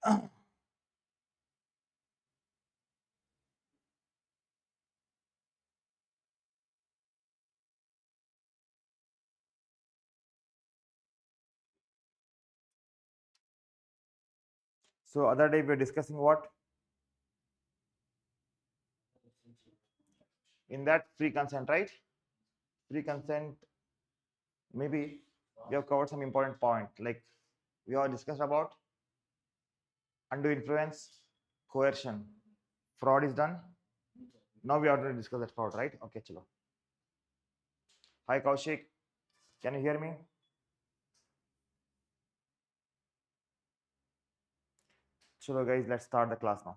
So other day we were discussing what? In that free consent, right? Free consent, maybe we have covered some important point. Like we have discussed about undue influence, coercion, fraud is done. Now we are going to discuss that fraud, right? Okay, chalo. Hi Kaushik, can you hear me? Chalo guys, let's start the class now.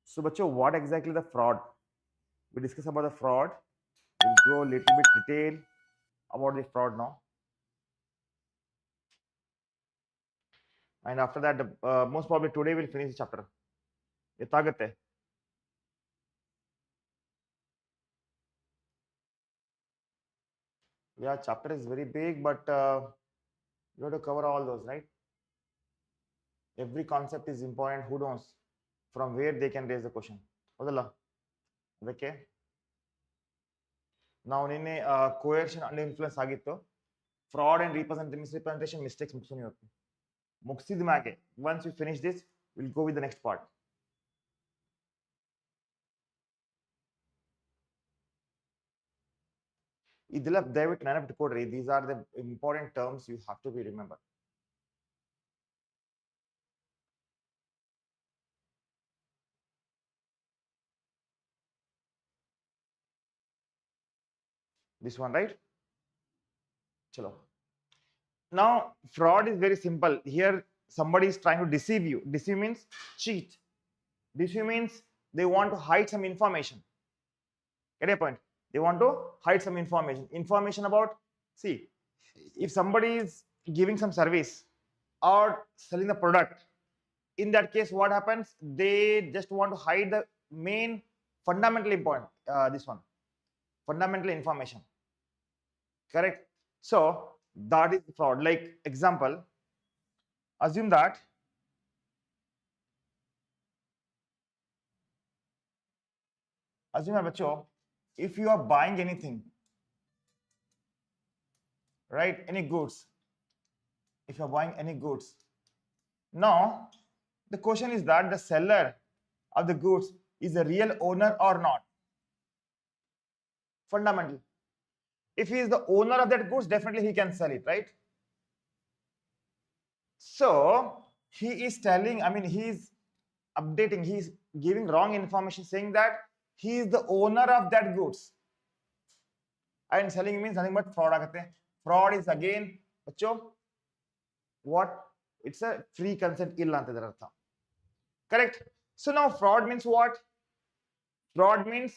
So bacho, what exactly the fraud? We discuss about the fraud. We'll go a little bit detail about the fraud now. And after that, most probably today we'll finish the chapter. Yetagate. Yeah, chapter is very big, but you have to cover all those, right? Every concept is important. Who knows from where they can raise the question? Okay. Now, in coercion and influence agitto, fraud and misrepresentation mistakes ಮುಗಿಸಿದ ಮ್ಯಾಗೆ once we finish this, we'll go with the next part. ಇದೆಲ್ಲ ದಯವಿಟ್ಟು ನೆನಪಿಟ್ಕೊಡ್ರಿ. These are the important terms you have to be remember. This one, right? Chalo. Now, fraud is very simple. Here, somebody is trying to deceive you. Deceive means cheat. Deceive means they want to hide some information. Get a point? They want to hide some information. Information about, see, if somebody is giving some service or selling the product, in that case, what happens? They just want to hide the main fundamental important, this one, fundamental information. Correct? So, that is fraud. Like example, assume that if you are buying anything, right, any goods, if you are buying any goods, now the question is that the seller of the goods is a real owner or not. Fundamental. If he is the owner of that goods, definitely he can sell it, right? So he is telling, I mean, he is updating, he is giving wrong information, saying that he is the owner of that goods. And selling means nothing but fraud agate. Fraud is again, bacho, what? It's a free consent illa anta idar artha. Correct? So now fraud means what? Fraud means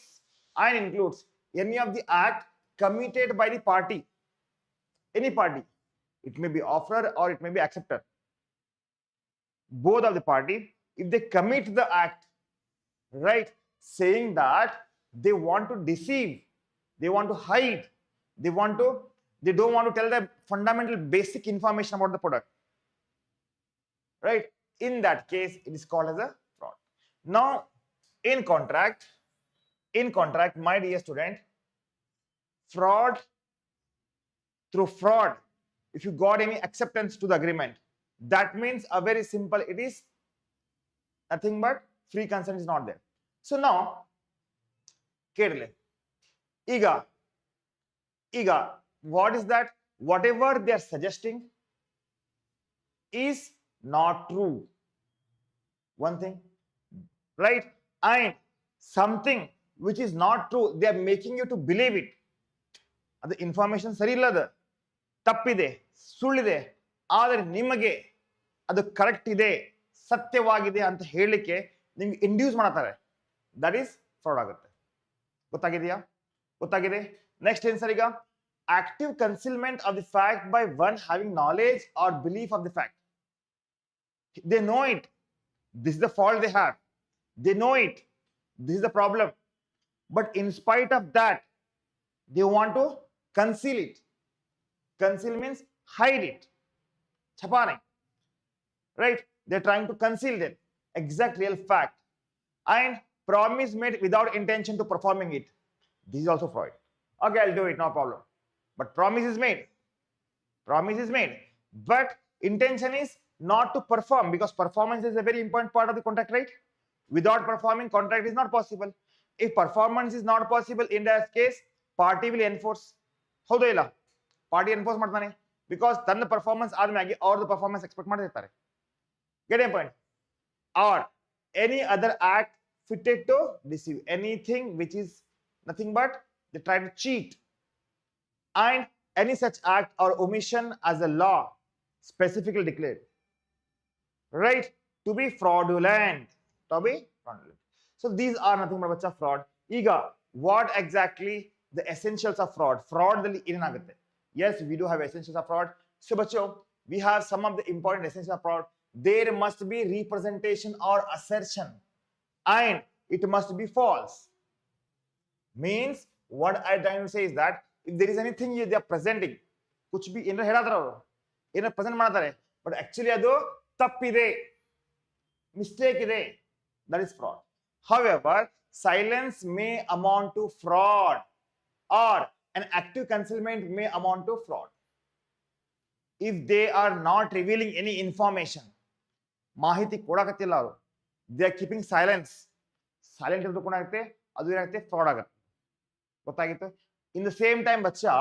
and includes any of the act committed by the party, any party. It may be offerer or it may be acceptor. Both of the party, if they commit the act, right, saying that they want to deceive, they want to hide, they don't want to tell the fundamental basic information about the product, right? In that case, it is called as a fraud. Now, in contract, my dear student, fraud, through fraud, if you got any acceptance to the agreement, that means a very simple, it is nothing but free consent is not there. So now, Kerle, Iga, what is that? Whatever they are suggesting is not true. One thing, right? And something which is not true, they are making you to believe it. The information sari illada, tappide, sullide, ಆದರೆ ನಿಮಗೆ ಅದು correct ಇದೆ, ಸತ್ಯವಾಗಿದೆ ಅಂತ ಹೇಳಲಿಕ್ಕೆ ನಿಮ್ಗೆ induce ಮಾಡ್ತಾರೆ. That is fraud ಆಗುತ್ತೆ. ಗೊತ್ತಾಗಿದೆಯಾ? ಗೊತ್ತಾಗಿದೆ. ನೆಕ್ಸ್ಟ್ ಏನ್ ಸರ್ ಈಗ? Active concealment of the fact by one having knowledge or belief of the fact. They know it, this is the fault they have, they know it, this is the problem, but in spite of that they want to conceal it. Conceal means hide it. Chapane. Right? They're trying to conceal the exact real fact. And promise made without intention to performing it. This is also fraud. Okay, I'll do it, no problem. But promise is made. Promise is made. But intention is not to perform, because performance is a very important part of the contract, right? Without performing, contract is not possible. If performance is not possible, in that case, party will enforce. ಹೌದಾ ಇಲ್ಲ? Party enforce ಮಾಡ್ತಾನೆ, because ತನ್ನ performance ಆದ್ಮೇಲೆ ಅವ್ರದ್ದು performance expect ಮಾಡಿರ್ತಾರೆ. Get a point? Or any other act fitted to deceive, anything which is nothing but they try to cheat, and any such act or omission as a law specifically declared, right, to be fraudulent. So these are nothing but bacha fraud. Iga, what exactly the essentials of fraud? Fraud dalli ಏನಾಗುತ್ತೆ? Yes, we do have essentials of fraud. So bacho, we have some of the important essentials of fraud. There must be representation or assertion, and it must be false. Means what I trying to say is that if there is anything they are presenting, kuch bhi ಏನರ ಹೇಳಾದ್ರೆ ಅವರು ಏನರ present ಮಾಡ್ತಾರೆ, but actually ಅದು ತಪ್ಪಿದೆ, mistake ಇದೆ, that is fraud. However, silence may amount to fraud, or an active concealment may amount to fraud if they are not revealing any information. ಮಾಹಿತಿ ಕೊಡಕತ್ತಿಲ್ಲ ಅವರು, they are keeping silence. Silent ಇರೋದು ಕೂಡ ಆಗುತ್ತೆ, ಅದು ಏನಾಗುತ್ತೆ, ಫ್ರಾಡ್ ಆಗುತ್ತೆ. ಗೊತ್ತಾಗಿತ್ತು? In the same time, bacha,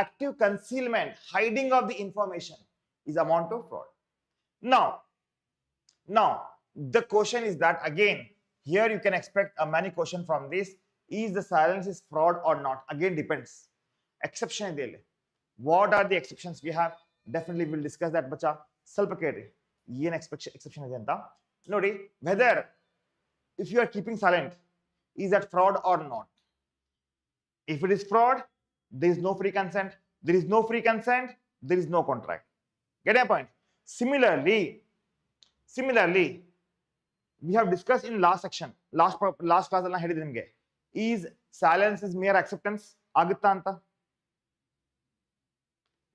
active concealment, hiding of the information is amount to fraud. Now the question is that, again, here you can expect a many question from this. Is the silence is fraud or not? Again, depends. Exception ಇದೆ. What are the exceptions we have? Definitely we'll discuss that, bacha. ಸ್ವಲ್ಪ ಕೇಳ್ರಿ ಏನು exception ಇದೆ ಅಂತ ನೋಡಿ. Whether if you are keeping silent, is that fraud or not? If it is fraud, there is no free consent. There is no free consent, there is no contract. Get a point? Similarly, we have discussed in last section, last class alla ಹೇಳಿದೆ ನಿಮಗೆ, is silence is mere acceptance ಆಗುತ್ತಾ ಅಂತ?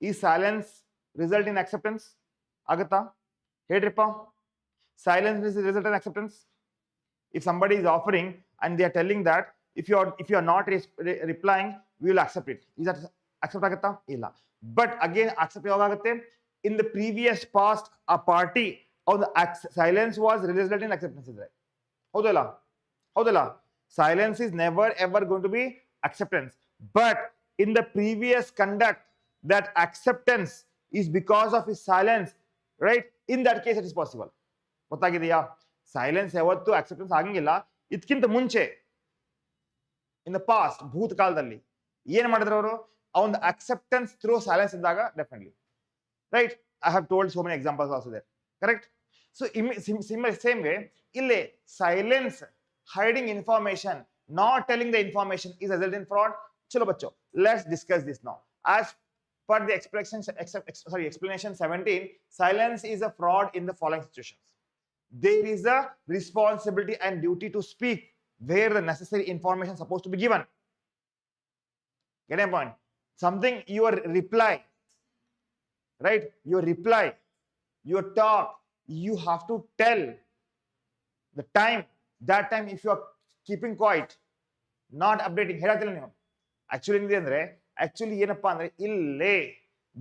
Is silence result in acceptance ಆಗುತ್ತಾ? ಹೇಳ್ರಿಪ್ಪ, silence is result in acceptance. If somebody is offering and they are telling that if you are not replying, we will accept it, is that accept ಆಗುತ್ತಾ? ಇಲ್ಲ. But again, accept ಯಾವಾಗ ಆಗುತ್ತೆ? In the previous past, a party or the silence was resulting in acceptance ಇದ್ರೆ. ಹೌದಲ್ಲ? Silence is never ever going to be acceptance, but in the previous conduct, that acceptance is because of his silence, right? In that case, it is possible. ಗೊತ್ತಾಗಿದೆಯಾ? Silence ಯಾವತ್ತು acceptance ಆಗಂಗಿಲ್ಲ. ಇದಕ್ಕಿಂತ ಮುಂಚೆ in the past, ಭೂತಕಾಲದಲ್ಲಿ ಏನು ಮಾಡಿದ್ರು ಅವರು? ಅವನ acceptance through silence ಇದ್ದಾಗ definitely, right? I have told so many examples also there, correct? So same way, ಇಲ್ಲಿ silence, hiding information, not telling the information is result in fraud. Chalo bachcho, let's discuss this now. As per the explanation 17, silence is a fraud in the following situations. There is a responsibility and duty to speak where the necessary information is supposed to be given. Get a point? Something, your reply, right? Your reply, your talk, you have to tell the time. That time, if you are keeping quiet, not updating, ಹೇಳಾತಿಲ್ಲ ನೀವು. Actually ಏನಿದೆ ಅಂದ್ರೆ, actually ಏನಪ್ಪಾ ಅಂದ್ರೆ, ಇಲ್ಲೇ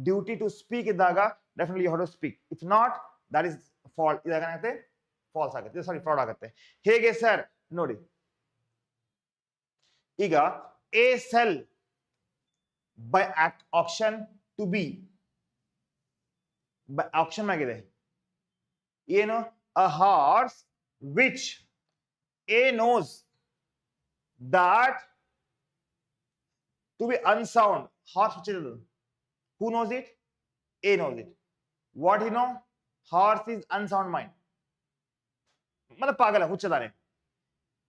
duty to speak ಇದ್ದಾಗ definitely you have to speak. If not, that is fault. ಇದಾಗ ಏನಾಗುತ್ತೆ? Falls ಆಗುತ್ತೆ, ಸಾರಿ, ಫ್ರಾಡ್ ಆಗುತ್ತೆ. ಹೇಗೆ ಸರ್? ನೋಡಿ, ಈಗ A sell by auction to B, by auction ಆಗಿದೆ. ಏನು? A horse which A knows that to be unsound. Horse which is, who knows it? A knows it. What he know? Horse is unsound mind. मतलब पागल है, हुच्चदार है.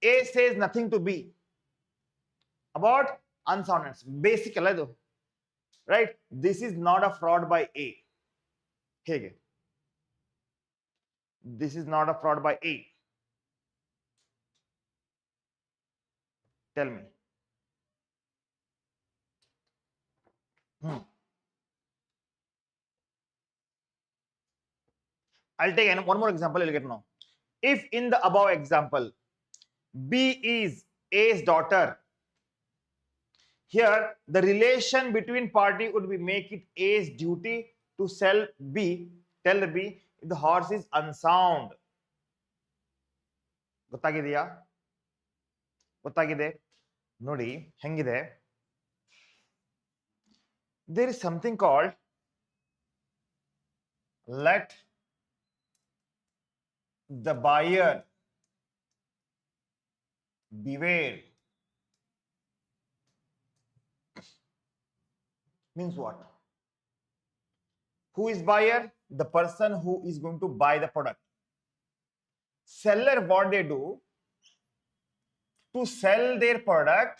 A says nothing to B about unsoundness. Basic है दो, right? This is not a fraud by A. ಹೇಗೆ? This is not a fraud by A. Tell me. I'll take one more example, you'll get to know. If in the above example, B is A's daughter, here the relation between party would be make it A's duty to tell B if the horse is unsound. ಗೊತ್ತಾಗಿದೆಯಾ? ಗೊತ್ತಾಗಿದೆ ನೋಡಿ ಹೆಂಗಿದೆ. There is something called let the buyer beware. Means what? Who is buyer? The person who is going to buy the product. Seller, what they do to sell their product,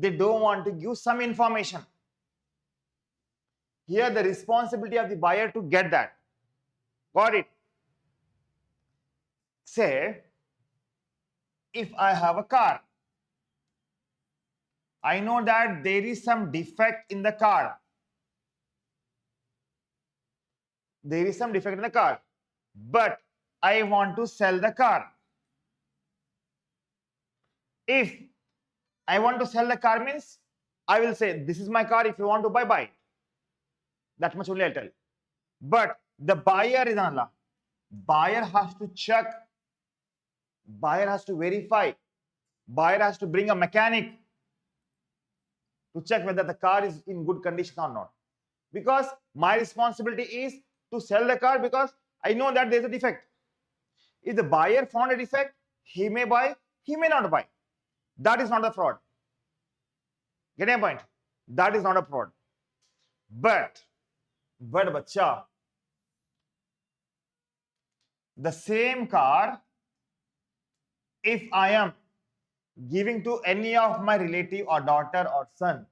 they don't want to give some information. Here the responsibility of the buyer to get that. Got it? Say, if I have a car, I know that there is some defect in the car. There is some defect in the car, but I want to sell the car. If I want to sell the car means I will say, this is my car, if you want to buy, buy it. That much only I'll tell. But the buyer is another. Buyer has to check. Buyer has to verify. Buyer has to bring a mechanic to check whether the car is in good condition or not. Because my responsibility is to sell the car because I know that there's a defect. If the buyer found a defect, he may buy, he may not buy. That is not a fraud. Getting a point? That is not a fraud. But bacha, the same car, if I am giving to any of my relative or daughter or son,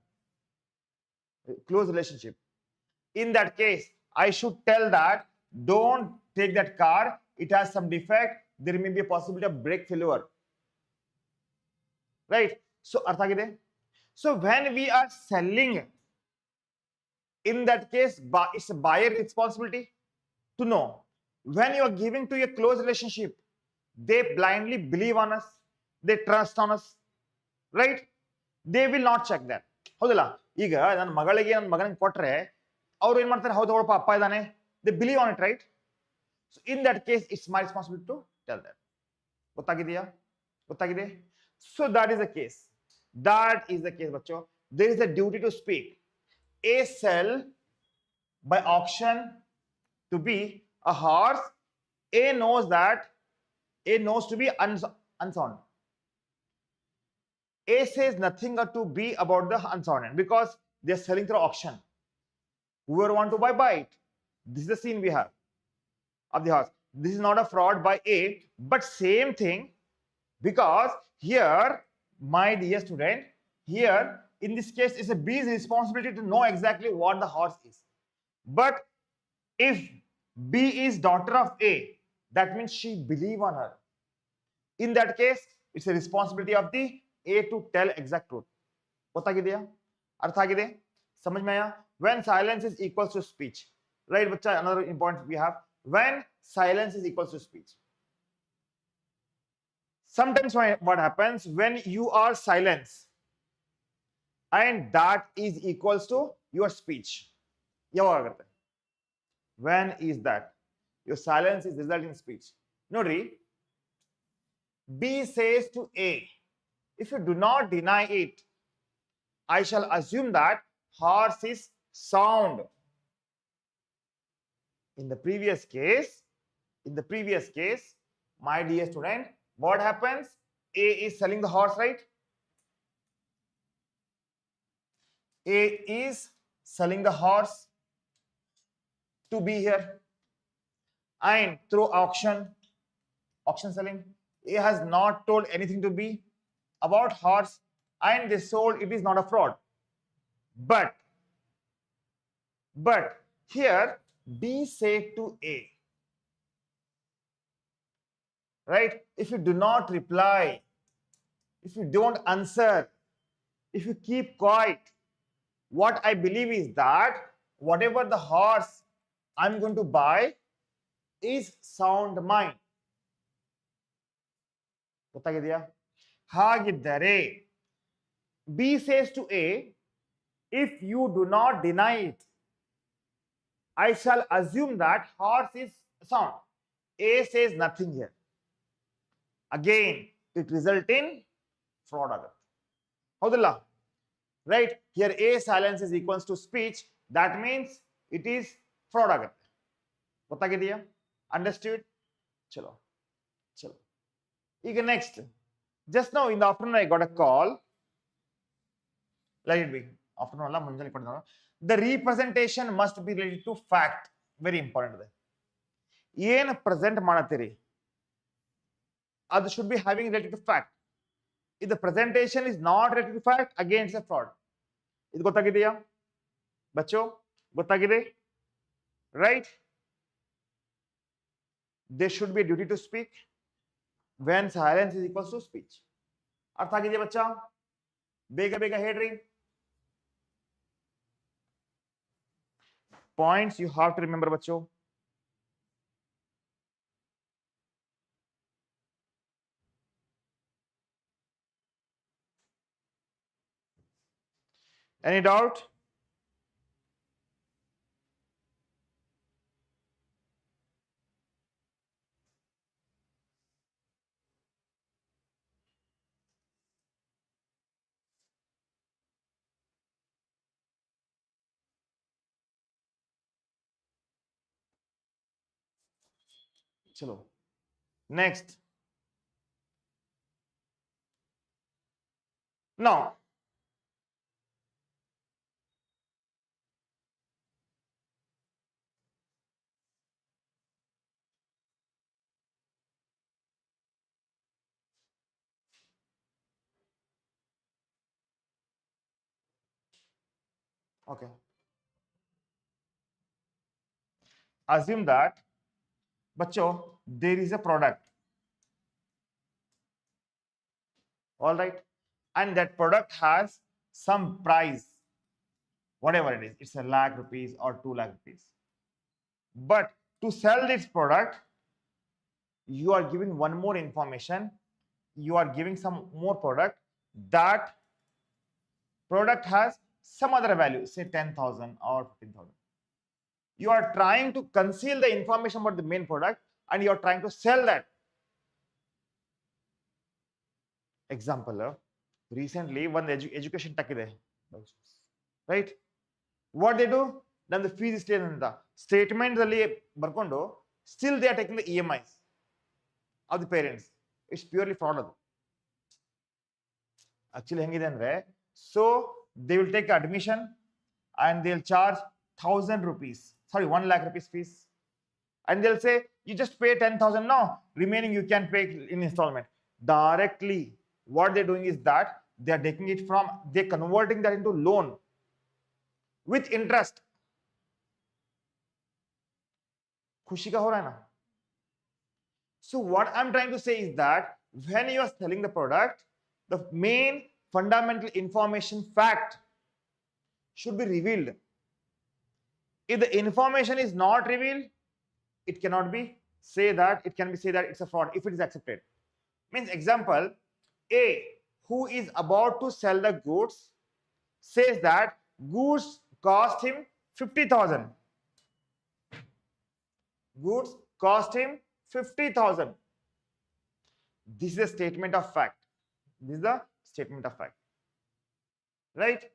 close relationship, in that case, I should tell that don't take that car. It has some defect. There may be a possibility of brake failure. Right? So, so when we are selling, in that case, it's a buyer responsibility to know. When you are giving to a close relationship, they blindly believe on us. They trust on us. Right? They will not check that. ಹೌದಲ್ಲ, ಈಗ ನನ್ನ ಮಗಳಿಗೆ ನನ್ನ ಮಗನಿಗೆ ಕೊಟ್ರೆ ಅವ್ರು ಏನ್ ಮಾಡ್ತಾರೆ, ಹೌದು ಅವಳಪ್ಪ ಅಪ್ಪ ಇದ್ದಾನೆ, they believe on it, right? So in that case, it's my responsibility to tell them. ಗೊತ್ತಾಗಿದೆಯಾ? ಗೊತ್ತಾಗಿದೆ? So that is the case. That is the case, bachcho. There is a duty to speak. A sell by auction to be a horse. A knows that. A knows to be unsound. A says nothing to be about the unsound because they are selling through auction. Whoever want to buy, buy it. This is the scene we have of the horse. This is not a fraud by A, but same thing, because here, my dear student, here in this case is a B's responsibility to know exactly what the horse is. But if B is daughter of A, that means she believe on her. In that case, it's a responsibility of the A to tell exact truth. ಗೊತ್ತಾಗಿದೆಯಾ? ಅರ್ಥ ಆಗಿದೆ? ಸಮझ में आया? When silence is equals to speech, right? Bacha, another important we have. When silence is equals to speech. Sometimes what happens when you are silent and that is equals to your speech. When is that? Your silence is resulting in speech. Nodri, B says to A, if you do not deny it, I shall assume that horse is sound. In the previous case, my dear student, what happens? A is selling the horse, right? A is selling the horse to be here, and through auction selling, A has not told anything to B about horse, and they sold. It is not a fraud. But here B said to A, right? If you do not reply, if you don't answer, if you keep quiet, what I believe is that whatever the horse I'm going to buy, is sound mind. ಗೊತ್ತಾಗಿದೆಯಾ? ಹಾಗಿದ್ದರೆ B says to A, if you do not deny it, I shall assume that horse is sound. A says nothing here. Again, it result in fraud ಆಗುತ್ತೆ. ಹೌದಲ್ಲ? Right? Here A silence is equals to speech. That means it is fraud ಆಗುತ್ತೆ. ಗೊತ್ತಾಗಿದೆಯಾ? Understood? ಚಲೋ ಚಲೋ. ಈಗ next. Just now in the afternoon I got a call. Let it be. Afternoon ಅಲ್ಲ ಮುಂಜಾನೆ ಕೊಡ್ತಾನ. The representation must be related to fact. Very important. ಏನು present ಮಾಡತ್ತೀರಿ ಅದು should be having related to fact. If the presentation is not related to fact, again it's a fraud. ಇದು ಗೊತ್ತಾಗಿದೆಯಾ ಬಚ್ಚೋ? ಗೊತ್ತಾಗಿದೆ? Right? There should be a duty to speak when silence is equals to speech. ಅರ್ಥ ಆಗಿದೆಯಾ ಬಚ್ಚ? ಬೇಗ ಬೇಗ ಹೇಳ್ರಿ. Points you have to remember ಬಚ್ಚೋ. Any doubt? Chalo. Next. Now, okay. Assume that, bachcho, there is a product. All right. And that product has some price, whatever it is. It's a lakh rupees or 2 lakh rupees. But to sell this product, you are giving one more information. You are giving some more product. That product has some other value, say 10,000 or 15,000. You are trying to conceal the information about the main product and you are trying to sell that. Example, recently one education takide, right? What they do? Then the fees is in the statement barkondo, still they are taking the EMIs of the parents. It's purely fraud. Actually, so they will take admission and they'll charge 1,000 rupees. Sorry, 1 lakh rupees fees. And they'll say, you just pay 10,000 now, remaining you can pay in installment. Directly, what they're doing is that they're taking it from, they're converting that into loan with interest. Khushi ka ho raha hai na? So what I'm trying to say is that when you are selling the product, the main fundamental information fact should be revealed. If the information is not revealed, it cannot be it can be say that it's a fraud if it is accepted. Means example, A, who is about to sell the goods, says that goods cost him 50,000. Goods cost him 50,000. This is a statement of fact. This is the statement of fact. Right?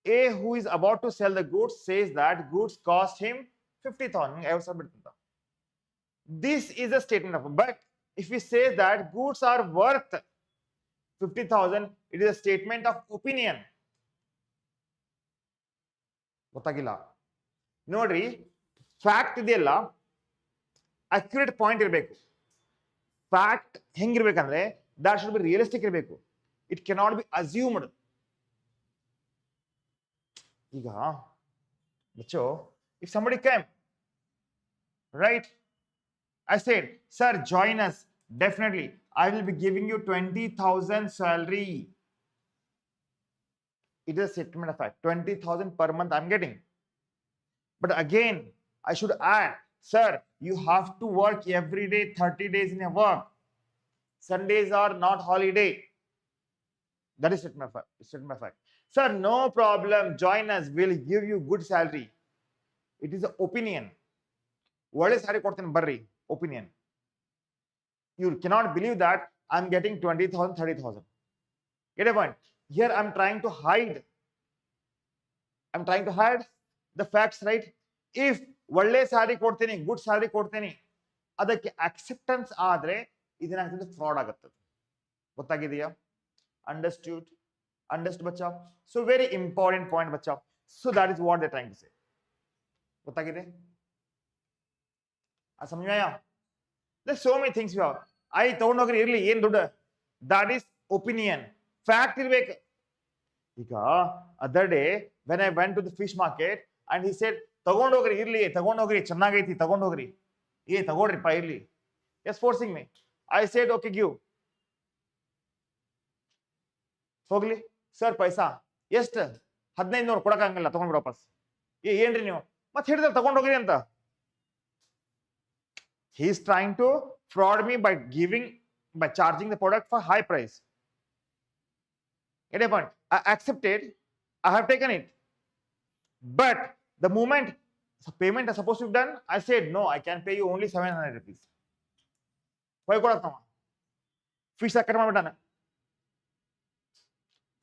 A, who is about to sell the goods, says that goods cost him 50,000. This is a statement of fact. But if we say that goods are worth 50,000, it is a statement of opinion. ಗೊತ್ತಾಗಿಲ್ಲ ನೋಡ್ರಿ, fact ಇದೆಯಲ್ಲ accurate point ಇರಬೇಕು. Fact ಹೆಂಗಿರ್ಬೇಕಂದ್ರೆ that should be realistic ಇರಬೇಕು. It cannot be assumed. ಈಗ ಬಚ್ಚೋ, if somebody came, right, I said, sir, join us, definitely I will be giving you 20,000 salary. It is a statement of fact. 20,000 per month I'm getting. But again, I should add Sir, you have to work every day 30 days in a work. Sundays are not holiday. That is statement fact. Sir, no problem, join us, we'll give you good salary. It is an opinion. ಒಳ್ಳೆ ಸ್ಯಾರಿ ಕೊಡ್ತೀನಿ ಬರ್ರಿ, opinion. You cannot believe that I'm getting 20,000, 30,000. Get a point? Here I'm trying to hide the facts, right? If ಒಳ್ಳೆ ಸ್ಯಾರಿ ಕೊಡ್ತೀನಿ, good sari ಕೊಡ್ತೀನಿ, ಅದಕ್ಕೆ acceptance ಆದ್ರೆ ಇದೇನಾಗ್ತದೆ, fraud ಆಗುತ್ತೆ. ಗೊತ್ತಾಗಿದೆಯಾ? Understood Bachcha? So very important point Bachcha. So that is what they're trying to say. ಗೊತ್ತಾಗಿದೆ? ಸಮಜಾಯ? There's so many things we have. I ತಗೊಂಡೋಗ್ರಿ ಇರ್ಲಿ, ಏನ್ ದುಡ್ಡು? That is opinion. Fact ಇರ್ಬೇಕು. ಈಗ other day when I went to the fish market and he said ತಗೊಂಡೋಗ್ರಿ ಇರ್ಲಿ, ತಗೊಂಡೋಗ್ರಿ, ಚೆನ್ನಾಗೈತಿ, ತಗೊಂಡೋಗ್ರಿ. ತಗೊಳ್ರಿಪ್ಪ ಇರ್ಲಿ. Yes, forcing me. I said okay, give. ಹೋಗ್ಲಿ sir, ಪೈಸಾ ಎಷ್ಟು? 1500 ಕೊಡಕ್ಕಾಗಲ್ಲ, ತಗೊಂಡ್ಬಿಡು ವಾಪಸ್. ಏನ್ರಿ ನೀವು ಮತ್ತೆ ಹೇಳಿದ್ರೆ ತಗೊಂಡೋಗ್ರಿ ಅಂತ. He is trying to fraud me by charging the product for high price. Get a point? I accepted, I have taken it, but the moment payment is supposed to be done, I said no, I can pay you only 700 rupees. Why ಕೊಡಕ್ತಾವ? Fish cut ಮಾಡ್ಬಿಟ್ಟಾನೆ.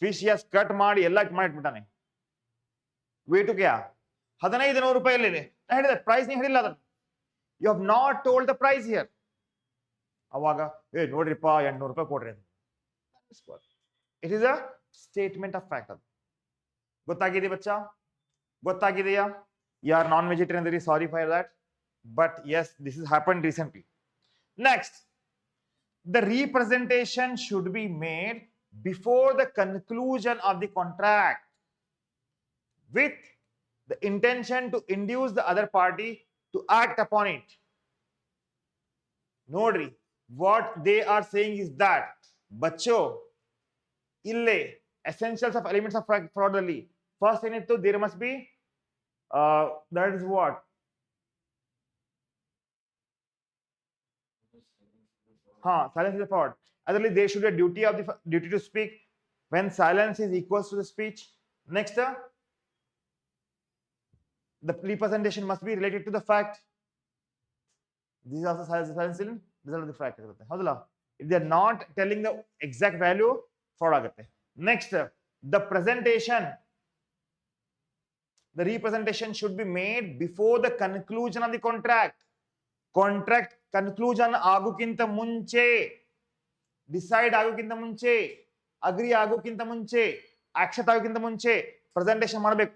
Fishes cut ಮಾಡಿ ಎಲ್ಲ ಮಾಡಿಬಿಟ್ಟಾನೆ. Weight ಕ್ಯಾ 1500 ರೂಪಾಯಿಯಲ್ಲಿ ಹೇಳಿದೆ, price ನೀವು ಹೇಳಿಲ್ಲ ಅದನ್ನು. You have not told the price here. ಅವಾಗ ನೋಡ್ರಿಪ್ಪ 800 ರೂಪಾಯಿ ಕೊಡ್ರಿ. It is a statement of fact. ಗೊತ್ತಾಗಿದೆ ಬಚ್ಚಾ? ಗೊತ್ತಾಗಿದೆಯಾ? You are non-vegetarian, very sorry for that, but yes, this has happened recently. Next, the representation should be made before the conclusion of the contract with the intention to induce the other party to act upon it. Nodri, what they are saying is that bachcho ille essentials of elements of fraud alli first ಏನਿತ್ತು, there must be that is what silence is a fraud. Otherly there should be a duty to speak when silence is equals to the speech. Next, the representation must be related to the fact. These are the silence in, these are the fact. Hadala, if they are not telling the exact value, fraud agutte. Next, the presentation, the representation should be made before the conclusion of the contract. Contract conclusion agukinta munche, decide agukinta munche, agree agukinta munche, accept agukinta munche presentation ಮಾಡಬೇಕು,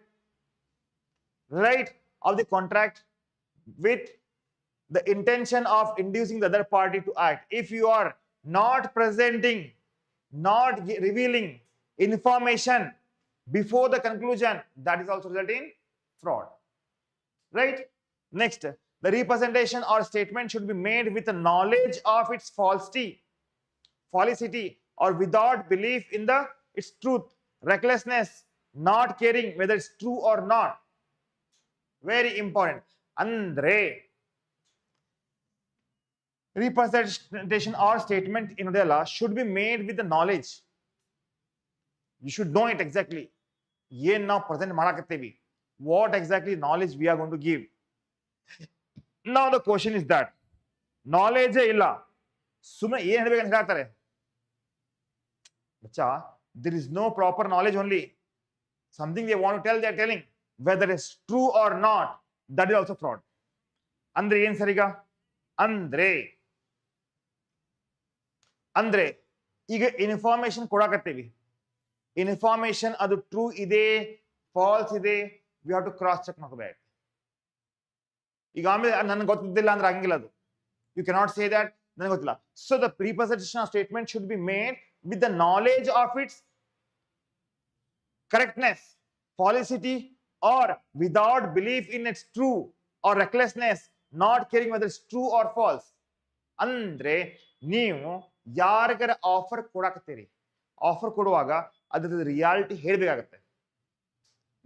right, of the contract with the intention of inducing the other party to act. If you are not presenting, not revealing information before the conclusion, that is also resulting in fraud, right? Next, the representation or statement should be made with the knowledge of its falsity, or without belief in its truth, recklessness, not caring whether it's true or not. Very important. Andre, representation or statement in Udela should be made with the knowledge. You should know it exactly. Yen now present ಮಾಡಕತ್ತೀವಿ. What exactly knowledge we are going to give. Now the question is that knowledge ಇಲ್ಲ, ಸುಮ್ಮನೆ ಏನು ಹೇಳಬೇಕಂತ ಹೇಳ್ತಾರೆ ಬಚ್ಚಾ. There is no proper knowledge, only something they want to tell, they are telling. Whether it's true or not, that is also fraud. ಅಂದ್ರೆ ಏನ್ ಸರಿಗ? ಅಂದ್ರೆ ಈಗ information ಕೊಡಾಕತ್ತೀವಿ, ಇನ್ಫಾರ್ಮೇಶನ್ ಅದು ಟ್ರೂ ಇದೆ, ಫಾಲ್ಸ್ ಇದೆ, we have to cross check ಮಾಡ್ಕೋಬೇಕು. ಈಗ ಆಮೇಲೆ ನನಗೆ ಗೊತ್ತಿದ್ದಿಲ್ಲ ಅಂದ್ರೆ ಆಗಂಗಿಲ್ಲ ಅದು. ಯು ಕೆನಾಟ್ ಸೇ ದಟ್ ನನಗೆ ಗೊತ್ತಿಲ್ಲ. So the representation of statement should be made with the knowledge of its correctness, falsity, or without belief in its true, or recklessness, not caring whether it's true or false. ಅಂದ್ರೆ ನೀವು ಯಾರಿಗಾರ offer ಕೊಡಾಕತ್ತೀರಿ, offer ಕೊಡುವಾಗ ಅದ್ರ reality ಹೇಳಬೇಕಾಗತ್ತೆ.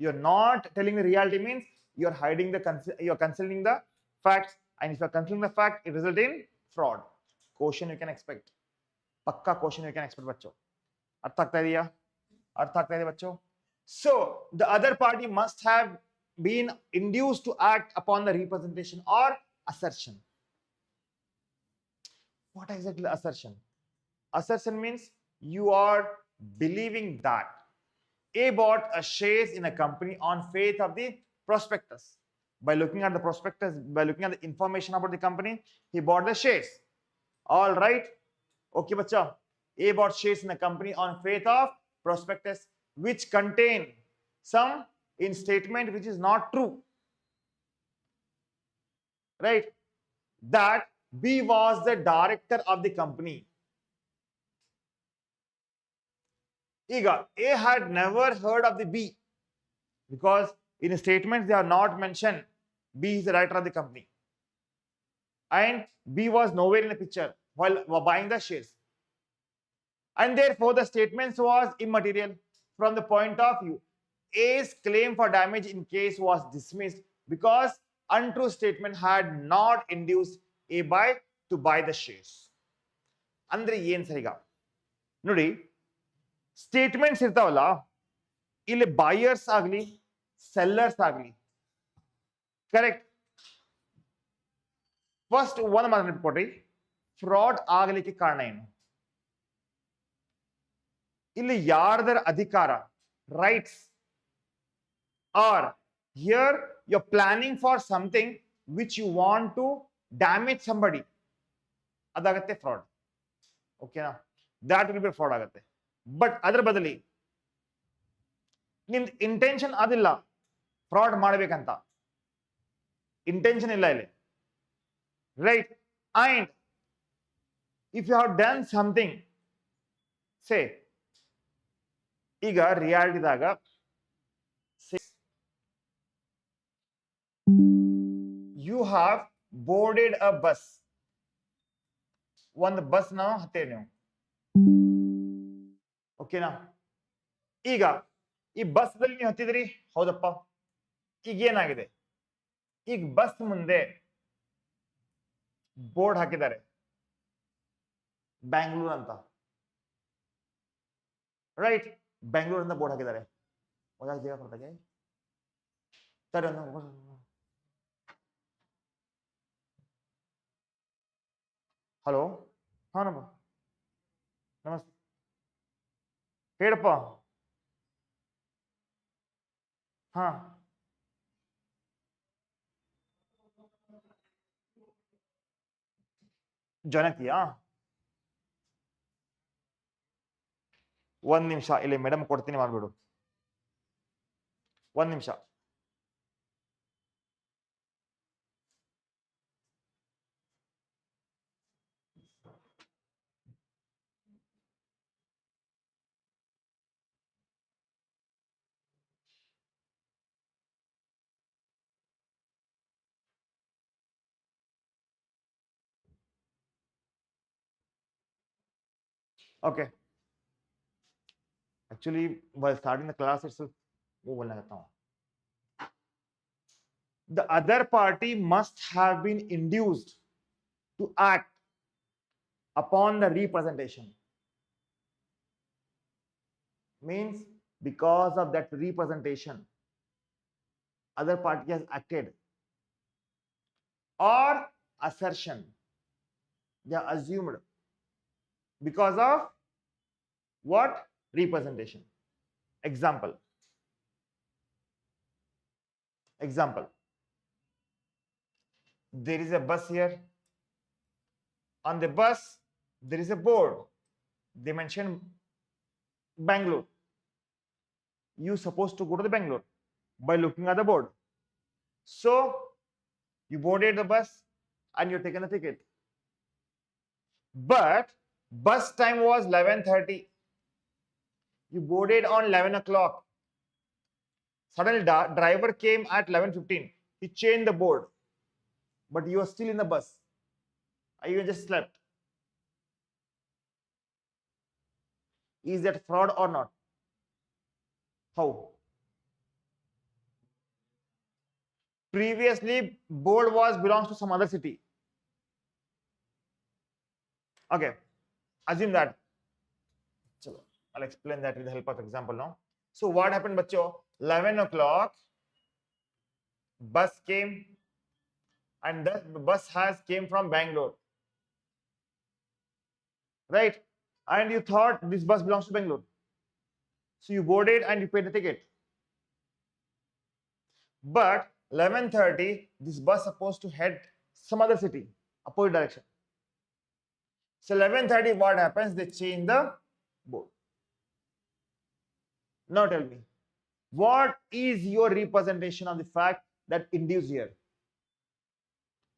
You are not telling the reality means you are hiding the, you are considering the facts And if you are concealing the fact, it results in fraud. Question you can expect. Pakka question you can expect, bachcho. अर्थ ಆಗ್ತಾ ಇದೆಯಾ? अर्थ ಆಗ್ತಾ ಇದೆ bachcho? So the other party must have been induced to act upon the representation or assertion. What exactly assertion? Assertion means you are believing that A bought a shares in a company on faith of the prospectus. By looking at the prospectus, by looking at the information about the company, he bought the shares. All right. Okay, bacha. A bought shares in a company on faith of prospectus, which contain some in statement which is not true. Right. That B was the director of the company. Iga, A had never heard of the B because in the statements they are not mentioned B is the director of the company. And B was nowhere in the picture while buying the shares. And therefore the statements was immaterial from the point of view. A's claim for damage in case was dismissed because untrue statement had not induced A to buy the shares. Andre yen sariga ನೋಡಿ statements ಇರ್ತಾವಲ್ಲ ಇಲ್ಲಿ buyers ಆಗಲಿ sellers ಆಗಲಿ correct first ಒಂದು ಮಾತು ನೆನಪಿಕೊಡ್ರಿ fraud ಆಗಲಿಕ್ಕೆ ಕಾರಣ ಏನು ಇಲ್ಲಿ ಯಾರ್ದರ ಅಧಿಕಾರ rights are here you are planning for something which you want to damage somebody ಅದಾಗತ್ತೆ ಫ್ರಾಡ್ ಓಕೆನಾ ದಾಟ್ ವಿಲ್ ಬಿ ಫ್ರಾಡ್ ಆಗುತ್ತೆ ಬಟ್ ಅದರ ಬದಲಿ ನಿಮ್ದು ಇಂಟೆನ್ಷನ್ ಅದಿಲ್ಲ ಫ್ರಾಡ್ ಮಾಡ್ಬೇಕಂತ ಇಂಟೆನ್ಷನ್ ಇಲ್ಲ ಇಲ್ಲಿ right and if you have done something say ಈಗ ರಿಯಾಲಿಟಿದಾಗ you have boarded a bus ಒಂದು ಬಸ್ ನಾವು ಹತ್ತೇವೆ ನೀವು ಓಕೆನಾ ಈಗ ಈ ಬಸ್ ದಲ್ಲಿ ನೀವು ಹತ್ತಿದ್ರಿ ಹೌದಪ್ಪ ಈಗ ಏನಾಗಿದೆ ಈಗ ಬಸ್ ಮುಂದೆ ಬೋರ್ಡ್ ಹಾಕಿದ್ದಾರೆ ಬ್ಯಾಂಗ್ಳೂರ್ ಅಂತ ರೈಟ್ ಬೆಂಗಳೂರು ಅಂತ ಬೋರ್ಡ್ ಹಾಕಿದ್ದಾರೆ ಹಲೋ ಹಾ ನಮಸ್ತೆ ಹೇಳಪ್ಪ ಹಾ ಜನತಿಯಾ ಒಂದ್ ನಿಮಿಷ ಇಲ್ಲಿ ಮೇಡಮ್ ಕೊಡ್ತೀನಿ ಮಾಡ್ಬಿಡು ಒಂದ್ ನಿಮಿಷ Okay. Actually, while starting the class itself, the other party must have been induced to act upon the representation. Means because of that representation, other party has acted. Or assertion, they are assumed because of what? Representation. Example. There is a bus here. On the bus, there is a board. They mention Bangalore. You're supposed to go to the Bangalore by looking at the board. So, you boarded the bus and you're taken the ticket. But bus time was 11:30. You boarded on 11 o'clock. Suddenly, driver came at 11:15. He changed the board. But you are still in the bus. You just slept. Is that fraud or not? How? previously board was belongs to some other city. Okay, assume that. Chalo, I'll explain that with the help of example now. So what happened, bachcho? 11 o'clock bus came, and that bus has came from Bangalore, right? And you thought this bus belongs to Bangalore, so you boarded and you paid the ticket. But 11:30 this bus supposed to head some other city, opposite direction. So 11:30 what happens? They change the board. Now tell me, what is your representation of the fact that induced here?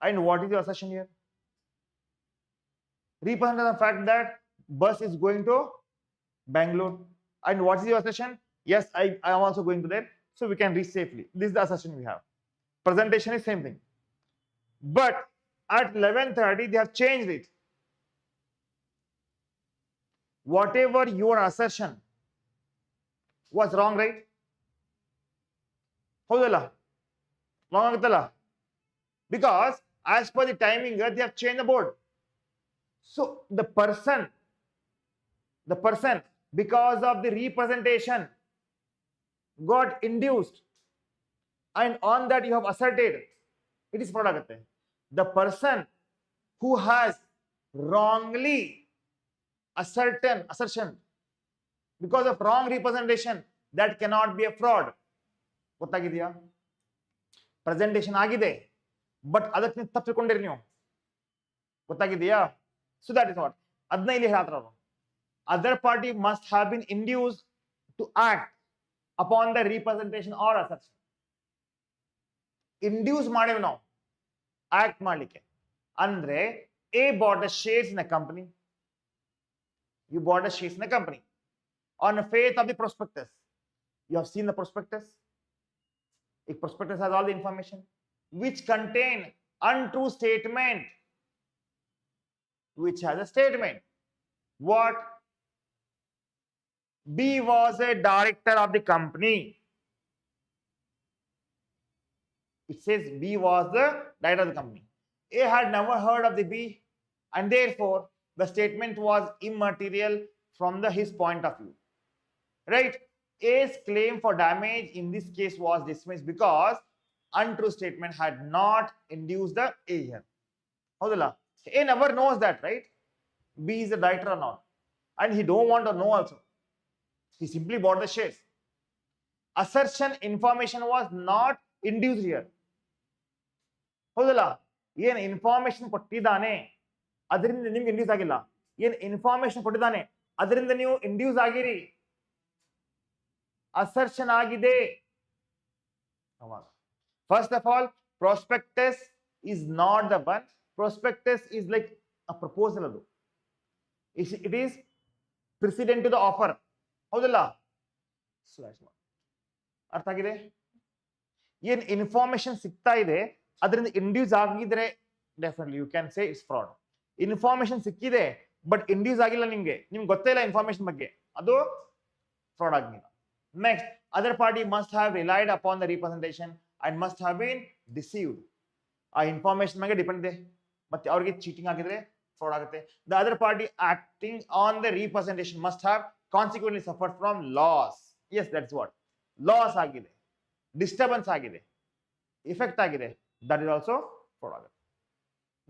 And what is your assertion here? Represent the fact that bus is going to Bangalore. And what is your assertion? Yes, I am also going to there, so we can reach safely. This is the assertion we have. Presentation is same thing. But at 11:30 they have changed it. Whatever your assertion was wrong, right? Wrong agutalla? Because as per the timing they have changed the board. So the person because of the representation got induced, and on that you have asserted, it is fraud agutte. The person who has wrongly assertion because of wrong representation, that cannot be a fraud. Gottagideya? Presentation agide, but ಅದಕ್ಕೆ ತಪ್ಪು ತಿಳ್ಕೊಂಡಿರಿ ನೀವು. ಗೊತ್ತಾಗಿದೆಯಾ? So that is what adna ಇಲ್ಲಿ ಹೇಳ್ತಾರ. Other party must have been induced to act upon the representation or assertion. Induce ಮಾಡಿವಿ ನಾವು act ಮಾಡಲಿಕ್ಕೆ. ಅಂದ್ರೆ A bought the shares in a company. You bought the shares in a company on the faith of the prospectus. You have seen the prospectus. A prospectus has all the information which contain untrue statement, which has a statement. What? B was a director of the company. It says B was the director of the company. A had never heard of the B, and therefore the statement was immaterial from his point of view. Right? A's claim for damage in this case was dismissed because untrue statement had not induced the A here. Hodala? A never knows that, right? B is the director or not, and he don't want to know also. He simply bought the shares. Assertion information was not induced here. ಹೌದಲ್ಲ? ಏನು information ಕೊಟ್ಟಿದ್ದಾನೆ ಅದರಿಂದ ನಿಮ್ಗೆ induce ಆಗಿಲ್ಲ. ಏನು information ಕೊಟ್ಟಿದ್ದಾನೆ ಅದರಿಂದ ನೀವು ಇಂಡ್ಯೂಸ್ ಆಗಿರಿ. ಅಸರ್ಷನ್ ಆಗಿದೆ. First of all, prospectus is not the one. Prospectus is like a proposal. It is precedent to the offer. ಹೌದಲ್ಲ? ಅರ್ಥ ಆಗಿದೆ? ಏನು ಇನ್ಫಾರ್ಮೇಶನ್ ಸಿಗ್ತಾ ಇದೆ ಅದರಿಂದ ಇಂಡ್ಯೂಸ್ ಆಗಿದ್ರೆ definitely you can say it's fraud. Information ಸಿಕ್ಕಿದೆ ಬಟ್ ಇಂಡ್ಯೂಸ್ ಆಗಿಲ್ಲ, ನಿಮ್ಗೆ ಗೊತ್ತೇ ಇಲ್ಲ ಇನ್ಫಾರ್ಮೇಶನ್ ಬಗ್ಗೆ, ಅದು ಫ್ರಾಡ್ ಆಗಿಲ್ಲ. Next, other party must have relied upon the representation and must have been deceived. ಆ ಇನ್ಫಾರ್ಮೇಶನ್ ಮೇಲೆ ಡಿಪೆಂಡ್ ಇದೆ, ಮತ್ತೆ ಅವ್ರಿಗೆ ಚೀಟಿಂಗ್ ಆಗಿದ್ರೆ ಫ್ರಾಡ್ ಆಗುತ್ತೆ. The other party acting on the representation must have consequently suffered from loss. Yes, that's what. Loss ಆಗಿದೆ, disturbance ಆಗಿದೆ, effect ಆಗಿದೆ, that is also fraud ಆಗುತ್ತೆ.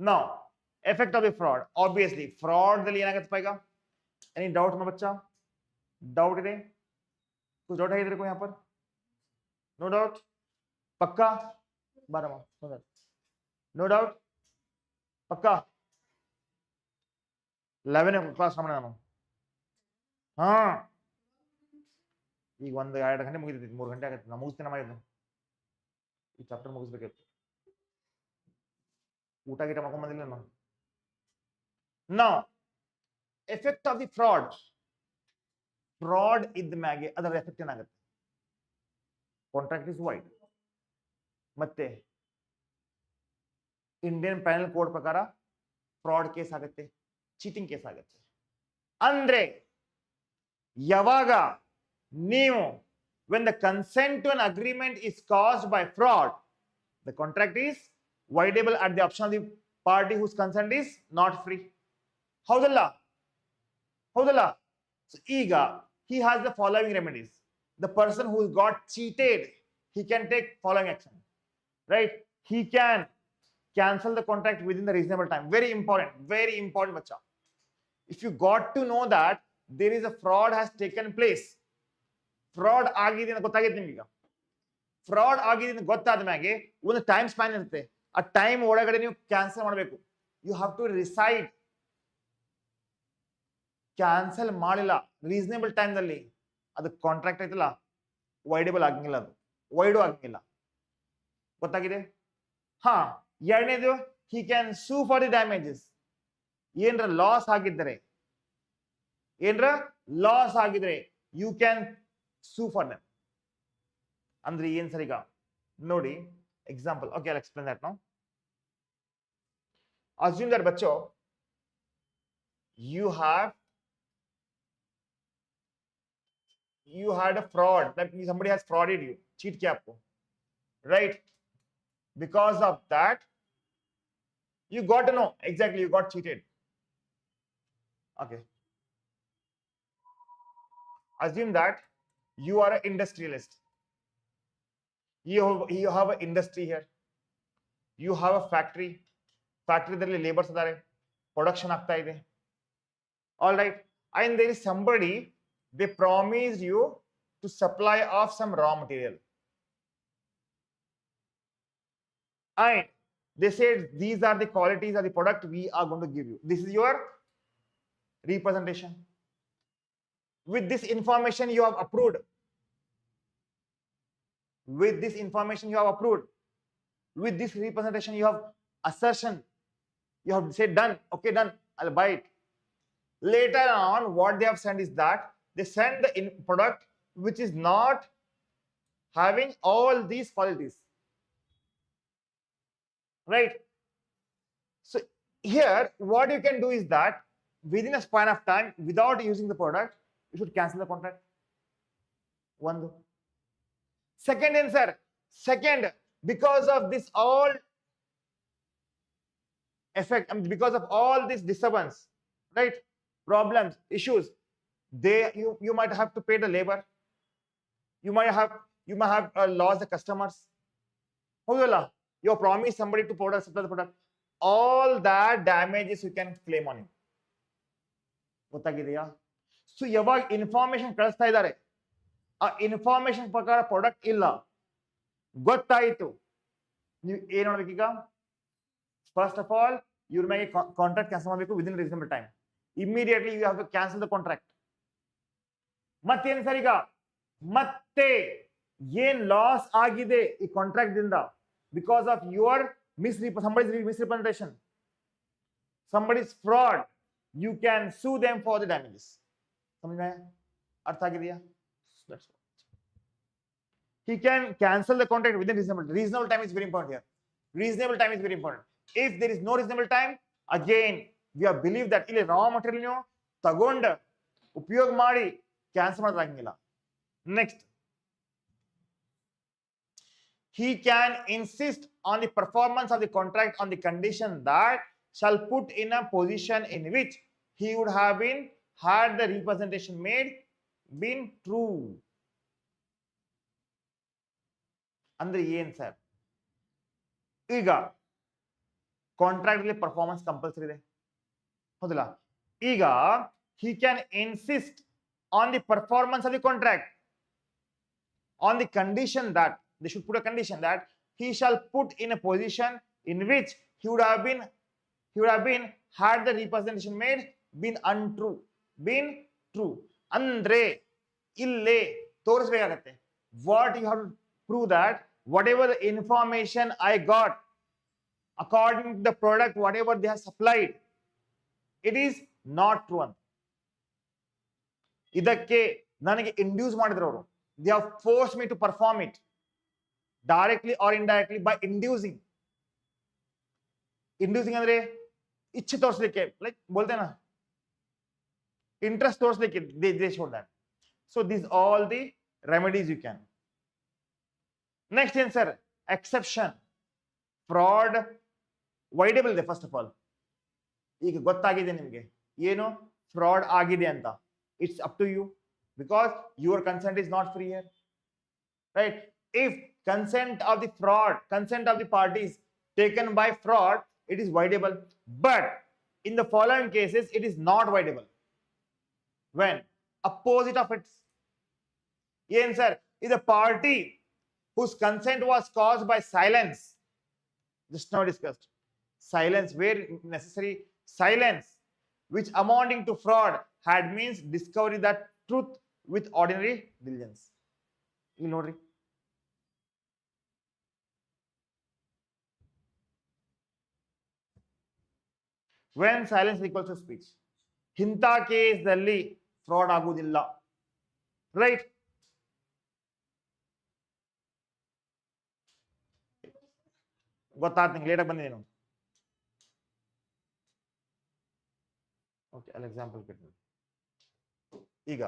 Now, effect of the fraud, obviously fraud ದಲ್ಲಿ ಏನಾಗುತ್ತೆ ಈಗ? Any doubt my बच्चा? Doubt ಇದೆ? कुछ doubt है इधर को यहाँ पर? No doubt? पक्का? 12 no doubt? पक्का? 11 ಕ್ಲಾಸ್ ನಮ್ಮನೆ ನಾನು. ಹಾ, ಈಗ 1-2 ಗಂಟೆ ಮುಗಿದೈತಿ, 3 ಗಂಟೆ ಆಗುತ್ತೆ. ನಾನು ಮುಗಿಸ್ತೇನೆ ಮಾಡಿದ್ದೆ, ಈ ಚಾಪ್ಟರ್ ಮುಗಿಸ್ಬೇಕಿತ್ತು. ಊಟ ಗೀಟ ಮಾಡ್ಕೊಂಡ್ ಬಂದಿಲ್ಲ ನಾನು. Now, effect of the fraud ಇದ್ದ ಮ್ಯಾಗೆ ಅದರ ಎಫೆಕ್ಟ್ ಏನಾಗುತ್ತೆ? ಕಾಂಟ್ರಾಕ್ಟ್ ಇಸ್ ವೈಡ್, ಮತ್ತೆ ಇಂಡಿಯನ್ ಪೆನಲ್ ಕೋಡ್ ಪ್ರಕಾರ ಫ್ರಾಡ್ ಕೇಸ್ ಆಗುತ್ತೆ, ಚೀಟಿಂಗ್ ಕೇಸ್ ಆಗುತ್ತೆ. ಅಂದ್ರೆ ಯಾವಾಗ ನೀವು when the consent to an agreement is caused by fraud, The contract is voidable at the option of the party whose consent is not free. ಹೌದಲ್ಲ ಹೌದಲ್ಲ So ಈಗ he has the following remedies. The person who got cheated, he can take following action, right? He can cancel the contract within the reasonable time. Very important bacha. If you got to know that there is a fraud has taken place, fraud ಆಗಿದೆ ಅಂತ ಗೊತ್ತಾಗಿದೆ ನಿಮಗೆ. Fraud ಆಗಿದೆ ಅಂತ ಗೊತ್ತಾದ ಮ್ಯಾಗೆ ಒಂದು time span ಇರುತ್ತೆ. ಆ ಟೈಮ್ ಒಳಗಡೆ ನೀವು ಕ್ಯಾನ್ಸಲ್ ಮಾಡಬೇಕು. You have to rescind. Cancel ಮಾಡಿಲ್ಲ ರೀಸನೇಬಲ್ ಟೈಮ್ ನಲ್ಲಿ, ಅದು ಕಾಂಟ್ರಾಕ್ಟ್ ಐತಲ್ಲ ವೈಡೇಬಲ್ ಆಗಂಗಿಲ್ಲ, ಅದು ವೈಡು ಆಗಂಗಿಲ್ಲ. ಗೊತ್ತಾಗಿದೆ? ಹಾ, ಎರಡನೇದು he can sue for the damages. ಏನರ ಲಾಸ್ ಆಗಿದ್ರೆ you can sue for them. ಅಂದ್ರೆ ಏನ್ ಸರ್? ಈಗ ನೋಡಿ example. Okay, I'll explain that now. Assume that बच्चों you had a fraud, that means somebody has frauded you, cheat किया आपको, right? Because of that you got to know exactly you got cheated. Okay, assume that you are an industrialist. You have an industry here, you have a factory ದಲ್ಲಿ labours ಇದ್ದಾರೆ, production ಆಗ್ತಾ ಇದೆ. All right, and there is somebody, they promised you to supply of some raw material, and they said these are the qualities of the product we are going to give you. This is your representation. With this information you have approved. With this information you have approved. With this representation you have assertion. You have said done. Okay, done. I'll buy it. Later on, what they have sent is that they send the product which is not having all these qualities. Right? So here, what you can do is that within a span of time, without using the product, you should cancel the contract. One. Second answer. Second, because of this all effect, because of all this disturbance, right, problems, issues, you might have to pay the labor, you might have lost the customers. You promised somebody to supply the product. All that damages you can claim on him. ಗೊತ್ತಾಗಿದೆಯಾ? So ಯಾವಾಗ information ಕಳಿಸ್ತಾ ಇದ್ದಾರೆ, ಆ information ಪ್ರಕಾರ product ಇಲ್ಲ, ಗೊತ್ತಾಯಿತು, ನೀವು ಏನ್ ಮಾಡ್ಬೇಕೀಗ? ಫಸ್ಟ್ ಆಫ್ ಆಲ್ ಇವ್ರ ಮೇಲೆ ಕಾಂಟ್ರಾಕ್ಟ್ ಕ್ಯಾನ್ಸಲ್ ಮಾಡಬೇಕು within reasonable time. Immediately you have to cancel the contract. ಮತ್ತೇನು ಸರ್, ಈಗ ಮತ್ತೆ ಏನ್ ಲಾಸ್ ಆಗಿದೆ ಈ ಕಾಂಟ್ರಾಕ್ಟ್ ದಿಂದ because of your somebody's misrepresentation, somebody's fraud, you can sue them for the damages. समझ में अर्थ आ गया? That's what he can cancel the contract within reasonable time is very important here. Reasonable time is very important. If there is no reasonable time, again we have believed that ಇಲ್ಲಿ raw material ನೀವು ತಗೊಂಡು ಉಪಯೋಗ ಮಾಡಿ cancel ಮಾಡೋದಾಗಿಲ್ಲ. Next, he can insist on the performance of the contract on the condition that shall put in a position in which he would have been had the representation made been true. ಅಂದ್ರೆ ಏನ್ sir? ಈಗ contract ಅಲ್ಲಿ performance compulsory ಇದೆ, ಹೌದಲ್ಲ? ಈಗ he can insist on the performance of the contract on the condition that they should put a condition that he shall put in a position in which he would have been had the representation made been untrue, been true. ಅಂದ್ರೆ ಇಲ್ಲೇ ತೋರಿಸಬೇಕಾಗತ್ತೆ. What you have to prove that whatever the information I got according to the product, whatever they have supplied, it is not true ಅಂತ. ಇದಕ್ಕೆ ನನಗೆ induce ಮಾಡಿದ್ರು ಅವರು. They have forced me to perform it directly or indirectly by inducing. Inducing ಅಂದ್ರೆ ಇಚ್ಛೆ ತೋರಿಸಲಿಕ್ಕೆ, like ಬೋಲ್ತೇನಾ, interest ತೋರಿಸಲಿಕ್ಕೆ they showed that. So these all the remedies you can. Next answer, exception. fraud voidable ಇದೆ first of all. ಈಗ ಗೊತ್ತಾಗಿದೆ ನಿಮಗೆ ಏನು ಫ್ರಾಡ್ ಆಗಿದೆ ಅಂತ. It's up to you because your consent is not free here, right? If consent of the fraud, consent of the parties taken by fraud, it is voidable. But in the following cases, it is not voidable. When opposite of it, yen sir, is a party whose consent was caused by silence, just now discussed. Silence, where necessary, silence, which amounting to fraud had means discovery that truth with ordinary diligence. You know, when silence equals to speech, ಇಂಥ ಕೇಸ್ದಲ್ಲಿ fraud ಆಗುವುದಿಲ್ಲ, right? ಗೊತ್ತಾಗ್ತಂಗೆ ಲೇಟಾಗಿ ಬಂದಿದ್ದೇನು. Okay, ಅಲ್ಲಿ example ಕೊಡ್ತೀನಿ. ಈಗ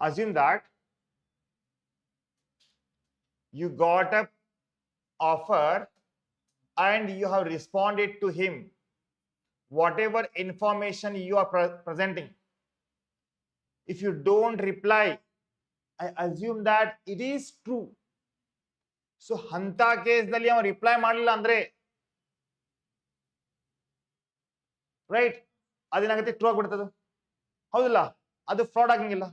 assume that you got a offer and you have responded to him whatever information you are presenting. If you don't reply, I assume that it is true. So hanta case dalli avan reply ಮಾಡಲಿಲ್ಲ ಅಂದ್ರೆ, right, ಅದೇನಾಗುತ್ತೆ, true ಆಗಿಬಿಡ್ತದೆ, ಹೌದಿಲ್ಲ? ಅದು fraud ಆಗಂಗಿಲ್ಲ.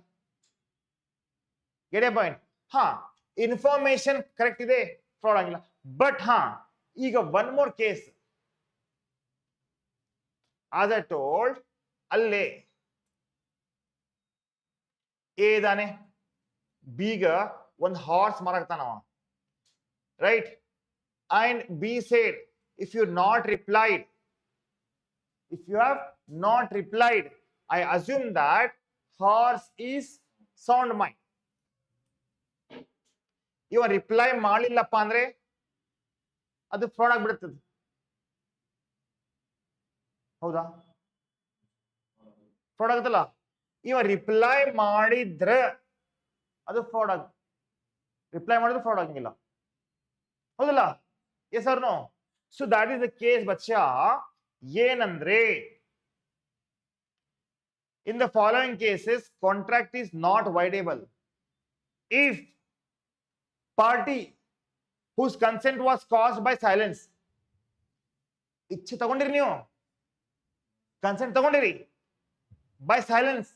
Get a point? ಹಾ, information correct ಇದೆ, fraud ಆಗಿಲ್ಲ. ಬಟ್ ಹಾ, ಈಗ one more case, as I told, ಅಲ್ಲೇ ಎ ಇದಾನೆ, ಬಿಗ ಒಂದು ಹಾರ್ಸ್ ಮಾರಾಕ್ತಾನವ, right? And B said, if you have not replied, I assume that horse is sound mind. ಇವ ರಿಪ್ಲೈ ಮಾಡಲಿಲ್ಲಪ್ಪ ಅಂದ್ರೆ ಅದು ಫ್ರಾಡ್ ಆಗ್ಬಿಡುತ್ತದೆ, ಹೌದಾ? ಫ್ರಾಡ್ ಆಗುತ್ತಲ್ಲ. ಇವ ರಿಪ್ಲೈ ಮಾಡಿದ್ರೆ ಅದು ಫ್ರಾಡ್ ಆಗ, ರಿಪ್ಲೈ ಮಾಡಿದ್ರೆ ಫ್ರಾಡ್ ಆಗಂಗಿಲ್ಲ, ಹೌದಲ್ಲ? Yes or no? So that is the case ಬಚ್ಚಾ. ಏನಂದ್ರೆ, in the following cases contract is not voidable if party whose consent was caused by silence, ಇಚ್ಛೆ ತಗೊಂಡಿರಿ, ನೀವು consent ತಗೊಂಡಿರಿ, by silence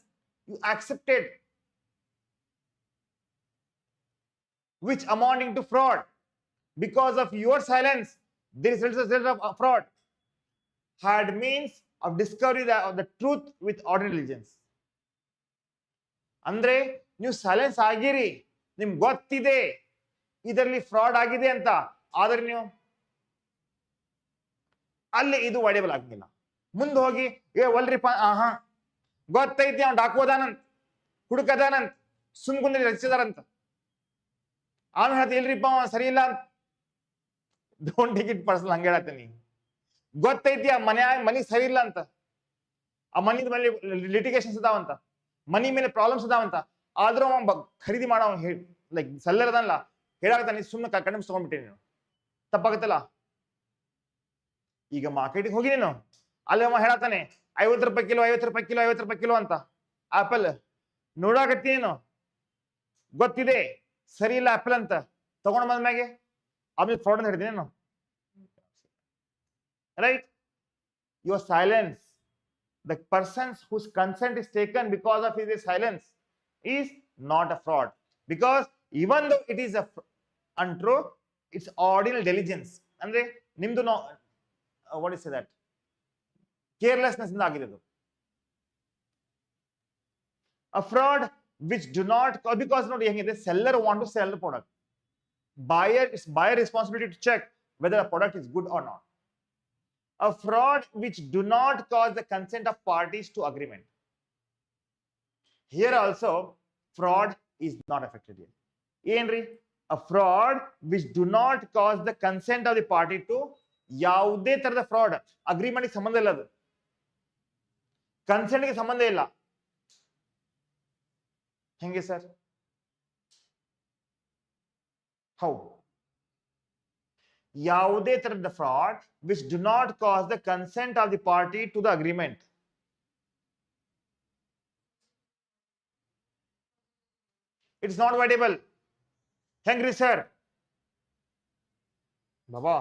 you accepted, which amounting to fraud. Because of your silence there is result of fraud, had means of discovery of the truth with ordinary diligence. ಅಂದ್ರೆ ನೀವು silence ಆಗಿರಿ, ನಿಮ್ಗೆ ಗೊತ್ತಿದೆ ಇದರಲ್ಲಿ fraud ಆಗಿದೆ ಅಂತ, ಆದ್ರೆ ನೀವು ಅಲ್ಲಿ ಇದು ವೈಡೇಬಲ್ ಆಗಂಗಿಲ್ಲ. ಮುಂದೆ ಹೋಗಿ ಒಲ್ರಿಪ್ಪ, ಹಾ ಗೊತ್ತೈತಿ ಅವ್ನು ಡಾಕೋದಾನಂತ, ಹುಡುಕದಾನಂತ, ಸುಮ್ ಕುಂದ್ರಿ ರಚಿಸಿದಾರಂತ, ಆಮೇಲೆ ಹೇಳ್ತಿ ಇಲ್ರಿಪ್ಪ ಸರಿ ಇಲ್ಲ ಅಂತ. ಡೋಂಟ್ ಟೇಕ್ ಇಟ್ ಪರ್ಸನಲ್, ಹಂಗೆ ಹೇಳತ್ತೀನಿ. ಗೊತ್ತೈತಿ ಆ ಮನಿ ಸರಿ ಇಲ್ಲ ಅಂತ, ಆ ಮನಿ ಮೇಲೆ ಲಿಟಿಗೇಷನ್ಸ್ ಅದಾವಂತ, ಮನಿ ಮೇಲೆ ಪ್ರಾಬ್ಲಮ್ಸ್ ಅದಾವಂತ, ಆದ್ರೂ ಅವ ಖರೀದಿ ಮಾಡೋ ಲೈಕ್ ಸೆಲ್ಲರ್ ಅದಲ್ಲ, ಹೇಳಾಕತ್ತಾನೆ ಸುಮ್ಮನೆ ಕಡಿಮೆ ತಗೊಂಡ್ಬಿಟ್ಟೆ, ನೀನು ತಪ್ಪಾಗತ್ತಲ್ಲ. ಈಗ ಮಾರ್ಕೆಟಿಗೆ ಹೋಗಿ ನೀನು, ಅಲ್ಲಿ ಅವ ಹೇಳತ್ತಾನೆ 50 ರೂಪಾಯಿ ಕಿಲೋ, 50 ರೂಪಾಯಿ ಕಿಲೋ, 50 ರೂಪಾಯಿ ಕಿಲೋ ಅಂತ. ಆಪಲ್ ನೋಡಾಕತ್ತಿ ನೀನು, ಗೊತ್ತಿದೆ ಸರಿ ಇಲ್ಲ ಆಪಲ್ ಅಂತ, ತಗೊಂಡ್ ಬಂದ್ಮ್ಯಾಗೆ ಆಮೇಲೆ ಫ್ರಾಡ್ ಅಂತ ಹೇಳ್ತೀನಿ ನಾನು, right? Your silence, the persons whose consent is taken because of his silence is not a fraud, because even though it is a untrue, it's ordinary diligence. ಅಂದ್ರೆ ನಿಮ್ದು what is that, carelessness ಇಂದ ಆಗಿದೆ ಅದು. A fraud which do not, because ನೋಡಿ ಹೆಂಗಿದೆ, seller want to sell the product, it's buyer responsibility to check whether the product is good or not. A fraud which do not cause the consent of parties to agreement. Here also fraud is not affected here. Henry, a fraud which do not cause the consent of the party to, ಯಾವುದೇ ತರದ fraud agreement ಸಂಬಂಧ ಇಲ್ಲ, ಅದು consent ಗೆ ಸಂಬಂಧ ಇಲ್ಲ. ಹೆಂಗೆ sir? How? ಯಾವುದೇ ತರದ fraud which do not cause the consent of the party to the agreement. It's not voidable. ಹೆಂಗ್ರಿ ಸರ್? ಬಾಬಾ,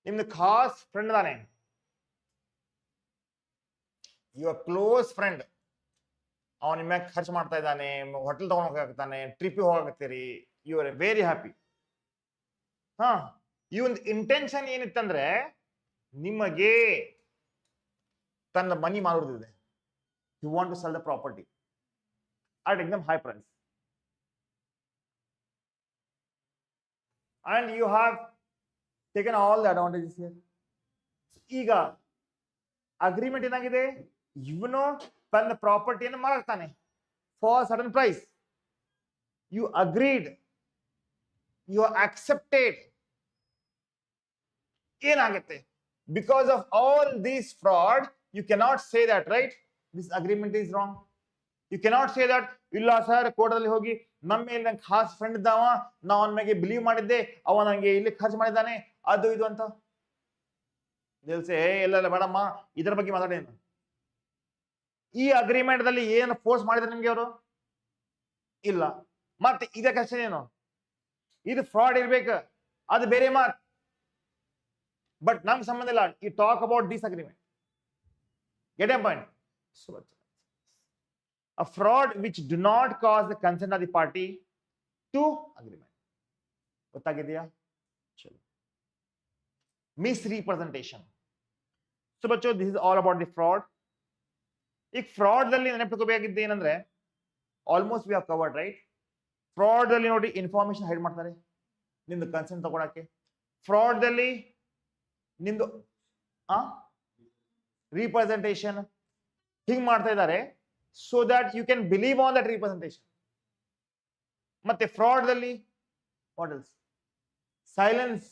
ನಿಮ್ದು ಖಾಸ್ ಫ್ರೆಂಡ್ ತಾನೆ, ಯುವರ್ ಕ್ಲೋಸ್ ಫ್ರೆಂಡ್, ಅವನ ನಿಮ್ಮ ಖರ್ಚು ಮಾಡ್ತಾ ಇದ್ದಾನೆ, ಹೋಟೆಲ್ ತಗೊಂಡ್ ಹೋಗಾಕತ್ತಾನೆ, ಟ್ರಿಪ್ಪಿಗೆ ಹೋಗಾಕತ್ತೀರಿ, ಯು ಆರ್ ವೆರಿ ಹ್ಯಾಪಿ. ಹಾ, ಈ ಒಂದು ಇಂಟೆನ್ಷನ್ ಏನಿತ್ತಂದ್ರೆ ನಿಮಗೆ ತನ್ನ ಮನಿ ಮಾಡೋದಿದೆ. You want to sell the property at exam high price, and you have taken all the advantages here. ಈಗ ಅಗ್ರಿಮೆಂಟ್ ಏನಾಗಿದೆ, ಇವನು ತನ್ನ ಪ್ರಾಪರ್ಟಿಯನ್ನು ಮಾರಾಕ್ತಾನೆ for sudden price. You agreed, you accepted. ಏನಾಗುತ್ತೆ? Because of all these fraud you cannot say that right this agreement is wrong. You cannot say that ಇಲ್ಲ sir, ಕೋರ್ಟಲ್ಲಿ ಹೋಗಿ ನಮ್ಮ ಮೇಲೆ ನಂಗೆ ಖಾಸ್ ಫ್ರೆಂಡ್ ಇದ್ದಾವ, ನಾ ಅವನ ಮೇಲೆ ಬಿಲೀವ್ ಮಾಡಿದ್ದೆ, ಅವ ನನಗೆ ಇಲ್ಲಿ ಖರ್ಚು ಮಾಡಿದ್ದಾನೆ, ಅದು ಇದು ಅಂತ. ದಿಲ್ಸೆ ಎಲ್ಲ ಬೇಡಮ್ಮ, ಇದರ ಬಗ್ಗೆ ಮಾತಾಡೇನು. ಈ ಅಗ್ರಿಮೆಂಟ್ ದಲ್ಲಿ ಏನು ಫೋರ್ಸ್ ಮಾಡಿದ್ರೆ ನಿಮ್ಗೆ ಅವರು? ಇಲ್ಲ. ಮತ್ತೆ ಇದಕ್ಕೆ ಅಷ್ಟೇನು, ಇದು ಫ್ರಾಡ್ ಇರ್ಬೇಕು, ಅದು ಬೇರೆ ಮಾತು. ಬಟ್ ನಮ್ಗೆ ಸಂಬಂಧ ಇಲ್ಲ. You talk about this agreement. Get a point? A fraud which do not cause the consent of the party to agreement. ಗೊತ್ತಾಗಿದೆಯಾ? ಚಲೋ. Misrepresentation. So ಬಚ್ಚೋ, this is all about the fraud. ಈಗ fraud ದಲ್ಲಿ ನೆನಪಿಟ್ಕೋಬೇಕಾಗಿದ್ದು ಏನಂದ್ರೆ, almost we have covered right. Fraud ಅಲ್ಲಿ ನೋಡಿ information hide ಮಾಡ್ತಾರೆ ನಿಮ್ದು consent ತಗೊಳಕ್ಕೆ. Fraud ದಲ್ಲಿ ನಿಮ್ದು ರೀಪ್ರೆಸೆಂಟೇಷನ್ ಹಿಂಗ್ ಮಾಡ್ತಾ ಇದ್ದಾರೆ so that you can believe on that representation. ಮತ್ತೆ ಫ್ರಾಡ್ ದಲ್ಲಿ what else? ಸೈಲೆನ್ಸ್,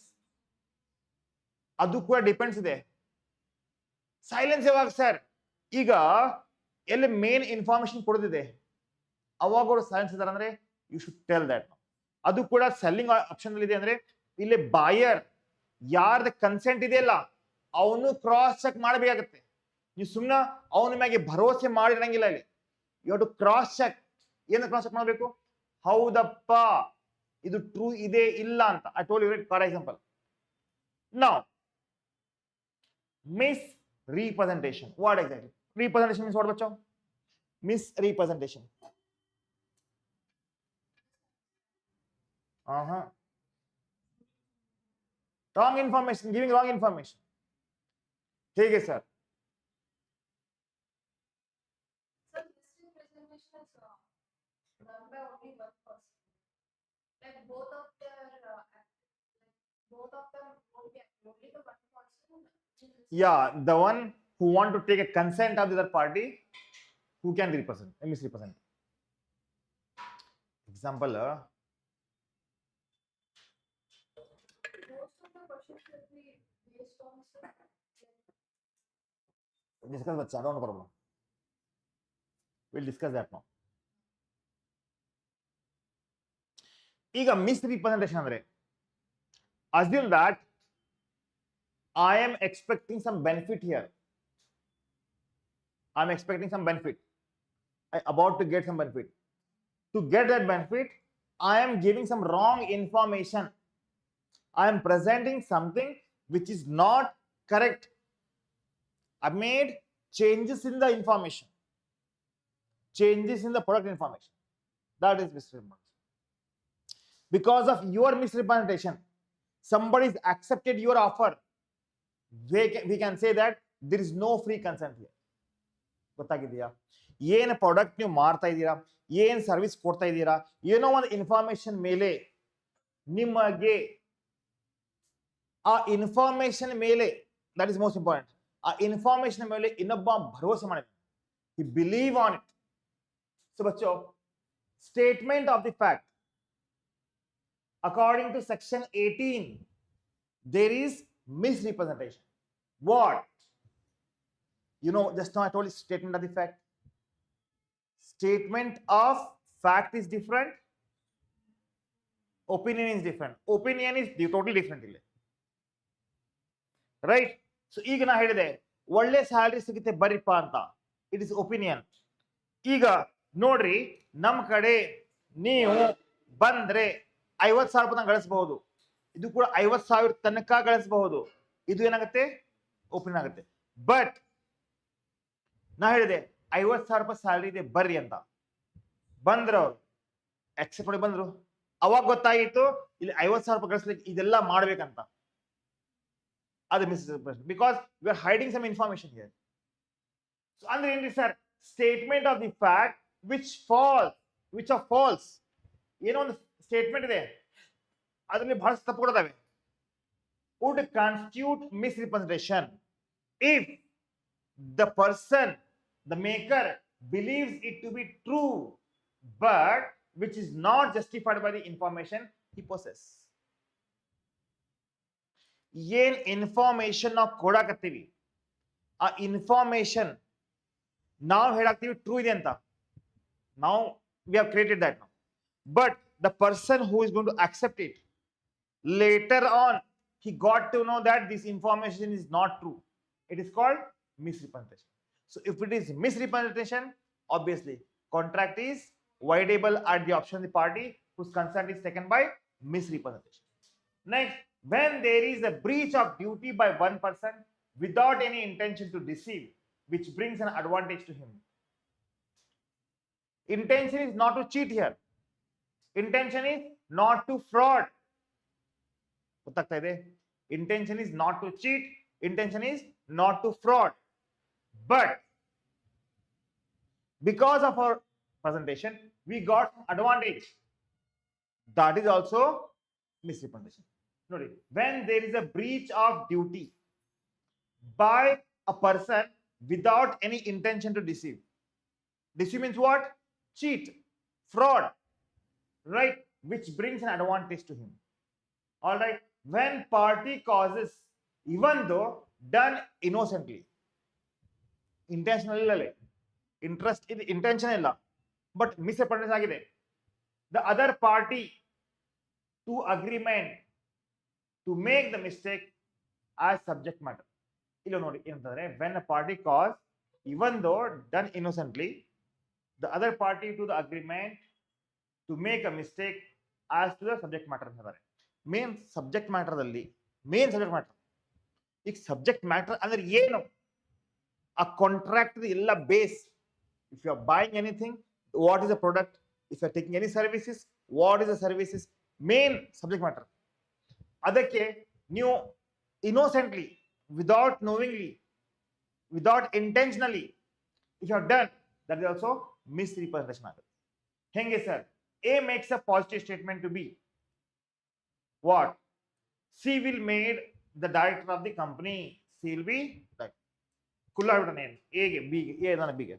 ಅದು ಕೂಡ ಡಿಪೆಂಡ್ಸ್ ಇದೆ. ಸೈಲೆನ್ಸ್ ಯಾವಾಗ ಸರ್? ಈಗ ಎಲ್ಲಿ ಮೇನ್ ಇನ್ಫಾರ್ಮೇಶನ್ ಕೊಡೋದಿದೆ ಅವಾಗ ಅವರು ಸೈಲೆನ್ಸ್ ಇದಾರೆ ಅಂದ್ರೆ ಯು ಶುಡ್ ಟೆಲ್ ದಟ್. ಅದು ಕೂಡ ಸೆಲ್ಲಿಂಗ್ ಆಪ್ಷನ್ ಅಲ್ಲಿ ಇದೆ. ಅಂದ್ರೆ ಇಲ್ಲಿ ಬಾಯರ್ ಯಾರ್ದ ಕನ್ಸೆಂಟ್ ಇದೆಯಲ್ಲ ಅವನು ಕ್ರಾಸ್ ಚೆಕ್ ಮಾಡಬೇಕಾಗತ್ತೆ. ನೀವು ಸುಮ್ಮನೆ ಅವನ ಮ್ಯಾಗೆ ಭರವಸೆ ಮಾಡಿರಂಗಿಲ್ಲ. ಇಲ್ಲಿ you have to cross check. ಏನು ಕ್ರಾಸ್ ಚೆಕ್ ಮಾಡಬೇಕು? ಹೌದಪ್ಪ ಇದು ಟ್ರೂ ಇದೆ ಇಲ್ಲ ಅಂತ. I told you for example. Now misrepresentation. What exactly? Representation means what, bachcho? Misrepresentation. Wrong information, giving wrong information. ठीक है sir. Sir, misrepresentation is done by only one person. Like both of them only the one person. Yeah, the one who want to take a consent of the other party who can represent, misrepresent. Example. Most of the questions will be based on Discuss bacha, no problem. We'll discuss that now. ಈಗ misrepresentation ಅಂದ್ರೆ, assume that I am expecting some benefit here. I'm expecting some benefit. I'm about to get some benefit. To get that benefit, I am giving some wrong information. I am presenting something which is not correct. I've made changes in the information, changes in the product information. That is misrepresentation. Because of your misrepresentation, somebody has accepted your offer. We can say that there is no free consent here. ಗೊತ್ತಾಗಿದೆಯಾ? ಏನು product ನೀವು ಮಾರ್ತಾ ಇದ್ದೀರಾ, ಏನು service ಕೊಡ್ತಾ ಇದ್ದೀರಾ, ಏನೋ ಒಂದು information ಮೇಲೆ ನಿಮಗೆ ಆ ಇನ್ಫಾರ್ಮೇಶನ್ ಮೇಲೆ, ದಟ್ ಇಸ್ ಮೋಸ್ಟ್ ಇಂಪಾರ್ಟೆಂಟ್, ಆ ಇನ್ಫಾರ್ಮೇಶನ್ ಮೇಲೆ ಇನ್ನೊಬ್ಬ ಭರವಸೆ ಮಾಡಿದ, he believe on it. So ಬಚ್ಚೋ, statement of the fact according to section 18 there is misrepresentation. What? You know, just now I told you statement of the fact. Statement of fact is different, opinion is different. Opinion is totally different ಇಲ್ಲಿ, right. So ಈಗ ನಾ ಹೇಳಿದೆ ಒಳ್ಳೆ salary ಸಿಗುತ್ತೆ ಬರಿಪ್ಪ ಅಂತ, it is opinion. ಈಗ ನೋಡ್ರಿ, ನಮ್ಮ ಕಡೆ ನೀವು ಬಂದ್ರೆ 50,000 ರೂಪಾಯಿ ಗಳಿಸಬಹುದು, ಇದು ಕೂಡ 50,000 ತನಕ ಗಳಿಸಬಹುದು, ಇದು ಏನಾಗುತ್ತೆ ಒಪಿನಿಯನ್ ಆಗುತ್ತೆ. ಬಟ್ ನಾ ಹೇಳಿದೆ 50,000 ರೂಪಾಯಿ ಸ್ಯಾಲರಿ ಇದೆ ಬರ್ರಿ ಅಂತ, ಬಂದ್ರು ಅವ್ರು ಎಕ್ಸೆಪ್ಟ್ ಮಾಡಿ ಬಂದ್ರು, ಅವಾಗ ಗೊತ್ತಾಗಿತ್ತು ಇಲ್ಲಿ 50,000 ರೂಪಾಯಿ ಗಳಿಸ್ಲಿಕ್ಕೆ ಇದೆಲ್ಲ ಮಾಡ್ಬೇಕಂತ. ಅದು misrepresentation, because we are hiding some information here. So ಅಂದ್ರೆ ಏನ್ರಿ sir, statement of the fact which are false. ಏನೋ ಒಂದು ಸ್ಟೇಟ್ಮೆಂಟ್ ಇದೆ, ಅದರಲ್ಲಿ ಬಹಳಷ್ಟು ತಪ್ಪುಗಳಿದಾವೆ. Would constitute misrepresentation if the person, the maker, believes it to be true but which is not justified by the information he possesses. ಏನ್ information ನಾವು ಕೊಡಾಕತ್ತೀವಿ, ಆ information ನಾವು ಹೇಳಾಕ್ತೀವಿ ಟ್ರೂ ಇದೆ ಅಂತ, ನಾವು we have created that now, but the person who is going to accept it later on, he got to know that this information is not true. It is called misrepresentation. So if it is misrepresentation, obviously contract is voidable at the option of the party whose consent is taken by misrepresentation. Next, when there is a breach of duty by one person without any intention to deceive, which brings an advantage to him. Intention is not to cheat here. Intention is not to fraud. ಗೊತ್ತಾಗ್ತಾ ಇದೆ? Intention is not to cheat. Intention is not to fraud. But because of our presentation, we got advantage. That is also misrepresentation. Notice, when there is a breach of duty by a person without any intention to deceive. Deceive means what? Cheat, fraud, right? Which brings an advantage to him. All right. When party causes, even though done innocently, intentionally, interest in intention illa, but misrepresentation agide, the other party to agreement to make the mistake as subject matter. Illo nodi entandre, when a party cause, even though done innocently, the other party to the agreement to make a mistake as to the subject matter ಅಂತಂದರೆ, main subject ಮ್ಯಾಟರ್ದಲ್ಲಿ main subject matter. ಈಗ subject matter ಅಂದ್ರೆ ಏನು, ಆ contract ಎಲ್ಲ base. If you are buying anything, what is the product, if you are taking any services, what is the services, main subject matter. ಅದಕ್ಕೆ ನೀವು innocently, without knowingly, without intentionally if you have done, that is also misrepresentation ಆಗುತ್ತೆ. ಹೆಂಗೆ sir? A makes a positive statement to B. What? C will made the director of the company. C will be like ಕುಲ್ಲ name. A ಗೆ B ಗೆ, A ಇದನ್ನ B ಗೆ,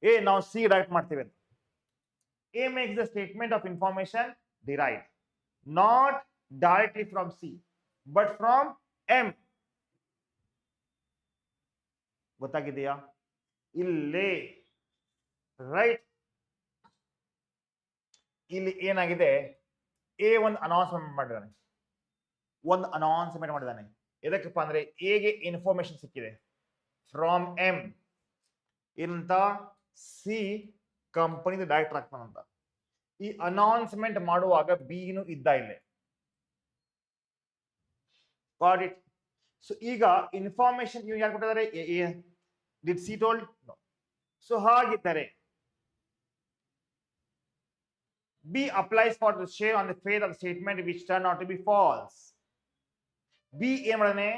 A ನಾವು C direct ಮಾಡ್ತೇವೆ ಅಂತ. A makes the statement of information derived not directly from C but from M. ಗೊತ್ತಾಗಿದೆಯಾ? ಇಲ್ಲೇ right, ಇಲ್ಲಿ ಏನಾಗಿದೆ, ಎ ಒಂದು ಅನೌನ್ಸ್ಮೆಂಟ್ ಮಾಡಿದ್ದಾನೆ, ಎದಕ್ಕಪ್ಪ ಅಂದ್ರೆ ಎಗೆ ಇನ್ಫಾರ್ಮೇಶನ್ ಸಿಕ್ಕಿದೆ ಫ್ರಾಮ್ ಎಂ ಇಂತ ಸಿ ಕಂಪನಿ ಡೈರೆಕ್ಟರ್ ಆಗ್ತಾನಂತ. ಈ ಅನೌನ್ಸ್ಮೆಂಟ್ ಮಾಡುವಾಗ ಬಿನು ಇದ್ದ ಇಲ್ಲೇ. Got it? ಸೊ ಈಗ ಇನ್ಫಾರ್ಮೇಶನ್ ಇವ್ ಯಾರು ಕೊಟ್ಟಿದ್ದಾರೆ? Did C told? No. So ಹಾಗಿದ್ದರೆ B applies for the share on the faith of the statement which turned out to be false. B ಏನ್ ಮಾಡಿದಾನೆ?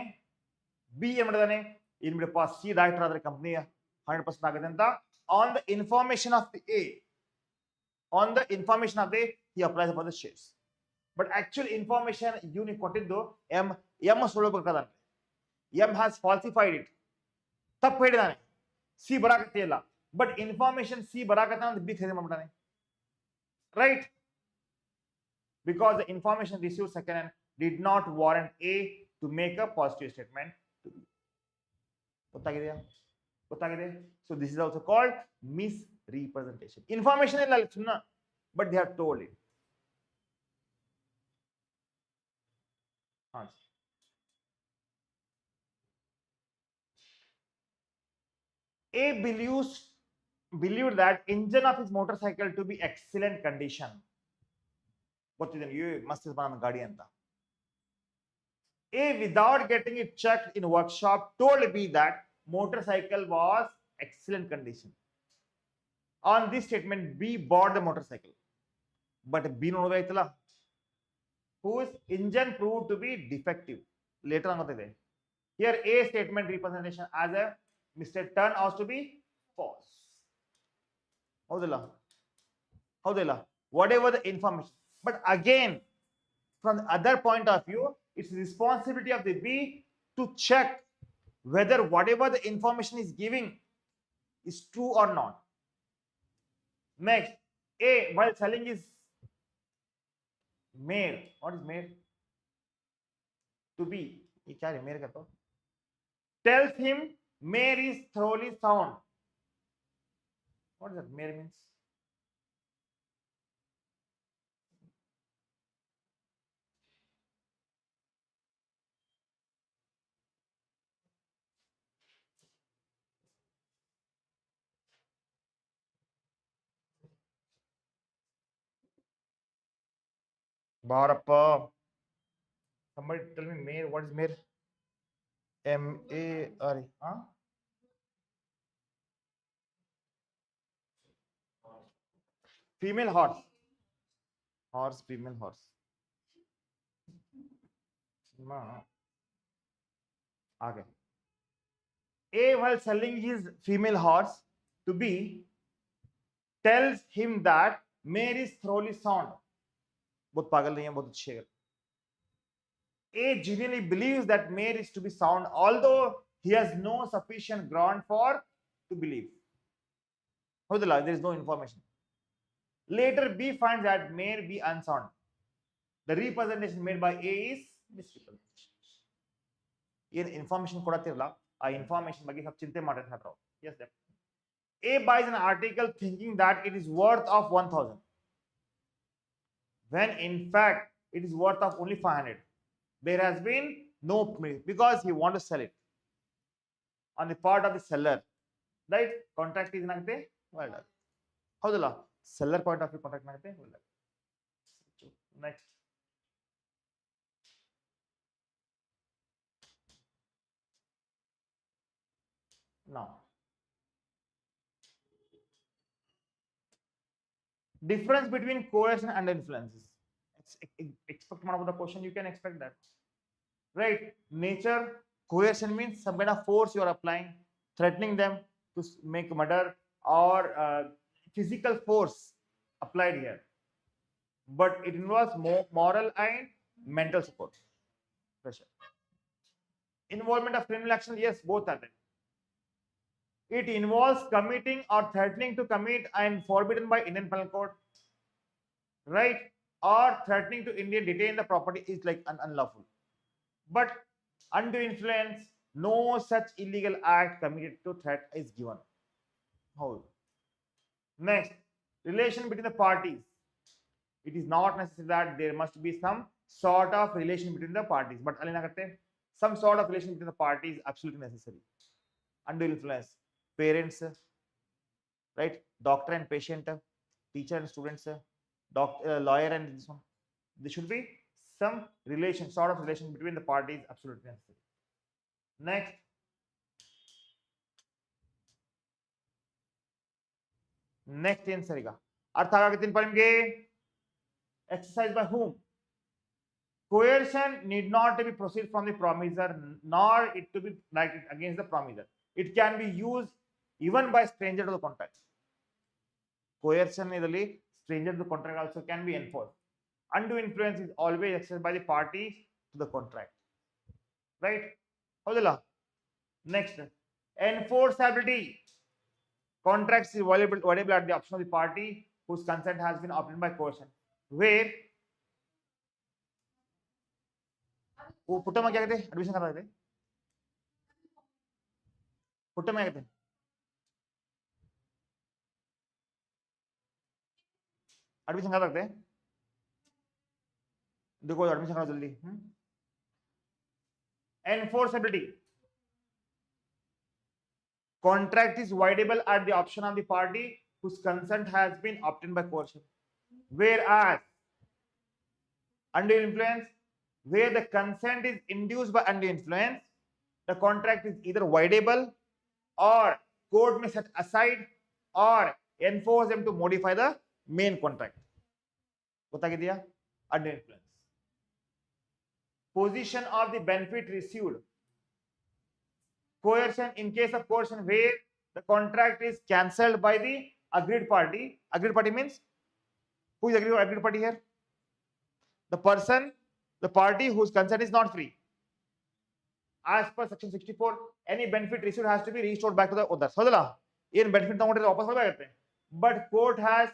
ಏನ್ ಬಿಡಪ್ಪ, ಸಿ ಡೈರೆಕ್ಟರ್ ಆದ್ರೆ ಕಂಪನಿ 100% ಆಗುತ್ತೆ ಅಂತ. On the information of the A, he applies for the shares. But actual information ಇವನಿಗೆ ಕೊಟ್ಟಿದ್ದು M ಸುಳ್ಳು ಬರ್ಕದಾನೆ. ಎಂ ಹ್ಯಾಸ್ ಫಾಲ್ಸಿಫೈಡ್ ಇಟ್, ತಪ್ಪು ಹೇಳಿದಾನೆ. ಸಿ ಬರಾಕತ್ತೆ ಇಲ್ಲ, ಬಟ್ ಇನ್ಫಾರ್ಮೇಶನ್ ಸಿ ಬರಾಕತ್ತ ಅಂತ ಬಿ ಖರೀದಿ ಮಾಡ್ಬಿಟ್ಟಾನೆ. Right? Because the information received second hand did not warrant A to make a positive statement to B. ಗೊತ್ತಾಗಿದೆಯಾ? ಗೊತ್ತಾಗಿದೆ? So this is also called misrepresentation. Information ಇಲ್ಲ ಸುಮ್ಮನೆ but they have told it. हाँ जी. A believed that engine of his motorcycle to be excellent condition. ಗೊತ್ತಿದೆ ಮಸ್ತ್ ನನ್ನ ಗಾಡಿ ಅಂತ. A, without getting it checked in workshop, told B that motorcycle was excellent condition. On this statement, B bought the motorcycle. But B ನೋಡೋದಾಯ್ತಲ್ಲ, whose engine proved to be defective. Later on ಗೊತ್ತಿದೆ. Here A statement representation as a mistake turn out to be false. ಹೌದಲ್ಲ? ಹೌದಲ್ಲ? Whatever the information. But again, from the other point of view, it's the responsibility of the B to check whether whatever the information is giving is true or not. Next, A, while selling his mare, what is mare? To B, tells him mare is thoroughly sound. What does that mare means? Barappa. Somebody tell me mare. What is mare? M-A-R-E. Huh? Female horse. Horse, female horse. No. Okay. A, while selling his female horse to B, tells him that mare is thoroughly sound. बहुत पागल नहीं है, बहुत अच्छी है. A genuinely believes that mare is to be sound, although he has no sufficient ground for to believe. There is no information. Later, B finds that mare be unsound. The representation made by A is misrepresentation. ಏನು information ಕೊಡತ್ತಿರಲ್ಲ, ಆ information ಬಗ್ಗೆ ಸ್ವಲ್ಪ ಚಿಂತೆ ಮಾಡಿರ್ತಾರೆ. Yes, A buys an article thinking that it is worth of 1,000, when in fact it is worth of only 500. There has been no because he wants to sell it on the part of the seller, right? Contract is ಏನಾಗುತ್ತೆ valid. ಹೌದಲ್ಲ? Seller point of view contract ಏನಾಗುತ್ತೆ valid. Next. Now, difference between coercion and influences. Expect the question, you can expect that, right? Nature, coercion means some kind of force you are applying, threatening them to make murder, or physical force applied here. But it involves moral and mental support, pressure. Involvement of criminal action, yes, both are there. It involves committing or threatening to commit and forbidden by Indian Penal Code, right? Or threatening to detain the property is like unlawful. But undue influence, no such illegal act committed to threat is given. How? Next, relation between the parties. It is not necessary that there must be some sort of relation between the parties, but some sort of relation between the parties is absolutely necessary. Undue influence, parents, right? Doctor and patient, teacher and students, lawyer and this one. There should be some relation, sort of relation between the parties, absolutely necessary. Next. Next answer ಈಗ ಅರ್ಥ ಆಗತ್ತಿನಪ್ಪ ನಿಮಗೆ? Exercise by whom? Coercion need not to be proceed from the promiser, nor it to be directed against the promiser. It can be used even by stranger to the contract. Coercion idರಲ್ಲಿ stranger to the contract also can be enforced. Undue influence is always exercised by the parties to the contract, right? ಹೌದಲ್ಲ? Next, enforceability. Contracts is violable at the option of the party whose consent has been obtained by coercion. Where वो पुट्टा में क्या कहते हैं? Admission करा देते हैं पुट्टा में क्या कहते हैं? एडमिशन कहाँ रखते हैं? देखो एडमिशन करो जल्दी. Enforceability. Contract is voidable at the option of the party whose consent has been obtained by coercion. Whereas undue influence, where the consent is induced by undue influence, the contract is either voidable or court may set aside or enforce them to modify the main contract. Undue influence. Position of the benefit received. Coercion, in case of coercion where the contract is cancelled by the agreed party. Agreed party means who is agreed party here? The person, the party whose consent is not free. As per section 64, any benefit received has to be restored back to the others. ಹೌದಲ್ಲ, ಏನು benefit ತಗೊಂಡ್ರೆ ವಾಪಸ್ ಬರಬೇಕಾಗುತ್ತೆ. But court has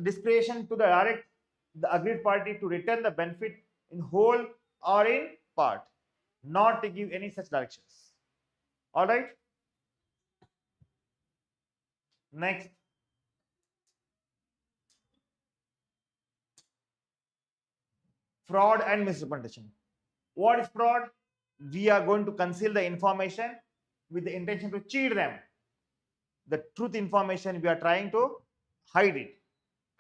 discretion to direct the agreed party to return the benefit in whole or in part, not to give any such directions. All right. Next, fraud and misrepresentation. What is fraud? We are going to conceal the information with the intention to cheat them. The truth information, we are trying to hide it,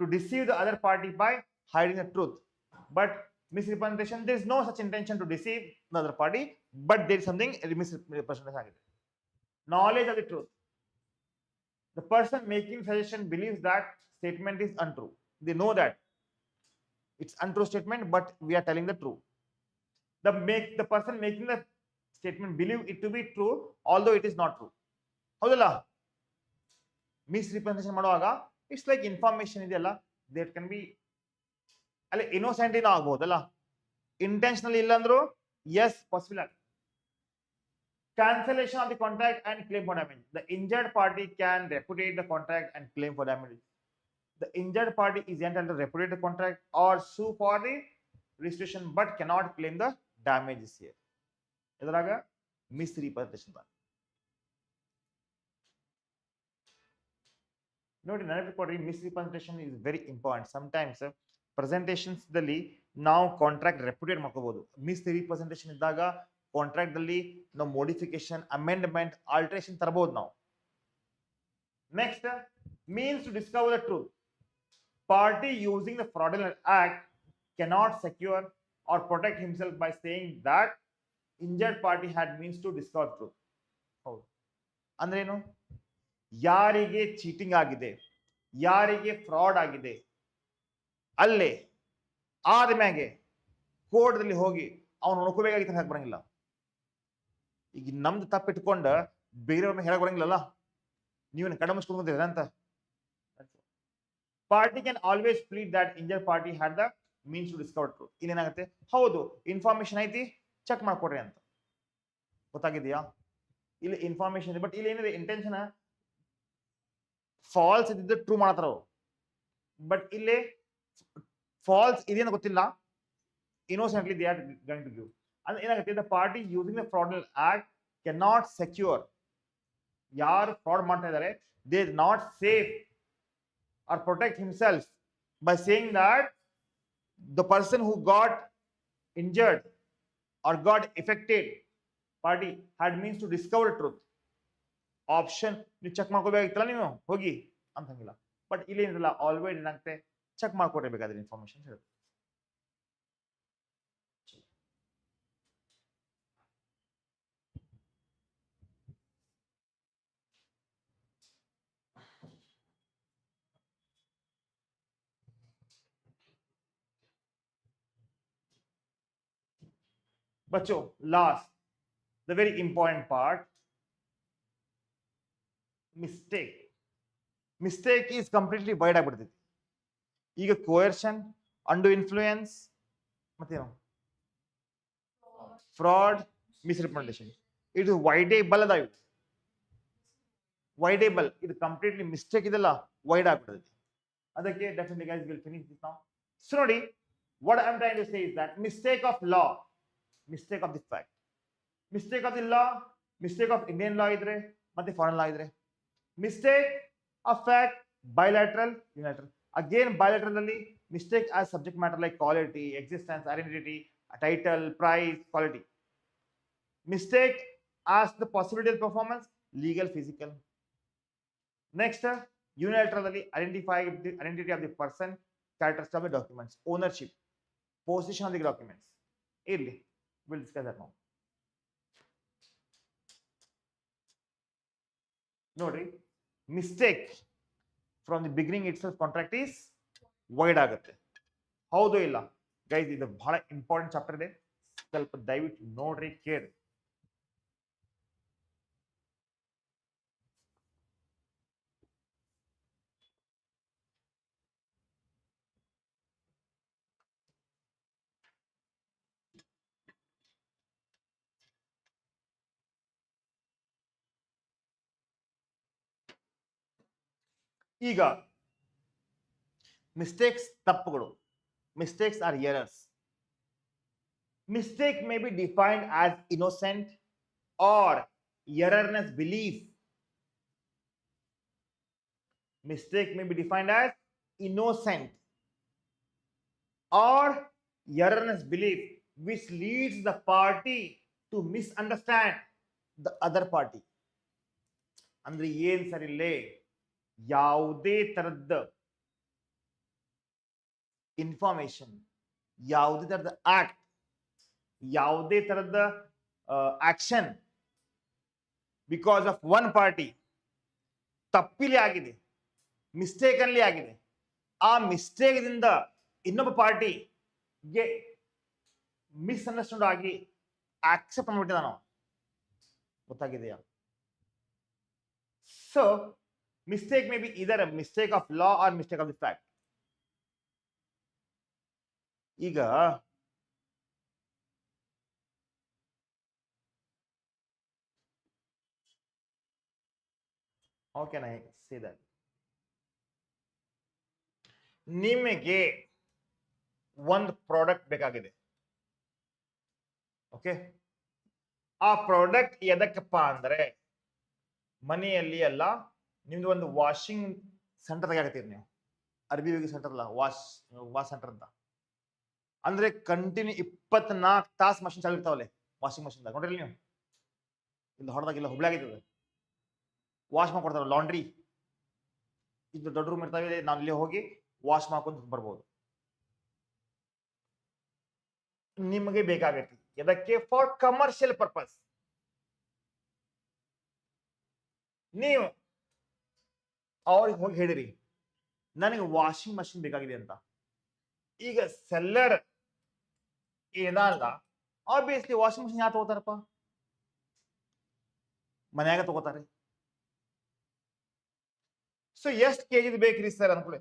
to deceive the other party by hiding the truth. But misrepresentation, there is no such intention to deceive the other party, but there is something misrepresentation. Knowledge of the truth. The person making suggestion believes that statement is untrue. They know that it's untrue statement, but we are telling the truth. The person making the statement believe it to be true, although it is not true. ಹೌದಲ್ಲ, ಮಿಸ್ರಿಪ್ರೆಸೆಂಟೇಷನ್ ಮಾಡುವಾಗ it's like information ಇದೆಯಲ್ಲ, ದೇಟ್ can be ಅಲ್ಲಿ innocent ಏನೋ ಆಗ್ಬಹುದಲ್ಲ, intentional ಇಲ್ಲ ಅಂದ್ರೂ as possible ಆಗಿ. Cancellation of the contract and claim for damage. The injured party can repudiate the contract and claim for damage. The injured party is entitled to repudiate the contract or sue for the restitution, but cannot claim the damages here. ಎದುರಾಗ misrepresentation ಬರ್ತದೆ. ನೋಡಿ, ನೆನಪಿಟ್ಕೊಡ್ರಿ, misrepresentation is very important. Sometimes presentations ದಲ್ಲಿ ನಾವು contract ರೆಪ್ಯುಟೇಟ್ ಮಾಡ್ಕೋಬಹುದು. ಮಿಸ್ರಿಪ್ರೆಸೆಂಟೇಷನ್ ಇದ್ದಾಗ contract ಅಲ್ಲಿ ನಾವು ಮೋಡಿಫಿಕೇಶನ್, ಅಮೆಂಡ್ಮೆಂಟ್, ಆಲ್ಟ್ರೇಷನ್ ತರಬಹುದು ನಾವು. Next, means to discover the truth. Party using the fraudulent act cannot secure or protect himself by saying that injured party had means to discover truth. ಹೌದು ಅಂದ್ರೆ ಏನು? ಯಾರಿಗೆ ಚೀಟಿಂಗ್ ಆಗಿದೆ, ಯಾರಿಗೆ ಫ್ರಾಡ್ ಆಗಿದೆ, ಅಲ್ಲೇ ಆದ್ಮ್ಯಾಗೆ ಕೋರ್ಟ್ದಲ್ಲಿ ಹೋಗಿ ಅವನು ನೋಡ್ಕೋಬೇಕಾಗಿತ್ತು ಹೇಳಕ್ ಬರಂಗಿಲ್ಲ. ಈಗ ನಮ್ದು ತಪ್ಪಿಟ್ಕೊಂಡು ಬೇರೆಯವ್ರನ್ನ ಹೇಳಕ್ ಬರಂಗಿಲ್ಲಲ್ಲ, ನೀವೇನು ಕಡೆ ಮುಚ್ಕೊಂಡ್ಬಂದಿರ ಅಂತ. Party can always plead that injured party had the means to discover truth. ಇನ್ನೇನಾಗುತ್ತೆ, ಹೌದು ಇನ್ಫಾರ್ಮೇಶನ್ ಐತಿ, ಚೆಕ್ ಮಾಡ್ಕೊಡ್ರಿ ಅಂತ. ಗೊತ್ತಾಗಿದೆಯಾ? ಇಲ್ಲಿ ಇನ್ಫಾರ್ಮೇಶನ್ ಇದೆ, ಬಟ್ ಇಲ್ಲಿ ಏನಿದೆ ಇಂಟೆನ್ಷನ್ ಫಾಲ್ಸ್ ಇದ್ದಿದ್ದು ಟ್ರೂ ಮಾಡ್ತಾರ. ಬಟ್ ಇಲ್ಲಿ ಫಾಲ್ಸ್ ಇದೇನು ಗೊತ್ತಿಲ್ಲ, innocently they are going to give. ಅಂದ್ರೆ ಏನಾಗುತ್ತೆ, the party using the fraudulent act can not secure. ಯಾರು ಫ್ರಾಡ್ ಮಾಡ್ತಾ ಇದ್ದಾರೆ, they are not safe or protect himself by saying that the person who got injured or got affected party had means to discover truth. Option ನೀವು check ಮಾಡ್ಕೋಬೇಕಾಗಿತ್ತಲ್ಲ ನೀವು ಹೋಗಿ ಅಂತಂಗಿಲ್ಲ. But ಇಲ್ಲಿ ಏನಿಲ್ಲ, always ಏನಾಗುತ್ತೆ, check ಮಾಡ್ಕೊಡ್ಬೇಕಾದ್ರೆ information ಹೇಳುತ್ತೆ. बच्चों, last the very important part, mistake is completely wide ಆಗ್ಬಿಡ್ತೈತಿ. ಈಗ coercion, undue influence, ಮತ್ತೇನು fraud, misrepresentation, ಇದು wideable ಅದ. ಇವು wideable, ಇದು ಕಂಪ್ಲೀಟ್ಲಿ ಮಿಸ್ಟೇಕ್ ಇದೆಲ್ಲ ವೈಡ್ ಆಗ್ಬಿಡ್ತೈತಿ. ಅದಕ್ಕೆ definitely guys will finish this now. So ನೋಡಿ, what I am trying to say is that mistake of law, mistake of the fact, mistake of the law, mistake of Indian law ಇದ್ರೆ ಮತ್ತೆ foreign ಲಾ ಇದ್ರೆ, mistake of fact bilateral, unilateral. Again, bilaterally, mistake as subject matter like quality, existence, identity, title, price, quality. Mistake as the possibility of performance, legal, physical. Next, unilaterally identify the identity of the person, characteristics of the documents, ownership, position of the documents. Early, we'll discuss that now. Notary, mistake from the beginning itself contract is void ಆಗುತ್ತೆ. ಹೌದು ಇಲ್ಲ guys, ಇದು ಬಹಳ important chapter ಇದೆ, ಸ್ವಲ್ಪ ದಯವಿಟ್ಟು ನೋಡ್ರಿ, ಕೇಳಿ. ಈಗ ಮಿಸ್ಟೇಕ್ಸ್, ತಪ್ಪುಗಳು, mistakes are errors. Mistake may be defined as innocent or erroneous belief. Mistake may be defined as innocent or erroneous belief which leads the party to misunderstand the other party. ಅಂದ್ರೆ ಏನ್ ಸರಿ ಇಲ್ಲೇ, ಯಾವುದೇ ತರದ information, ಯಾವುದೇ ತರದ act, ಯಾವುದೇ ತರದ action because of one party ತಪ್ಪಿಲಿ ಆಗಿದೆ, ಮಿಸ್ಟೇಕ್ ಅಲ್ಲಿ ಆಗಿದೆ, ಆ ಮಿಸ್ಟೇಕ್ ದಿಂದ ಇನ್ನೊಬ್ಬ ಪಾರ್ಟಿಗೆ ಮಿಸ್ಅಂಡರ್ಸ್ಟ್ಯಾಂಡ್ ಆಗಿ ಆಕ್ಸೆಪ್ಟ್ ಮಾಡ್ಬಿಟ್ಟಿದ ನಾವು, ಗೊತ್ತಾಗಿದೆಯಾ? So mistake may be either mistake of law or mistake of the fact. ಈಗ how can I say that? ನಿಮಗೆ ಒಂದು ಪ್ರಾಡಕ್ಟ್ ಬೇಕಾಗಿದೆ, ಓಕೆ? ಆ ಪ್ರಾಡಕ್ಟ್ ಎದಕ್ಕಪ್ಪ ಅಂದ್ರೆ ಮನೆಯಲ್ಲಿ ಎಲ್ಲ ನಿಮ್ದು ಒಂದು ವಾಷಿಂಗ್ ಸೆಂಟರ್ ತೆಗಾಕತ್ತೀರಿ ನೀವು, ಅರ್ಬಿ ಹೋಗಿ ಸೆಂಟರ್ ಅಲ್ಲ, ವಾಶ್ ಸೆಂಟರ್ ಅಂತ. ಅಂದ್ರೆ ಕಂಟಿನ್ಯೂ 24 ತಾಸು ಮಷಿನ್ ಚಾಲು ಇರ್ತಾವಲ್ಲಿ ವಾಷಿಂಗ್ ಮಷಿನ್ ನೋಡ್ರಿ ನೀವು, ಇಲ್ಲಿ ಹೊಡೆದಾಗಿಲ್ಲ ಹುಬ್ಳಾಗಿರ್ತದೆ, ವಾಶ್ ಮಾಡ್ಕೊಡ್ತಾರ, ಲಾಂಡ್ರಿ ಇದು ದೊಡ್ಡ ರೂಮ್ ಇರ್ತಾವೆ, ನಾವು ಇಲ್ಲಿ ಹೋಗಿ ವಾಶ್ ಮಾಡ್ಕೊಂಡು ಬರ್ಬೋದು. ನಿಮಗೆ ಬೇಕಾಗೈತಿ ಎದಕ್ಕೆ? For commercial purpose. ನೀವು ಅವ್ರಿಗೆ ಹೋಗಿ ಹೇಳಿರಿ ನನಗೆ ವಾಷಿಂಗ್ ಮಷಿನ್ ಬೇಕಾಗಿದೆ ಅಂತ. ಈಗ ಸೆಲ್ಲರ್ ಏನಲ್ಲ, ಆಬ್ವಿಯಸ್ಲಿ ವಾಷಿಂಗ್ ಮಷಿನ್ ಯಾರು ತಗೋತಾರಪ್ಪ? ಮನ್ಯಾಗ ತಗೋತಾರೆ. ಸೊ ಎಷ್ಟು ಕೆಜಿ ಬೇಕ್ರಿ ಸರ್ ಅನ್ಕೊಳ್ಳಿ,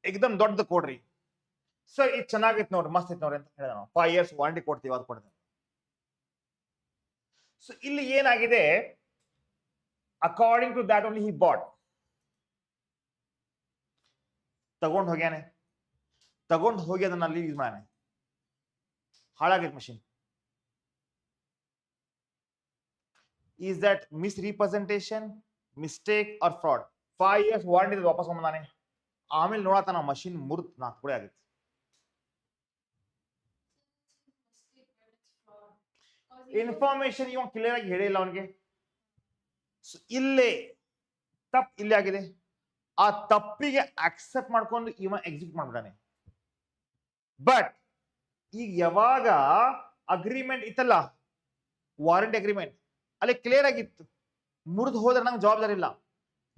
ಏಕದಮ್ ದೊಡ್ಡದು ಕೊಡ್ರಿ ಸರ್, ಇದು ಚೆನ್ನಾಗೈತೆ ನೋಡ್ರಿ, ಮಸ್ತ್ ಐತೆ ನೋಡ್ರಿ ಅಂತ ಹೇಳಿದ ನಾವು. 5 years ವಾರಂಟಿ ಕೊಡ್ತೀವಿ, ಅದು ಕೊಡ್ತೀವಿ. ಸೊ ಇಲ್ಲಿ ಏನಾಗಿದೆ, according to that only he bought, ತಗೊಂಡು ಹೋಗ್ಯಾನೆ, ತಗೊಂಡು ಹೋಗಿ ಅದನ್ನ ಅಲ್ಲಿ ಯೂಸ್ ಮಾಡ್ಯಾನೆ, ಹಾಳಾಗೈತೆ machine. Is that misrepresentation, mistake or fraud? 5 years warranty ವಾಪಸ್ ಬಂದಾನೆ, ಆಮೇಲೆ ನೋಡತ್ತಾನ ಮಷಿನ್ ಮುರಿದು 4 ಕೂಡ ಆಗಿತ್ತು. ಇನ್ಫಾರ್ಮೇಶನ್ ಇವ ಕ್ಲಿಯರ್ ಆಗಿ ಹೇಳಿಲ್ಲ ಅವನಿಗೆ. ಇಲ್ಲೇ ತಪ್ಪು ಇಲ್ಲೇ ಆಗಿದೆ, ಆ ತಪ್ಪಿಗೆ ಅಕ್ಸೆಪ್ಟ್ ಮಾಡ್ಕೊಂಡು ಇವ ಎಕ್ಸಿಕ್ಯೂಟ್ ಮಾಡ್ಬಿಟ್ಟಾನೆ. ಬಟ್ ಈಗ ಯಾವಾಗ ಅಗ್ರಿಮೆಂಟ್ ಇತ್ತಲ್ಲ, ವಾರಂಟಿ ಅಗ್ರಿಮೆಂಟ್, ಅಲ್ಲಿ ಕ್ಲಿಯರ್ ಆಗಿತ್ತು, ಮುರಿದು ಹೋದ್ರೆ ನಂಗೆ ಜವಾಬ್ದಾರಿ ಇಲ್ಲ,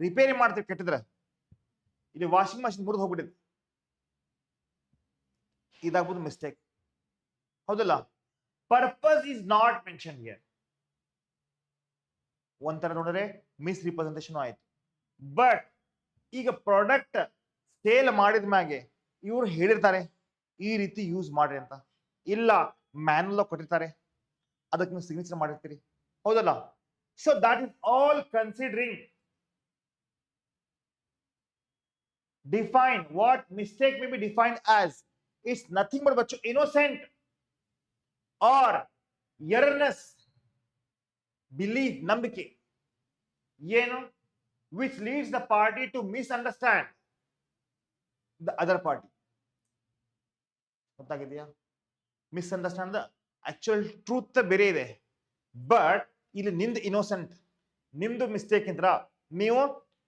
ರಿಪೇರಿ ಮಾಡ್ತೀವಿ ಕೆಟ್ಟಿದ್ರೆ. ಇಲ್ಲಿ ವಾಷಿಂಗ್ ಮಷಿನ್ ಮುರಿದು ಹೋಗ್ಬಿಟ್ಟಿದೆ, ಇದಾಗ್ಬೋದು ಮಿಸ್ಟೇಕ್, ಹೌದಲ್ಲ? Purpose is not mention here. ಒಂಥರ ನೋಡಿದ್ರೆ ಮಿಸ್ರಿಪ್ರೆಸೆಂಟೇಷನ್ ಆಯ್ತು. ಬಟ್ ಈಗ ಪ್ರಾಡಕ್ಟ್ ಸೇಲ್ ಮಾಡಿದ ಮ್ಯಾಗೆ ಇವ್ರು ಹೇಳಿರ್ತಾರೆ ಈ ರೀತಿ ಯೂಸ್ ಮಾಡ್ರಿ ಅಂತ, ಇಲ್ಲ ಮ್ಯಾನುವಲ್ ಕೊಟ್ಟಿರ್ತಾರೆ, ಅದಕ್ಕೆ ನೀವು ಸಿಗ್ನೇಚರ್ ಮಾಡಿರ್ತೀರಿ, ಹೌದಲ್ಲ? So that is all considering define what mistake may be defined as. It's nothing but bacho innocent or erroneous belief, ನಂಬಿಕೆ ಏನು, which leads the party to misunderstand the other party. ಗೊತ್ತಾಗಿದೆಯಾ? Misunderstand the actual truth ಬೇರೆ ಇದೆ. But ಇಲ್ಲಿ ನಿಮ್ದು innocent, ನಿಮ್ದು mistake Indra ನೀವು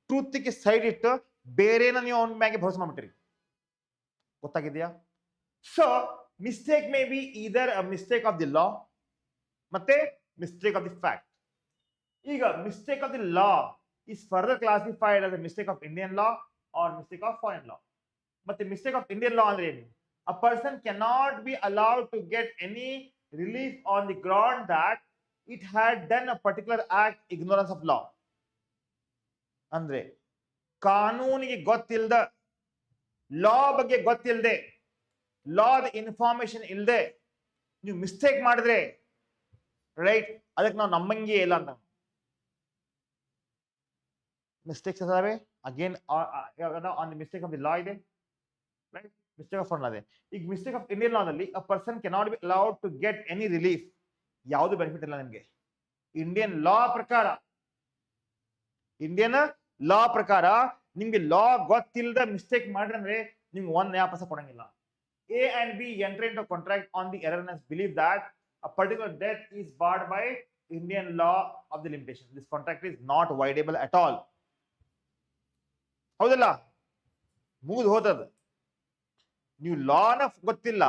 ಟ್ರೂತ್ಗೆ side ಇಟ್ಟು ಬೇರೆನ ನೀವು ಅವನ ಮ್ಯಾಗೆ ಭರೋಸೆ ಮಾಡ್ಬಿಟ್ಟಿರಿ. ಗೊತ್ತಾಗಿದೆಯಾ? So mistake may be either a mistake of the law ಮತ್ತೆ ಮಿಸ್ಟೇಕ್ ಆಫ್ ದಿ ಫ್ಯಾಕ್ಟ್. ಈಗ mistake of the law is further classified as a mistake of Indian law or mistake of foreign law. ಮತ್ತೆ mistake of Indian law ಅಂದ್ರೆ ಏನು? A person cannot be allowed to get any relief on the ground that it had done a particular act ignorance of law. ಅಂದ್ರೆ ಕಾನೂನಿಗೆ ಗೊತ್ತಿಲ್ಲದ, ಲಾ ಬಗ್ಗೆ ಗೊತ್ತಿಲ್ಲದೆ, ಲಾದ information ಇಲ್ಲದೆ ನೀವು ಮಿಸ್ಟೇಕ್ ಮಾಡಿದ್ರೆ ರೈಟ್, ಅದಕ್ಕೆ ನಾವು ನಮ್ಮಂಗೆ ಇಲ್ಲ ಅಂತ. ಮಿಸ್ಟೇಕ್ಸ್ ಅದಾವೆ again on the mistake of the law ಇದೆ, right, mistake of foreign law ಇದೆ. ಈಗ ಮಿಸ್ಟೇಕ್ ಆಫ್ ಇಂಡಿಯನ್ ಲಾದಲ್ಲಿ a person cannot be allowed to get any relief. ಯಾವುದು ಬೆನಿಫಿಟ್ ಇಲ್ಲ ನಿಮಗೆ. ಇಂಡಿಯನ್ ಲಾ ಪ್ರಕಾರ, ಇಂಡಿಯನ್ ಲಾ ಪ್ರಕಾರ ನಿಮ್ಗೆ ಲಾ ಗೊತ್ತಿಲ್ಲದ ಮಿಸ್ಟೇಕ್ ಮಾಡ್ರಿ ಅಂದ್ರೆ ನಿಮ್ಗೆ ಒಂದ್ ನಯಾ ಪೈಸಾ ಕೊಡಂಗಿಲ್ಲ. A and B enter into contract on the erroneous belief that a particular debt is barred by Indian law of the limitation. This contract is not voidable at all. ಹೌದಲ್ಲ? ಮುಗಿದು ಹೋತದ. ನೀವು ಲಾನ ಗೊತ್ತಿಲ್ಲ,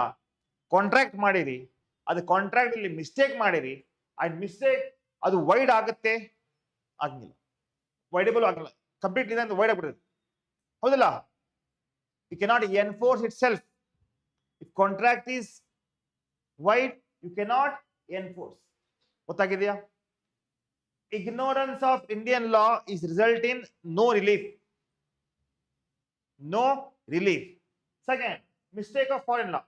ಕಾಂಟ್ರಾಕ್ಟ್ ಮಾಡಿರಿ, ಅದು ಕಾಂಟ್ರಾಕ್ಟ್ ಅಲ್ಲಿ mistake ಮಾಡಿರಿ, ಆ mistake ಅದು ವೈಡ್ ಆಗುತ್ತೆ? ಆಗಿಲ್ಲ, ವೈಡೇಬಲ್ ಆಗಲ್ಲ, ಕಂಪ್ಲೀಟ್ಲಿ ಅಂತ ವೈಡ್ ಆಗ್ಬಿಡುತ್ತೆ. ಹೌದಲ್ಲ? You cannot enforce itself. If contract is wide, you cannot enforce. ಗೊತ್ತಾಗಿದೆಯಾ? Ignorance of Indian law is result in no relief. No relief. Second, mistake of foreign law.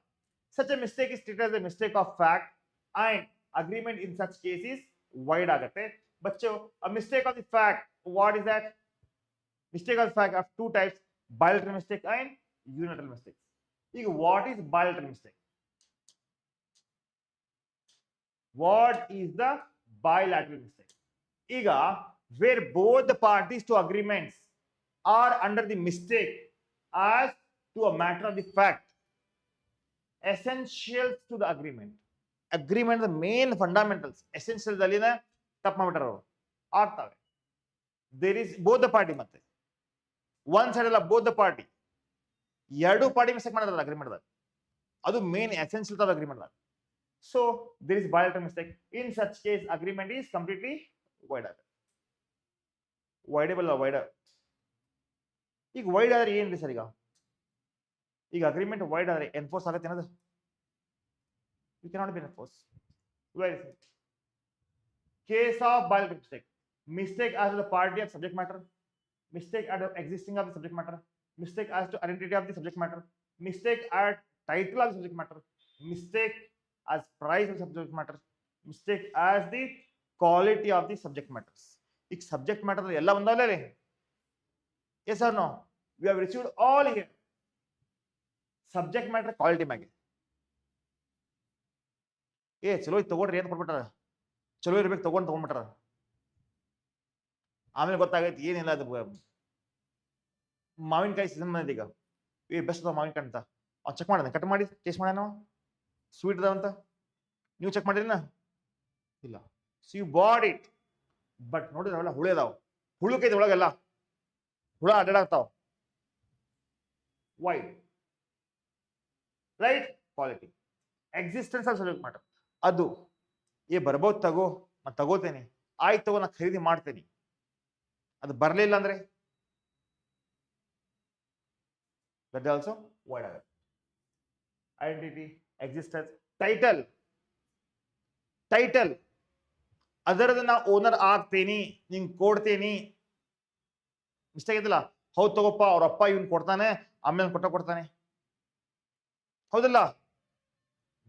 Such a mistake is treated as a mistake of fact and agreement in such cases wide agate. But a mistake of the fact, what is that? Mistake of the fact of two types, bilateral mistake and unilateral mistake. ಈಗ what is bilateral mistake? What is the bilateral mistake? ಈಗ where both the parties to agreements are under the mistake as to a matter of the fact, essentials to the agreement. Agreement the main fundamentals, essentials ಅಲ್ಲಿನ ತಪ್ಪು ಮಾಡ್ಬಿಟ್ಟಾರ ಅವರು, ಆಗ್ತವೆ. There is both the party, ಮತ್ತೆ one side ಅಲ್ಲ, both the party, ಎರಡು party mistake ಮಾಡಿದ್ರಲ್ಲ agreement ದಾಗ, ಅದು ಮೇನ್ ಎಸೆನ್ಷಿಯಲ್ ಆಫ್ ಅಗ್ರಿಮೆಂಟ್ ದಾಗ. So there is bilateral mistake. In such case agreement is completely void ಆಗುತ್ತೆ. Voidable wider. ಈಗ wide ಆದ್ರೆ ಏನ್ರಿ ಸರ್? ಈಗ ಅಗ್ರಿಮೆಂಟ್ ವೈಡ್ ಆದ್ರೆ ಎನ್ಫೋರ್ಸ್ ಆಗುತ್ತೆ ಏನದು? You cannot be enforce. Very simple. Case of bilateral mistake, mistake as the party of subject matter, mistake at existing of the subject matter, mistake as to identity of the subject matter, mistake at title of the subject matter, mistake as price of subject matter, mistake as the quality of the subject matters. ಈಗ subject matter ಎಲ್ಲ ಒಂದಲ್ಲ? Yes or no? We have received all here. Subject matter quality ಮ್ಯಾಗೆ ಚಲೋ ತಗೊಂಡ್ರಿ ಏನ್ ಕೊಟ್ಬಿಟ್ಟಾರ, ಚಲೋ ಇರ್ಬೇಕು ತಗೊಂಡ್ಬಿಟ್ಟಾರ. ಆಮೇಲೆ ಗೊತ್ತಾಗೈತಿ ಏನಿಲ್ಲ, ಅದು ಮಾವಿನಕಾಯಿ ಸೀಸನ್ ಬಂದಿದೆ ಈಗ, ಬೆಸ್ಟ್ ಅದ ಮಾವಿನಕಾಯಿ ಅಂತ ಅವ್ನು ಚೆಕ್ ಮಾಡಿದ, ಕಟ್ ಮಾಡಿ ಟೇಸ್ಟ್ ಮಾಡ್ಯಾನ, ಸ್ವೀಟ್ ಅದಾವಂತ. ನೀವು ಚೆಕ್ ಮಾಡಿರಿನ? ಇಲ್ಲ. So you bought it, but ನೋಡಿದ್ರೆ ಅವೆಲ್ಲ ಹುಳಿ ಅದಾವ, ಹುಳುಕೈತಿ ಒಳಗೆಲ್ಲ, ಹುಳ ಅಡ್ಡಾಡ್ತಾವ. Why? Right. Quality, existence of subject matter, ಅದು ಬರ್ಬೋದು ತಗೋ, ನಾನು ತಗೋತೇನೆ, ಆಯ್ತು ತಗೋ, ನಾನು ಖರೀದಿ ಮಾಡ್ತೇನೆ. ಅದು ಬರಲಿಲ್ಲ ಅಂದ್ರೆ that also void ಆಗುತ್ತೆ. ಐಡೆಂಟಿಟಿ, ಎಕ್ಸಿಸ್ಟೆನ್ಸ್, ಟೈಟಲ್, ಟೈಟಲ್ ಅದರದ ನಾ ಓನರ್ ಆಗ್ತೇನಿ, ನಿಂಗೆ ಕೊಡ್ತೇನಿ. ಮಿಸ್ಟೇಕ್ ಐತಿಲ್ಲ? ಹೌದು ತಗೋಪ್ಪ, ಅವ್ರ ಅಪ್ಪ ಇವ್ನು ಕೊಡ್ತಾನೆ, ಆಮೇಲೆ ಕೊಡ್ತಾನೆ. ಹೌದಲ್ಲ?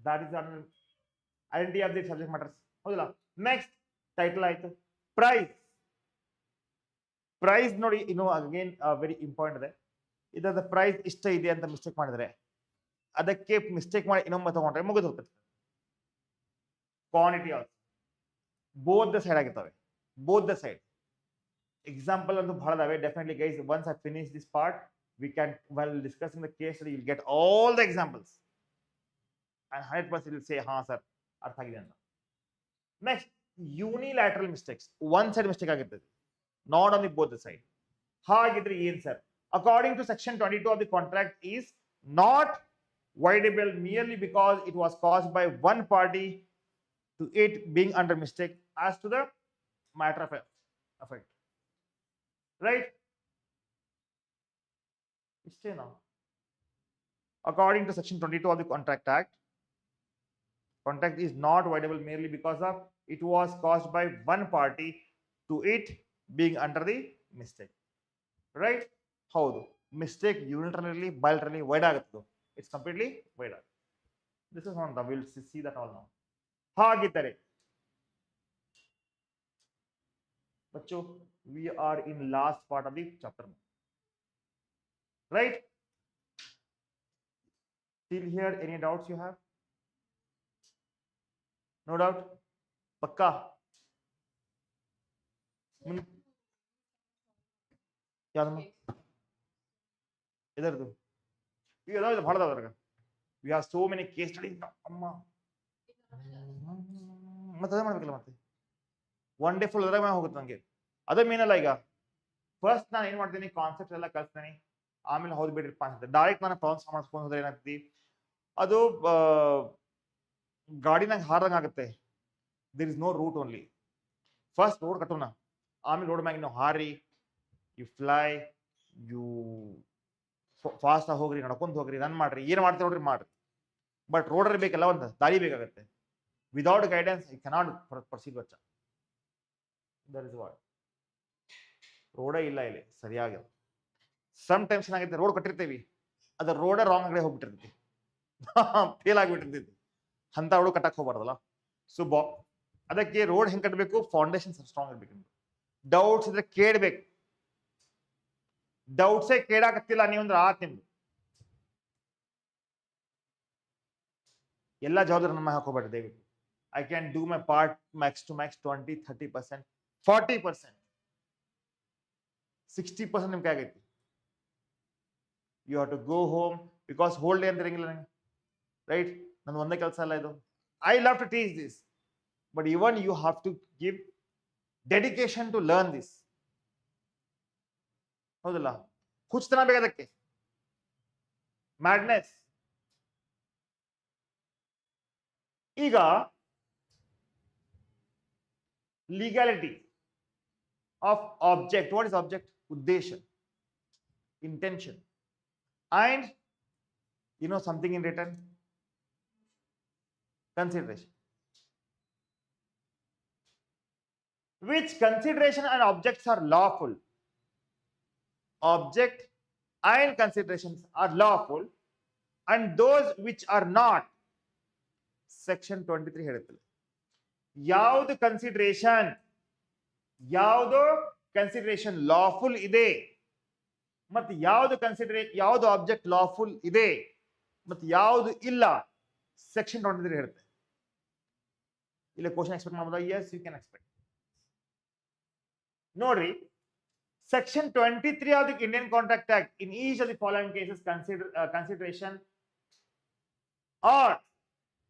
That is identity of the subject matters. ಹೌದಲ್ಲ? ನೆಕ್ಸ್ಟ್ ಟೈಟಲ್ ಆಯ್ತು. ಪ್ರೈಸ್, ಪ್ರೈಸ್ ನೋಡಿ ಇನ್ನು ಅಗೇನ್ ವೆರಿ ಇಂಪಾರ್ಟೆಂಟ್ ಇದೆ. ಇದರ ಪ್ರೈಸ್ ಇಷ್ಟ ಇದೆ ಅಂತ ಮಿಸ್ಟೇಕ್ ಮಾಡಿದ್ರೆ, ಅದಕ್ಕೆ ಮಿಸ್ಟೇಕ್ ಮಾಡಿ ಇನ್ನೊಮ್ಮೆ ತಗೊಂಡ್ರೆ ಮುಗಿದು ಹೋಗ್ತದೆ. Quantity also both the side ಆಗಿರ್ತವೆ, ಬೋತ್ ದ ಸೈಡ್. ಎಕ್ಸಾಂಪಲ್ ಅಂತೂ ಬಹಳ ಇದಾವೆ. Definitely guys, once I finish this part We can, while discussing the case study, you'll get all the examples and 100% you'll say ha sir ಅರ್ಥ ಆಗಿದೆ ಅಂತ. Next, unilateral mistakes. One side mistake ಆಗುತ್ತೆ, not only both the side. ಹಾಗಿದ್ರೆ ಏನ್ sir? According to section 22 of the contract is not voidable merely because it was caused by one party to it being under mistake as to the matter of effect. Right? Now, according to section 22 of the contract act, contract is not voidable merely because of it was caused by one party to it being under the mistake. Right? ಹೌದು, mistake unilaterally bilaterally void ಆಗುತ್ತೆ, it's completely void ಆಗುತ್ತೆ. This is not the will see that all ನಾವು. ಹಾಗಿದ್ದರೆ ಬಚ್ಚು, we are in last part of the chapter. Right? Till here, any doubts you have? No doubt? Pakka? ಯಾವ್ದಮ್ಮ ಇದರದು? ಈಗ ಅದಾವ ಭಾಳ ಅದ್ರಾಗ. We have so many case study. ಅಮ್ಮ ಮತ್ತೆ ಅದೇ ಮಾಡ್ಬೇಕಲ್ಲ, ಮತ್ತೆ ಒನ್ ಡೇ ಫುಲ್ ಅದ್ರಾಗ ಹೋಗುತ್ತೆ ನನಗೆ. ಅದೇ ಮೇನಲ್ಲ. ಈಗ ಫಸ್ಟ್ ನಾನು ಏನ್ ಮಾಡ್ತೀನಿ, ಕಾನ್ಸೆಪ್ಟ್ ಎಲ್ಲ ಕಲಿಸ್ತೀನಿ, ಆಮೇಲೆ ಹೌದು ಬಿಡ್ರಿಪ್ಪ ಅಂತ ಡೈರೆಕ್ಟ್ ನಾನು ಪ್ರಾಬ್ಲಮ್ಸ್ ಮಾಡ್ಸ್ಕೊಂಡು ಹೋದ್ರೆ ಏನಾಗ್ತಿ, ಅದು ಗಾಡಿನಾಗ ಹಾರ್ದಂಗ ಆಗುತ್ತೆ. There is no route only. First road ಕಟ್ಟೋಣ, ಆಮೇಲೆ ರೋಡ್ ಮ್ಯಾಗ ನೀವು ಹಾರಿ, ಯು ಫ್ಲೈ, ಯು ಫಾಸ್ಟ್ ಆಗಿ ಹೋಗ್ರಿ, ನಡ್ಕೊಂಡು ಹೋಗ್ರಿ, ರನ್ ಮಾಡ್ರಿ, ಏನು ಮಾಡ್ತೀರಿ ನೋಡ್ರಿ ಮಾಡ್ರಿ. ಬಟ್ ರೋಡಲ್ಲಿ ಬೇಕಲ್ಲ, ಒಂದು ದಾರಿ ಬೇಕಾಗುತ್ತೆ. Without guidance you cannot proceed ಬಚ್ಚ. That is what. ರೋಡೇ ಇಲ್ಲ ಇಲ್ಲಿ ಸರಿಯಾಗಿ. ಸಮ್ ಟೈಮ್ಸ್ ಏನಾಗುತ್ತೆ, ರೋಡ್ ಕಟ್ಟಿರ್ತೀವಿ, ಅದು ರೋಡೇ ರಾಂಗ್ ಕಡೆ ಹೋಗ್ಬಿಟ್ಟಿರ್ತೈತಿ, ಫೇಲ್ ಆಗಿಬಿಟ್ಟಿರ್ತೈತಿ. ಅಂತ ರೋಡ್ ಕಟ್ಟಕ್ಕೆ ಹೋಗ್ಬಾರ್ದಲ್ಲ. ಸೊ ಅದಕ್ಕೆ ರೋಡ್ ಹೆಂಗೆ ಕಟ್ಟಬೇಕು, ಫೌಂಡೇಶನ್ ಸ್ಟ್ರಾಂಗ್ ಇರ್ಬೇಕು. ಡೌಟ್ಸ್ ಇದ್ರೆ ಕೇಳಬೇಕು. ಡೌಟ್ಸೇ ಕೇಳಾಕತ್ತಿಲ್ಲ ನೀವು ಅಂದ್ರೆ ಆತ್ ನಿಮ್ದು. ಎಲ್ಲ ಜವಾಬ್ದಾರಿ ನಮ್ಮ ಹಾಕೋಬೇಡ್ರಿ ದಯವಿಟ್ಟು. I can do my part max to max 20-30%, 40%, 60% ನಿಮ್ಗೆ ಆಗೈತಿ. You have to go home because whole day ಅಂತ ಇರಂಗಿಲ್ಲ ನಂಗೆ. ರೈಟ್? ನನ್ನ ಒಂದೇ ಕೆಲಸ ಅಲ್ಲ ಇದು. I love to teach this, but even you have to give dedication to learn this. ಹೌದಲ್ಲ? ಹುಚ್ಚತನ ಬೇಕಾದಕ್ಕೆ, ಮ್ಯಾಡ್ನೆಸ್. ಈಗ legality of object. What is object? Uddesha, intention, and you know something in return, consideration. Which consideration and objects are lawful? Object and considerations are lawful, and those which are not, section 23 ಹೇಳುತ್ತದೆ. ಯಾವುದು consideration lawful ಇದೆ, ಮತ್ತೆ ಯಾವುದು object lawful ಇದೆ, ಮತ್ತೆ ಯಾವುದು ಇಲ್ಲ, section 23 ಹೇಳುತ್ತೆ. ಇಲ್ಲ ಕ್ವಶನ್ ಎಕ್ಸ್ಪೆಕ್ಟ್ ಮಾಡ್ಬೋದಾ? Yes, you can expect. ನೋಡ್ರಿ, section 23 of the Indian Contract Act, in each of the following cases consideration or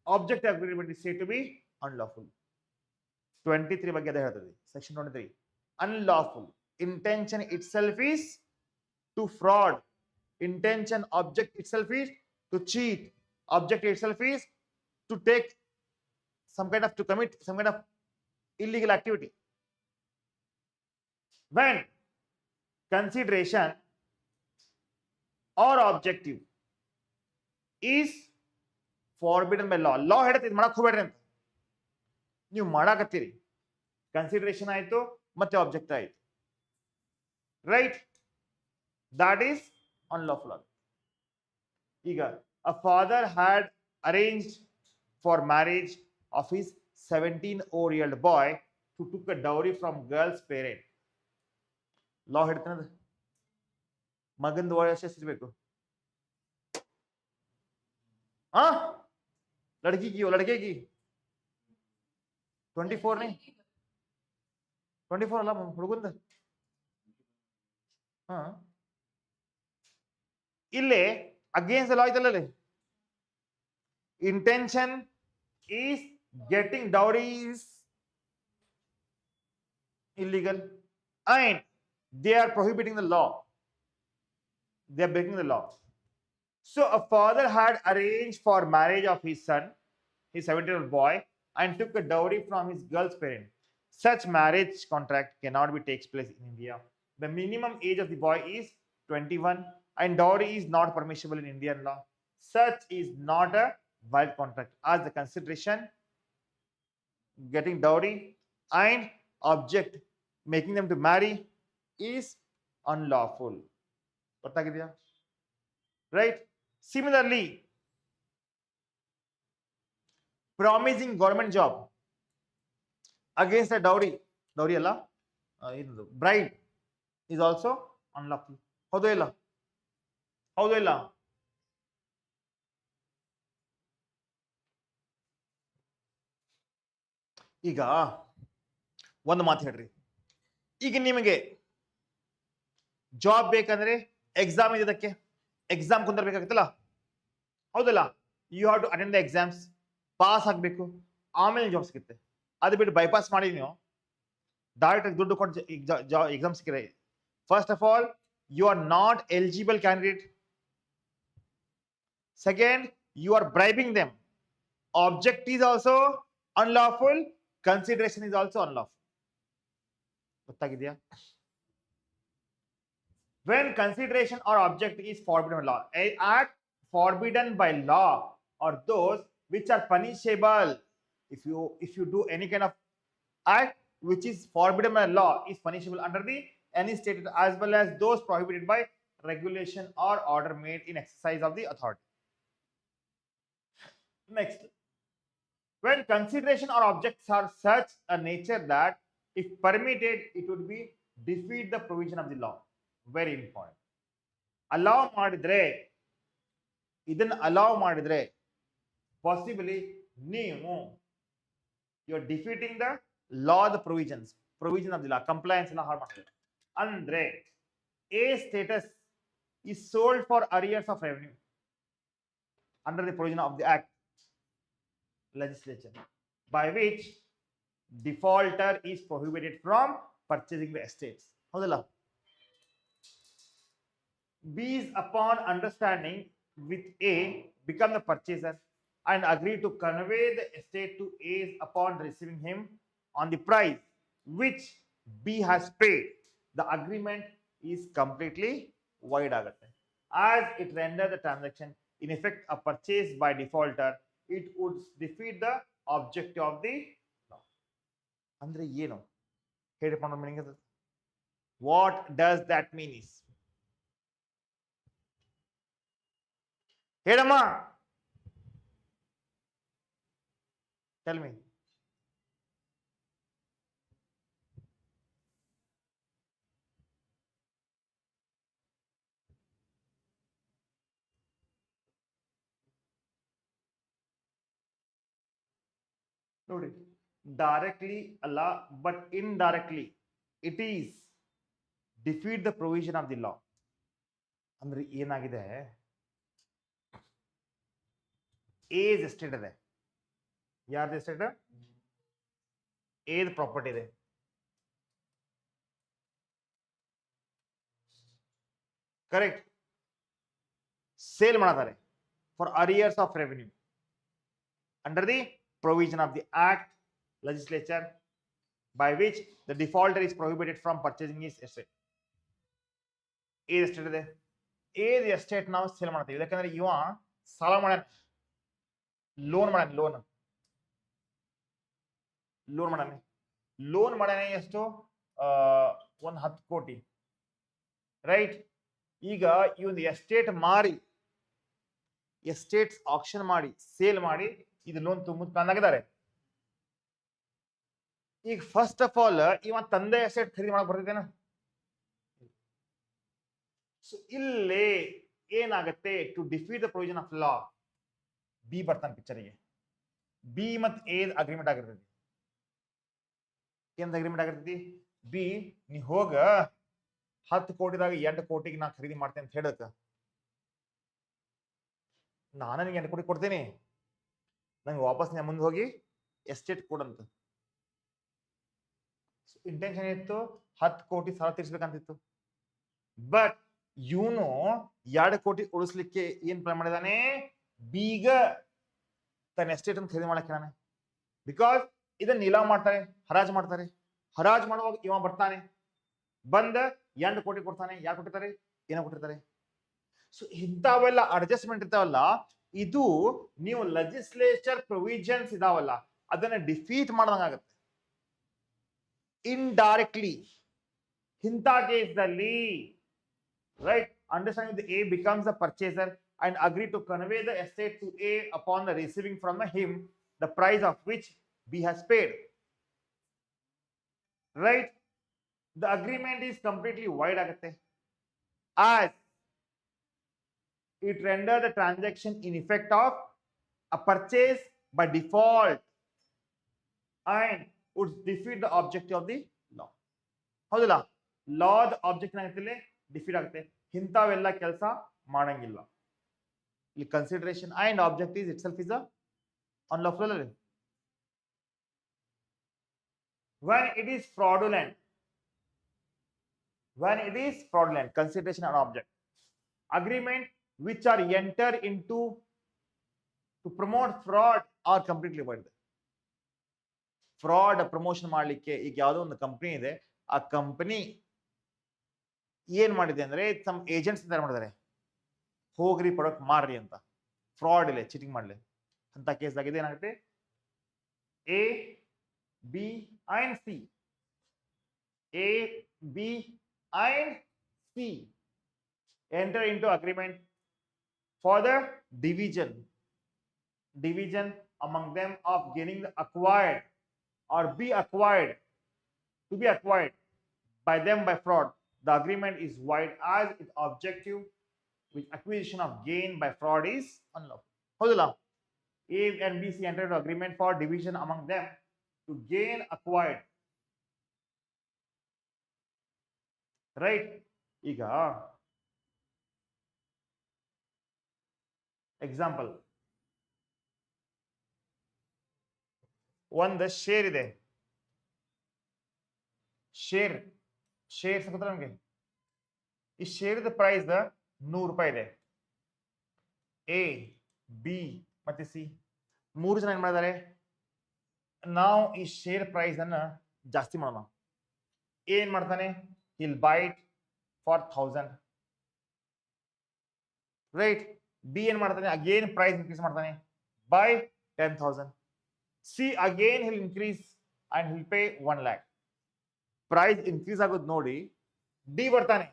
object agreement is said to be unlawful. 23 ಬಗ್ಗೆ ಅದೇ ಹೇಳ್ತದೆ. section 23, unlawful. Intention itself is to fraud. Intention, object itself is to cheat. Object itself is to take some kind of, to commit some kind of illegal activity. When consideration or objective is forbidden by law. law ಹೇಳುತ್ತೆ ಇದು ಮಾಡಕ್ ಹೋಗ್ಬೇಡ್ರಿ ಅಂತ, ನೀವು ಮಾಡಾಕತ್ತೀರಿ. Consideration ಆಯ್ತು ಮತ್ತೆ object ಆಯ್ತು. Right? that is unlawful. ಈಗ a father had arranged for marriage of his 17-year-old boy who took a dowry from girl's parent. law ಹೇಳ್ತಾನದ ಮಗಂದು ವಯಸ್ಸು ಎಷ್ಟಿರ್ಬೇಕು? ಲಡ್ಕಿಗಿ 24 नहीं, 24 ಅಲ್ಲ ಹುಡುಗಂದ. ಇಲ್ಲಿ ಅಗೇನ್ಸ್ಟ್ ದ ಲಾ ಇದಲ್ಲ ಅಲ್ಲಿ intention is getting dowry is illegal and they are prohibiting the law, they are breaking the law. So a father had arranged for marriage of his son, his 17-year-old boy, and took a dowry from his girl's parent. Such marriage contract cannot be takes place in India. The minimum age of the boy is 21 and dowry is not permissible in Indian law. Such is not a valid contract as the consideration getting dowry and object making them to marry is unlawful. ಗೊತ್ತಾಗಿದೆಯಾ? Right? Similarly, promising government job against a dowry ಅಲ್ಲ bride is also unlawful. ಹೌದೋ ಇಲ್ಲ? ಹೌದೋ ಇಲ್ಲ? ಈಗ ಒಂದು ಮಾತು ಹೇಳ್ರಿ, ಈಗ ನಿಮಗೆ job ಬೇಕಂದ್ರೆ ಎಕ್ಸಾಮ್ ಇದಕ್ಕೆ ಎಕ್ಸಾಮ್ ಕುಂದರ್ಬೇಕಾಗುತ್ತಲ್ಲ, ಹೌದಲ್ಲ? You have to attend the exams, pass ಆಗಬೇಕು, ಆಮೇಲೆ ಜಾಬ್ ಸಿಗುತ್ತೆ. ಅದು ಬಿಟ್ಟು ಬೈಪಾಸ್ ಮಾಡಿ ನೀವು ಡೈರೆಕ್ಟ್ ದುಡ್ಡು ಕೊಟ್ಟು ಎಕ್ಸಾಮ್ ಸಿಕ್ಕಿದ್ರೆ, first of all you are not eligible candidate. Second, you are bribing them. Object is also unlawful, consideration is also unlawful. ಗೊತ್ತಾಗಿದೆಯಾ? When consideration or object is forbidden by law, an act forbidden by law or those which are punishable, if you do any kind of act which is forbidden by law is punishable under the any state as well as those prohibited by regulation or order made in exercise of the authority. Next, when consideration or objects are such a nature that if permitted it would be defeat the provision of the law. Very important. Allow ಮಾಡಿದ್ರೆ, ಇದನ್ನ allow ಮಾಡಿದ್ರೆ possibly ನೀವು you are defeating the law, the provision of the law, compliance ಎಲ್ಲ ಹಾಳು ಮಾಡ್ತಾರೆ. ಅಂದ್ರೆ a status is sold for arrears of revenue under the provision of the act legislature by which defaulter is prohibited from purchasing the estates. ಹೌದಲ್ಲ? B is upon understanding with A become the purchaser and agree to convey the estate to A upon receiving him on the price which B has paid. The agreement is completely void ಆಗುತ್ತೆ. As it renders the transaction in effect a purchase by defaulter, it would defeat the objective of the law. ಅಂದ್ರೆ ಏನು ಹೇಳಿಕೊಂಡು meaning ಅದು? What does that mean is? ಹೇಳಮ್ಮ, tell me. ನೋಡಿ, directly ಅಲ್ಲ but indirectly it is defeat the provision of the ಲಾ. ಅಂದ್ರೆ ಏನಾಗಿದೆ, age estate ಇದೆ. ಯಾರ್ದು ಎಸ್ಟೇಟ್? ಏದ್ ಪ್ರಾಪರ್ಟಿ ಇದೆ. ಕರೆಕ್ಟ್. ಸೇಲ್ ಮಾಡ್ತಾರೆ for arrears of revenue under the provision of the act legislature by which the defaulter is prohibited from purchasing his estate. ಏ estate ಇದೆ, ಏದ್ estate ನಾವು sale ಮಾಡ್ತೀವಿ. ಯಾಕಂದ್ರೆ ಇವ ಸಾಲ ಮಾಡ್ಯಾನ, ಲೋನ್ ಮಾಡ್ಯಾನ, ಲೋನ್ ಮಾಡ್ಯಾನ ಎಷ್ಟು? ಒಂದು 10 ಕೋಟಿ, ರೈಟ್? ಈಗ ಈ ಒಂದು ಎಸ್ಟೇಟ್ ಮಾರಿ, ಎಸ್ಟೇಟ್ಸ್ ಆಕ್ಷನ್ ಮಾಡಿ, ಸೇಲ್ ಮಾಡಿ ಇದು ಲೋನ್ ತುಂಬ ಪ್ಲಾನ್ ಆಗಿದ್ದಾರೆ. ಈಗ ಫಸ್ಟ್ ಆಫ್ ಆಲ್ ಇವ ತಂದೆ ಎಸ್ಟೇಟ್ ಖರೀದಿ ಮಾಡಕ್ ಬರ್ತಿದ್ದೇನ? ಸೊ ಇಲ್ಲಿ ಏನಾಗತ್ತೆ, to defeat the provision of law, B ಬರ್ತಾನೆ ಪಿಕ್ಚರ್ಗೆ. ಬಿ ಮತ್ ಎ ಅಗ್ರಿಮೆಂಟ್ ಆಗಿರ್ತೈತಿ. ಏನ್ ಅಗ್ರಿಮೆಂಟ್ ಆಗಿರ್ತೈತಿ? ಬಿ, ನೀ ಹೋಗ 10 ಕೋಟಿದಾಗ 8 ಕೋಟಿಗೆ ನಾ ಖರೀದಿ ಮಾಡ್ತೇನೆ ಅಂತ ಹೇಳಕ ನಾನು ನಿನಗೆ 8 ಕೋಟಿ ಕೊಡ್ತೀನಿ, ನಂಗೆ ವಾಪಸ್ ಮುಂದೆ ಹೋಗಿ ಎಸ್ಟೇಟ್ ಕೊಡಂತ. ಇಂಟೆನ್ಷನ್ ಇತ್ತು 10 ಕೋಟಿ ಸಾಲ ತೀರ್ಸ್ಬೇಕಂತಿತ್ತು. ಬಟ್ ಇವನು 2 ಕೋಟಿ ಉಳಿಸ್ಲಿಕ್ಕೆ ಏನ್ ಪ್ಲಾನ್ ಮಾಡಿದಾನೆ, ಬೀಗ ತನ್ನ ಎಸ್ಟೇಟ್ ಅಂತ ಖರೀದಿ ಮಾಡಕ್ಕೆ ನಾನು. ಬಿಕಾಸ್ ಇದನ್ನ ನಿಲಾವ್ ಮಾಡ್ತಾರೆ, ಹರಾಜ್ ಮಾಡ್ತಾರೆ. ಹರಾಜ್ ಮಾಡುವಾಗ ಇವ ಬರ್ತಾನೆ, ಬಂದ 2 ಕೋಟಿ ಕೊಡ್ತಾನೆ. ಯಾರು ಕೊಟ್ಟಿರ್ತಾರೆ, ಏನೋ ಕೊಟ್ಟಿರ್ತಾರೆ. ಸೊ ಇಂಥವೆಲ್ಲ ಅಡ್ಜಸ್ಟ್ಮೆಂಟ್ ಇರ್ತಾವಲ್ಲ, ಇದು ನೀವು ಲೆಜಿಸ್ಲೇಚರ್ ಪ್ರೊವಿಷನ್ಸ್ ಇದಾವಲ್ಲ ಅದನ್ನ ಡಿಫೀಟ್ ಮಾಡ್ದಂಗಾಗತ್ತೆ ಇಂಡೈರೆಕ್ಟ್ಲಿ. ಇಂಥ ಕೇಸ್ದಲ್ಲಿ right, understanding the A becomes the purchaser and agree to convey the estate to A upon the receiving from him the price of which B has paid. Right? The agreement is completely void agutte as it render the transaction in effect of a purchase by default and would defeat the objective of the law. ಹೌದಲ್ಲ, ಲಾದ object ಏನಾಗುತ್ತೆ, defeat ಆಗುತ್ತೆ. ಇಂಥವೆಲ್ಲ ಕೆಲಸ ಮಾಡಂಗಿಲ್ಲ. ಇಲ್ಲಿ consideration and object is it self is unlawful. when it is fraudulent, consideration and object agreement which are entered into to promote fraud are completely void. Fraud promotion ಮಾಡ್ಲಿಕ್ಕೆ ಈಗ ಯಾವುದೋ ಒಂದು ಕಂಪನಿ ಇದೆ, ಆ ಕಂಪನಿ ಏನ್ ಮಾಡಿದೆ ಅಂದ್ರೆ ಸಮ್ ಏಜೆಂಟ್ಸ್ ತರ ಮಾಡಿದ್ದಾರೆ, ಹೋಗ್ರಿ ಪ್ರಾಡಕ್ಟ್ ಮಾರ್ರಿ ಅಂತ. ಫ್ರಾಡ್ ಇಲ್ಲ, ಚೀಟಿಂಗ್ ಮಾಡ್ಲಿ ಅಂತ ಕೇಸ್ ಆಗಿದೆ. ಏನಾಗುತ್ತೆ, A B and C, A B and C enter into agreement for the division among them of gaining the acquired or be acquired to be acquired by them by fraud. The agreement is void as its objective with acquisition of gain by fraud is unlawful. Hodula, A and B C entered into agreement for division among them to gain acquired. Right? Iga example, ಒಂದು share ಇದೆ, share ಸಿಗುತ್ತೆ ನಮಗೆ. ಈ ಶೇರ್ದ price 100 ರೂಪಾಯಿ ಇದೆ. A B ಮತ್ತೆ C 3 ಜನ ಏನ್ ಮಾಡಿದ್ದಾರೆ, ನಾವು ಈ ಶೇರ್ ಪ್ರೈಸ್ ಅನ್ನ ಜಾಸ್ತಿ ಮಾಡೋಣ. ಏನ್ ಮಾಡ್ತಾನೆ, he'll buy it for 1000. Right. B ಏನ್ ಮಾಡ್ತಾನೆ, ಅಗೇನ್ ಪ್ರೈಸ್ ಇನ್ಕ್ರೀಸ್ ಮಾಡ್ತಾನೆ by 10,000. C again he'll increase and he'll pay 1 lakh. Price increase ಆಗೋದು ನೋಡಿ ಡಿ ಬರ್ತಾನೆ,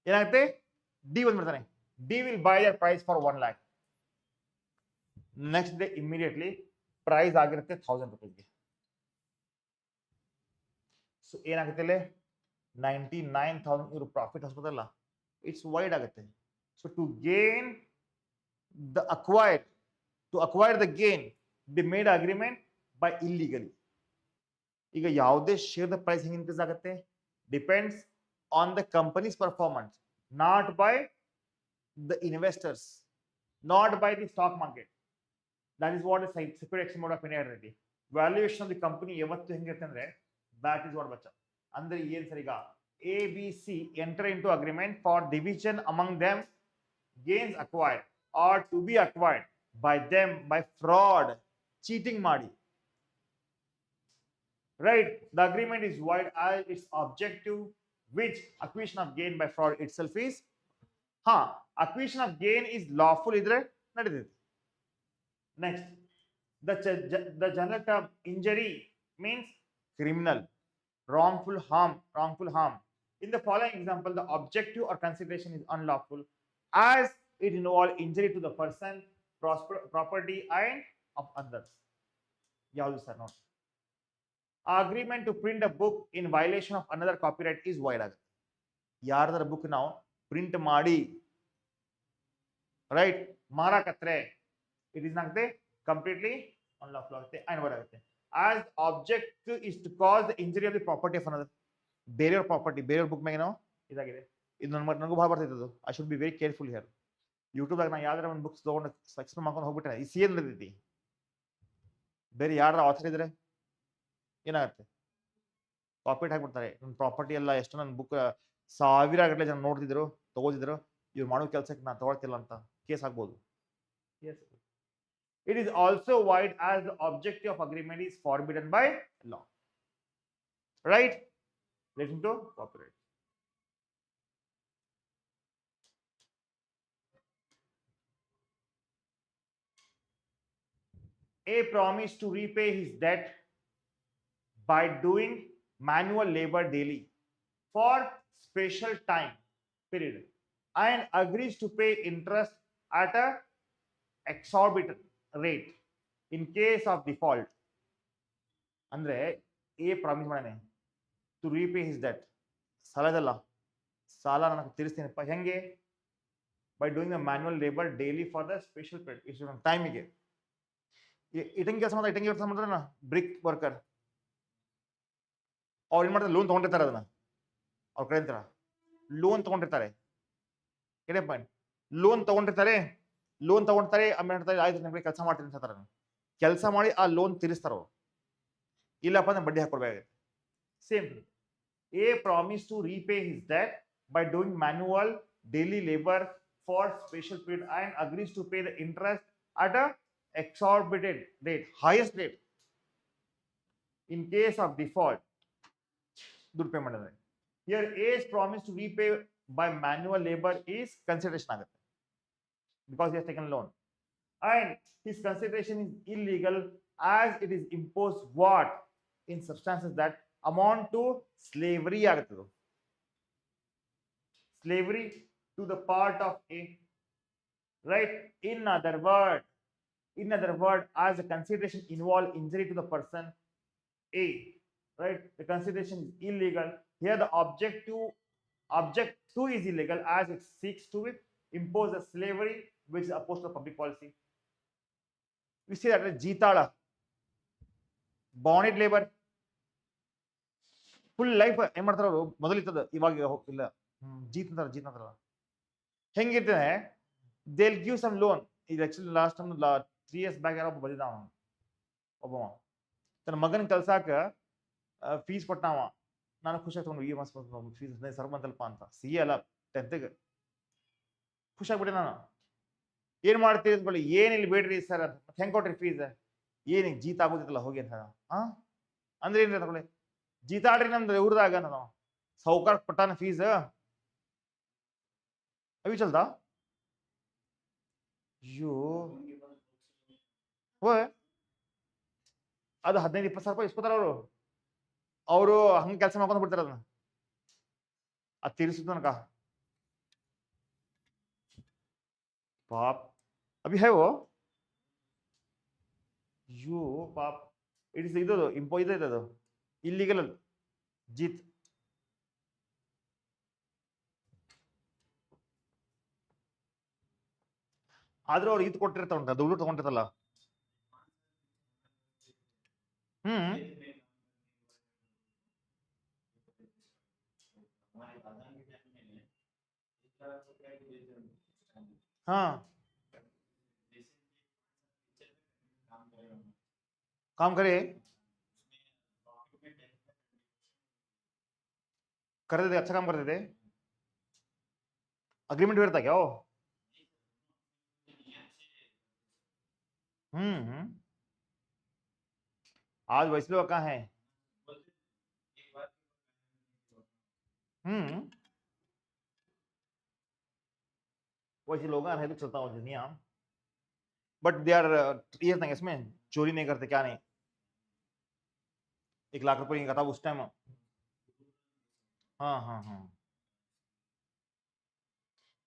ಏನಾಗುತ್ತೆ, ಡಿ ಬಂದ್ಬಿಡ್ತಾನೆ. D will buy that price for 1 lakh. Next day immediately price ಆಗಿರುತ್ತೆ 1000 ರೂಪಾಯಿಗೆ. ಸೊ ಏನಾಗುತ್ತೆ, 99,000 ಇವರು ಪ್ರಾಫಿಟ್ ಹಸ್ಬೋದಲ್ಲ, ಇಟ್ಸ್ ವೈಡ್ ಆಗುತ್ತೆ. So to gain the acquired, to acquire the gain, they made agreement by illegally. ಈಗ ಯಾವುದೇ ಶೇರ್ ದ ಪ್ರೈಸ್ ಹೆಂಗೆ ಇನ್ಕ್ರೀಸ್ ಆಗುತ್ತೆ, depends on the companies performance, not by the investors, not by the stock market. That is what is security exchange mode of India ready. Valuation of the company ಯಾವತ್ತು ಹೆಂಗಿರುತ್ತೆ ಅಂದ್ರೆ that is what ಬಚ್ಚ. ಅಂದ್ರೆ ಏನ್ sir, ಈಗ A B C enter into agreement for division among them gains acquired or to be acquired by them by fraud, cheating ಮಾಡಿ. Right? The agreement is void as its objective which acquisition of gain by fraud itself is acquisition of gain is lawful idre nadidide. Next, the general term injury means criminal, wrongful harm. In the following example, the objective or consideration is unlawful as it involves injury to the person, property and of others. Yavudu sir note. Agreement to print a book in violation of another copyright is void agutte. ಯಾರದರ book ನಾವು print ಮಾಡಿ right ಮಾರಾಕತ್ರೆ, it is not completely unlawful ಆಗುತ್ತೆ and void ಆಗುತ್ತೆ. as object is to cause the injury of the property of another. ಬೇರೆಯವ್ರ property, ಬೇರೆಯವ್ರ book ಮೇಲೆ ನಾವು ಇದಾಗಿದೆ. ಇದು ನನಗೂ ಭಾಳ ಬರ್ತೈತೆ. I should be very careful here. ಯೂಟ್ಯೂಬ್ದಾಗ ನಾ ಯಾವ್ದಾರ ಒಂದು ಬುಕ್ಸ್ ತೊಗೊಂಡು ಎಕ್ಸ್ಪ್ಲೇನ್ ಮಾಡ್ಕೊಂಡು ಹೋಗ್ಬಿಟ್ರೆ ಈ ಸಿ ಏನ್ ನಡೆದೈತಿ ಬೇರೆ ಯಾರ ಆಥರ್ ಇದ್ರೆ ಏನಾಗುತ್ತೆ ಕಾಪಿಟ್ ಹಾಕ್ಬಿಡ್ತಾರೆ ನನ್ನ ಪ್ರಾಪರ್ಟಿ ಎಲ್ಲ ಎಷ್ಟು ನನ್ನ ಬುಕ್ ಸಾವಿರ ಗಟ್ಟಲೆ ಜನ ನೋಡ್ತಿದ್ರು ತಗೋತಿದ್ರು ಇವ್ರು ಮಾಡೋ ಕೆಲಸಕ್ಕೆ ನಾನು ತಗೊಳ್ತಿಲ್ಲ ಅಂತ ಕೇಸ್ ಆಗ್ಬೋದು it is also void as the objective of agreement is forbidden by law, right? Listen to copyright. A promise to repay his debt by doing manual labor daily for special time period and agrees to pay interest at a exorbitant rate in case of default. ಅಂದ್ರೆ A promise ಮಾಡಾನೆ to repay his debt ಸಾಲದಲ್ಲ ಸಾಲ ನನಗೆ ತೀರಿಸ್ತೀನಪ್ಪ ಹೆಂಗೆ by doing the manual labour daily for the special period ಇಷ್ಟು ಟೈಮಿಗೆ ಇಟಂಗಿ ಕೆಲಸ ಮಾಡ್ತಾರೆ ಇಟಂಗಿ ಕೆಲಸ ಮಾಡ್ತಾರಲ್ಲ ಬ್ರಿಕ್ ವರ್ಕರ್ ಅವ್ರು ಏನು ಮಾಡ್ತಾರೆ ಲೋನ್ ತೊಗೊಂಡಿರ್ತಾರೆ ಅದನ್ನ ಅವ್ರ ಕಡೆ ಅಂತಾರ ಲೋನ್ ತೊಗೊಂಡಿರ್ತಾರೆ ಏನೇ ಪಾಯಿಂಟ್ ಲೋನ್ ತೊಗೊಂಡಿರ್ತಾರೆ ಆಮೇಲೆ ಹೇಳ್ತಾರೆ ಆಯ್ತು ನಿಮಗೆ ಕೆಲಸ ಮಾಡ್ತೀನಿ ಅಂತಾರೆ ಕೆಲಸ ಮಾಡಿ ಆ ಲೋನ್ ತೀರಿಸ್ತಾರ ಅವ್ರು ಇಲ್ಲಪ್ಪ ಅಂದ್ರೆ ಬಡ್ಡಿ ಹಾಕೊಡ್ಬೇಕಾಗುತ್ತೆ same A promise to repay his debt by doing manual daily labour for special period and agrees to pay the interest at a exorbitant rate, highest rate in case of default. ದುಡ್ಡು pay ಮಾಡಿದ್ರೆ here A's promise to repay by manual labor is consideration ಆಗುತ್ತೆ because he has taken loan and his consideration is illegal as it is imposed what in substances that amount to slavery ಆಗುತ್ತದೆ slavery to the part of A, right? In other word, as the consideration involve injury to the person A, right? The consideration is illegal. Here the object to is illegal as it seeks to impose a slavery which is opposed to the public policy. We see that jeetala, bonded labor, full life ಏನ್ ಮಾಡ್ತಾರ ಅವರು ಮೊದಲಿತ್ತದ ಇವಾಗ ಇಲ್ಲ ಜೀತ್ ಅಂತಾರ ಹೆಂಗಿರ್ತದೆ they'll give some loan. ಇದು actually last time 3 years back ಯಾರೋ ಬಂದಿದ್ದ ಒಬ್ಬ ತನ್ನ ಮಗನ ಕಲ್ಸಾಕ ಫೀಸ್ ಕೊಟ್ಟಾವ ನಾನು ಖುಷಿ ತಗೊಂಡು ಈ ಮಾಸ ಫೀಸ್ 15,000 ಬಂತಲ್ಪ ಅಂತ ಸಿ ಅಲ್ಲ 10th ಖುಷಿ ಆಗ್ಬಿಟ್ಟೆ ನಾನು ಏನ್ ಮಾಡ್ತೀರಿ ಅಂತ ಬಳಿ ಏನಿಲ್ಲ ಬೇಡ್ರಿ ಸರ್ ಅಂತ ಹೆಂಗ್ ಕೊಟ್ರಿ ಫೀಸ್ ಏನಿಗೆ ಜೀತ ಆಗೋದಿತ್ತಲ್ಲ ಹೋಗಿ ಅಂತ ಅಂದ್ರೆ ಏನ್ರಿ ತಗೊಳ್ಳಿ ಜೀತಾಡ್ರಿ ನಮ್ದು ಇವ್ರದಾಗ ನಾನು ಸೌಕಾರ ಕೊಟ್ಟಾನ ಫೀಸ್ ಅವಿ ಚಲ್ದಾ ಅಯ್ಯೋ ಅದು 15,000-20,000 ರೂಪಾಯಿ ಇಸ್ಕೊತಾರ ಅವರು ಹಂಗ ಕೆಲಸ ಮಾಡ್ಕೊಂಡು ಬಿಡ್ತಾರ ಅದನ್ನ ಅದು ತೀರಿಸುತ್ತ ತನಕ ಪಾಪ್ ಅಭಿ ಹೈ ವೋ ಅಯ್ಯೋ ಪಾಪ್ ಇಟ್ ಇಸ್ ಇದು ಇದು ಇಲ್ಲಿಗಲ್ ಜೀತ್ ಆದ್ರೂ ಅವ್ರು ಇದು ಕೊಟ್ಟಿರ್ತಾವಂತ ದುಡ್ಡು ತಗೊಂಡಿರ್ತಲ್ಲ हाँ काम करे करते थे अच्छा काम करते थे अग्रीमेंट भी रहता क्या वो आज वैसे लोग कहाँ है वैसे लोग है तो चलता हो दुनिया बट दे आर ये नहीं इसमें चोरी नहीं करते क्या नहीं 1 लाख रुपए का था उस टाइम हाँ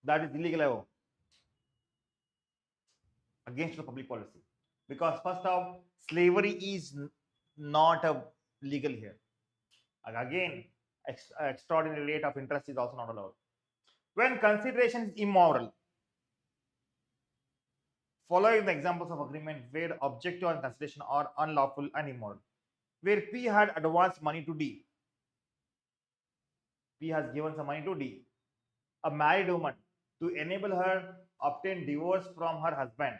दैट इज इलीगल है वो against the public policy because first of slavery is not a legal here and again extraordinary rate of interest is also not allowed when consideration is immoral following the examples of agreement where objective and consideration are unlawful and immoral where P had advanced money to D, P has given some money to D, a married woman to enable her obtain divorce from her husband.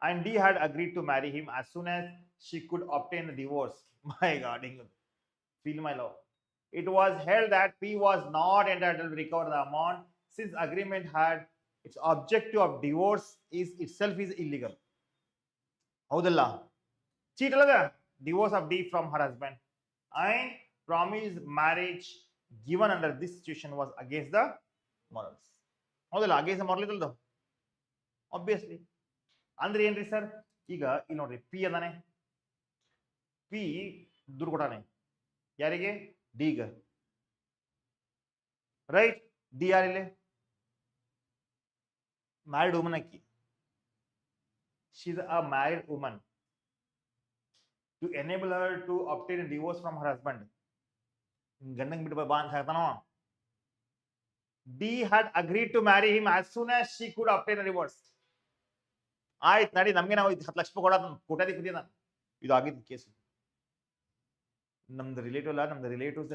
And D had agreed to marry him as soon as she could obtain the divorce. My God, feel my love. It was held that P was not entitled to recover the amount since agreement had its objective of divorce is itself is illegal. ಹೌದಲ್ಲ cheat ಅಲ್ಲದ divorce of D from her husband and promised marriage given under this situation was against the morals. ಹೌದಲ್ಲ against the moral ಇದ್ದಲ್ದು obviously ಅಂದ್ರೆ ಏನ್ರಿ sir ಈಗ ಇಲ್ಲಿ ನೋಡ್ರಿ P ಅದಾನೆ P ದುಡ್ಡು ಕೊಟ್ಟಾನೆ ಯಾರಿಗೆ ಡಿಗ ರೈಟ್ ಡಿ ಯಾರಿಲ್ಲಿ ಮ್ಯಾರಿಡ್ ವುಮನ್ ಅಕ್ಕಿ she is a married woman to enable her to obtain a divorce from her husband. ಗಂಡಂಗ್ ಬಿಟ್ಟು ಬಾ ಅಂತ ಹೇಳ್ತಾನವ. D had agreed to marry him as soon as she could obtain a divorce. ಆಯ್ತು ನಡಿ ನಮ್ಗೆ ನಾವು 10 ಲಕ್ಷ ರೂಪಾಯಿ ಕೋಟ್ಯಾಧಿಪತಿ ಅದ ಇದು ಆಗಿದ್ದ ಕೇಸ್. ನಮ್ದು ರಿಲೇಟಿವ್ ಅಲ್ಲ, ನಮ್ದು ರಿಲೇಟಿವ್ಸ್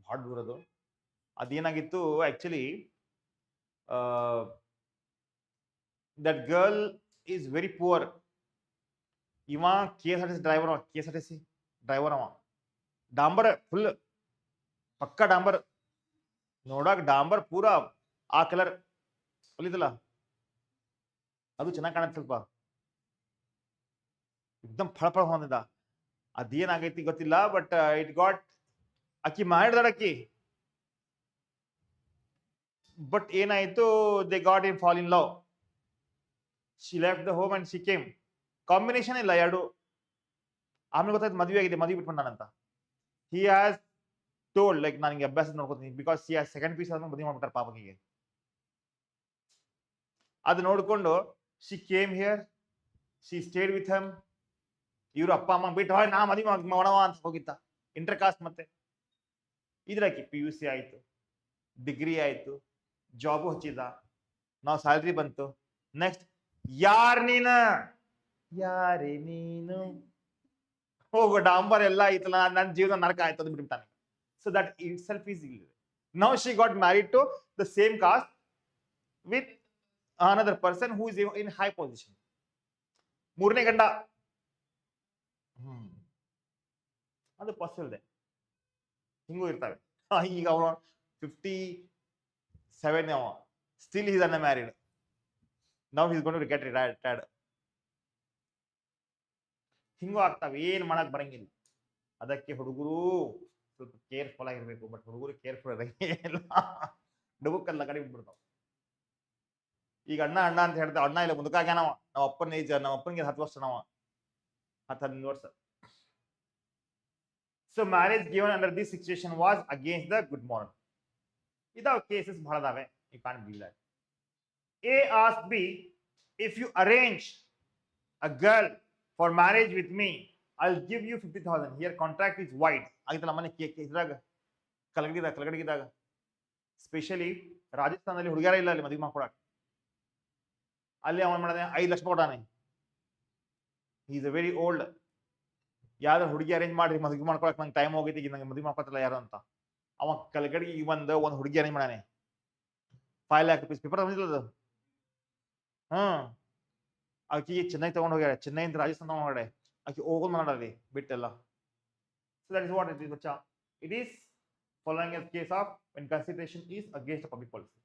ಭಾಳ ದೂರದು. ಅದೇನಾಗಿತ್ತು actually that girl is very poor. ಇವ KSRTC ಡ್ರೈವರ್ ಅವ ಡಾಂಬರ್ ಫುಲ್ ಪಕ್ಕ ಡಾಂಬರ್ ನೋಡಕ್ ಡಾಂಬರ್ ಪೂರಾ ಆ ಕಲರ್ ಹೊಲಿದಲ್ಲ ಅದು ಚೆನ್ನಾಗಿ ಕಾಣುತ್ತೆ ಸ್ವಲ್ಪ ಎಕ್ದಮ್ ಫಳ ಹೊಂದಿದ. ಅದೇನಾಗೈತಿ ಗೊತ್ತಿಲ್ಲ ಬಟ್ ಇಟ್ ಗಾಟ್ ಅಕ್ಕಿ ಮಾಡಿದಾಳ ಅಕ್ಕಿ ಬಟ್ ಏನಾಯ್ತು they got in fall in love. She left the home and she came. Combination ಇಲ್ಲ ಎರಡು. ಆಮೇಲೆ ಗೊತ್ತಾಯ್ತು ಮದುವೆ ಆಗಿದೆ, ಮದುವೆ ಬಿಟ್ಕೊಂಡಾನಂತ. ಹಿ ಹ್ಯಾಸ್ ಟೋಲ್ಡ್ ಲೈಕ್ ನನಗೆ ಅಭ್ಯಾಸ ನೋಡ್ಕೊತೀನಿ because she has second piece ಆದ್ಮೇಲೆ ಮದುವೆ ಮಾಡ್ಬಿಟ್ಟಾರೆ ಪಾಪಕಿಗೆ. ಅದು ನೋಡ್ಕೊಂಡು she came here, she stayed with him. ಇವ್ರ ಅಪ್ಪ ಅಮ್ಮ ಬಿಟ್ಟು ನಾ ಮದುವೆ ಮಾಡವ ಅಂತ ಹೋಗಿತ್ತ. ಇಂಟರ್ ಕಾಸ್ಟ್ ಮತ್ತೆ ಇದ್ರಾಕಿ PUC ಆಯ್ತು, ಡಿಗ್ರಿ ಆಯ್ತು, ಜಾಬು ಹಚ್ಚಿದ, ನಾವು ಸ್ಯಾಲ್ರಿ ಬಂತು. ನೆಕ್ಸ್ಟ್ ಯಾರೇ ನೀನು ಹೋಗೋ ಡಾಂಬರ್ ಎಲ್ಲ ಆಯ್ತಲ್ಲ ನನ್ನ ಜೀವನ ನರಕ ಆಯ್ತು ಅದು ಬಿಟ್ಬಿಡ್ತಾನೆ. So that itself is ill. Now she got married to the same caste with another person who is in high position. ಮೂರನೇ ಗಂಡ ಅದು ಪಾಸಿಬಲ್ ಇದೆ, ಹಿಂಗೂ ಇರ್ತವೆ. ಈಗ ಅವ 57 ಅವ ಸ್ಟಿಲ್ ಈಸ್ ಅನ್ ಮ್ಯಾರಿಡ್. Now is going to get retired. ಹಿಂಗೂ ಆಗ್ತಾವೆ, ಏನ್ ಮಾಡಕ್ ಬರಂಗಿಲ್ಲ. ಅದಕ್ಕೆ ಹುಡುಗರು ಸ್ವಲ್ಪ ಕೇರ್ಫುಲ್ ಆಗಿರ್ಬೇಕು. ಬಟ್ ಹುಡುಗರು ಕೇರ್ಫುಲ್ ಇರಂಗಿಲ್ಲ, ಡಬುಕ್ಕಲ್ಲ ಕಡೆ ಬಿಟ್ಬಿಡ್ತಾವ. ಈಗ ಅಣ್ಣ ಅಂತ ಹೇಳ್ತಾವ, ಅಣ್ಣ ಇಲ್ಲ ಮುದುಕಾಗ್ಯಾನವ. ನಮ್ಮ ಅಪ್ಪನ ಏಜ್, ನಮ್ಮ ಅಪ್ಪನಿಗೆ 10 ವರ್ಷ, ನಾವ 10-11 ವರ್ಷ. So marriage given under this situation was against the good moral. ಇದಾವ ಕೇಸಸ್ ಬಹಳ ಅದಾವೆ. You can't believe that. A asked B, if you arrange a girl for marriage with me, I'll give you 50,000. Here contract is wide. ಆಗಿತ್ತಲ್ಲ ಮನೆ ಇದ್ರಾಗ ಕಲಗಡಿಗಿದಾಗ specially ರಾಜಸ್ಥಾನದಲ್ಲಿ ಹುಡುಗಿಯರ ಇಲ್ಲ ಅಲ್ಲಿ ಮದುವೆ ಮಾಡ್ಕೊಡಕ್. ಅಲ್ಲಿ ಅವನ್ ಮಾಡಿದೆ 5 ಲಕ್ಷ ಕೊಟ್ಟಾನೆ. Is a very old. ಯಾವ್ದಾರು ಹುಡುಗಿ ಅರೇಂಜ್ ಮಾಡ್ರಿ ಮದುವೆ ಮಾಡ್ಕೊಳಕ್ ನಂಗೆ ಟೈಮ್ ಹೋಗೈತಿ, ಈಗ ನಂಗೆ ಮದುವೆ ಮಾಡ್ಕೊತಲ್ಲ ಯಾರು ಅಂತ. ಅವ ಕಲಗಡಿಗೆ ಒಂದು ಹುಡುಗಿ ಅರೇಂಜ್ ಮಾಡಾನೆ. 5 lakh rupees ಪೇಪರ್ ಬಂದಿಲ್ಲ. ಆಕಿ ಚೆನ್ನೈ ತಗೊಂಡ್ ಹೋಗ್ಯಾರ, ಚೆನ್ನೈಯಿಂದ ರಾಜಸ್ಥಾನ ತಗೊಂಡ್ ಹೋಗ್ಯಾರೆ. ಆಕಿ ಹೋಗೋದು ಮಾಡಾರಿ ಬಿಟ್ಟೆಲ್ಲ. So that is what it is, bacha. It is following a case of when consideration is against the public policy.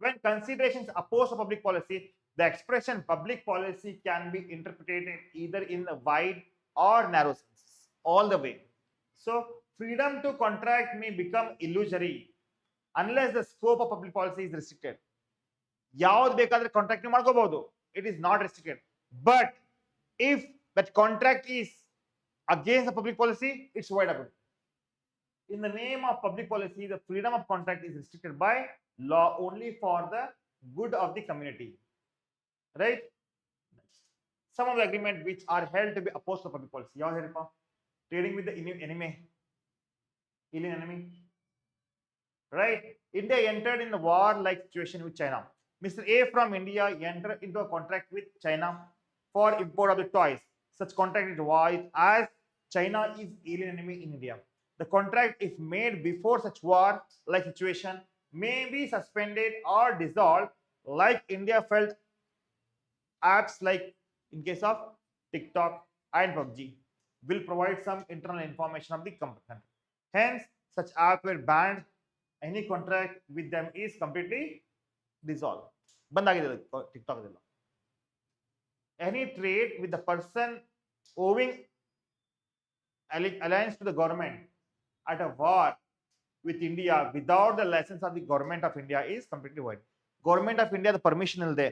When consideration is opposed to public policy, the expression public policy can be interpreted either in the wide or narrow sense, all the way. So freedom to contract may become illusory unless the scope of public policy is restricted. ಯಾವ್ದು ಬೇಕಾದ್ರೆ contract ಮಾಡ್ಕೋಬಹುದು, it is not restricted. But if that contract is against the public policy, it's wide open. In the name of public policy, the freedom of contract is restricted by law only for the good of the community, right? Some of the agreements which are held to be opposed to public policy. Yav helpa trading with the alien enemy, right? India entered in the war-like situation with China. Mr. A from India entered into a contract with China for import of the toys. Such contract is void as China is alien enemy in India. The contract, if made before such war-like situation, may be suspended or dissolved, like India felt apps like in case of TikTok and PUBG will provide some internal information of the country. Hence, such apps were banned. Any contract with them is completely dissolved. ಬಂದಾಗಿದೆ TikTok ಇದೆಲ್ಲ. Any trade with the person owing alliance to the government at a war with India without the license of the government of India is completely void. Government of India the permission ಇಲ್ಲದೆ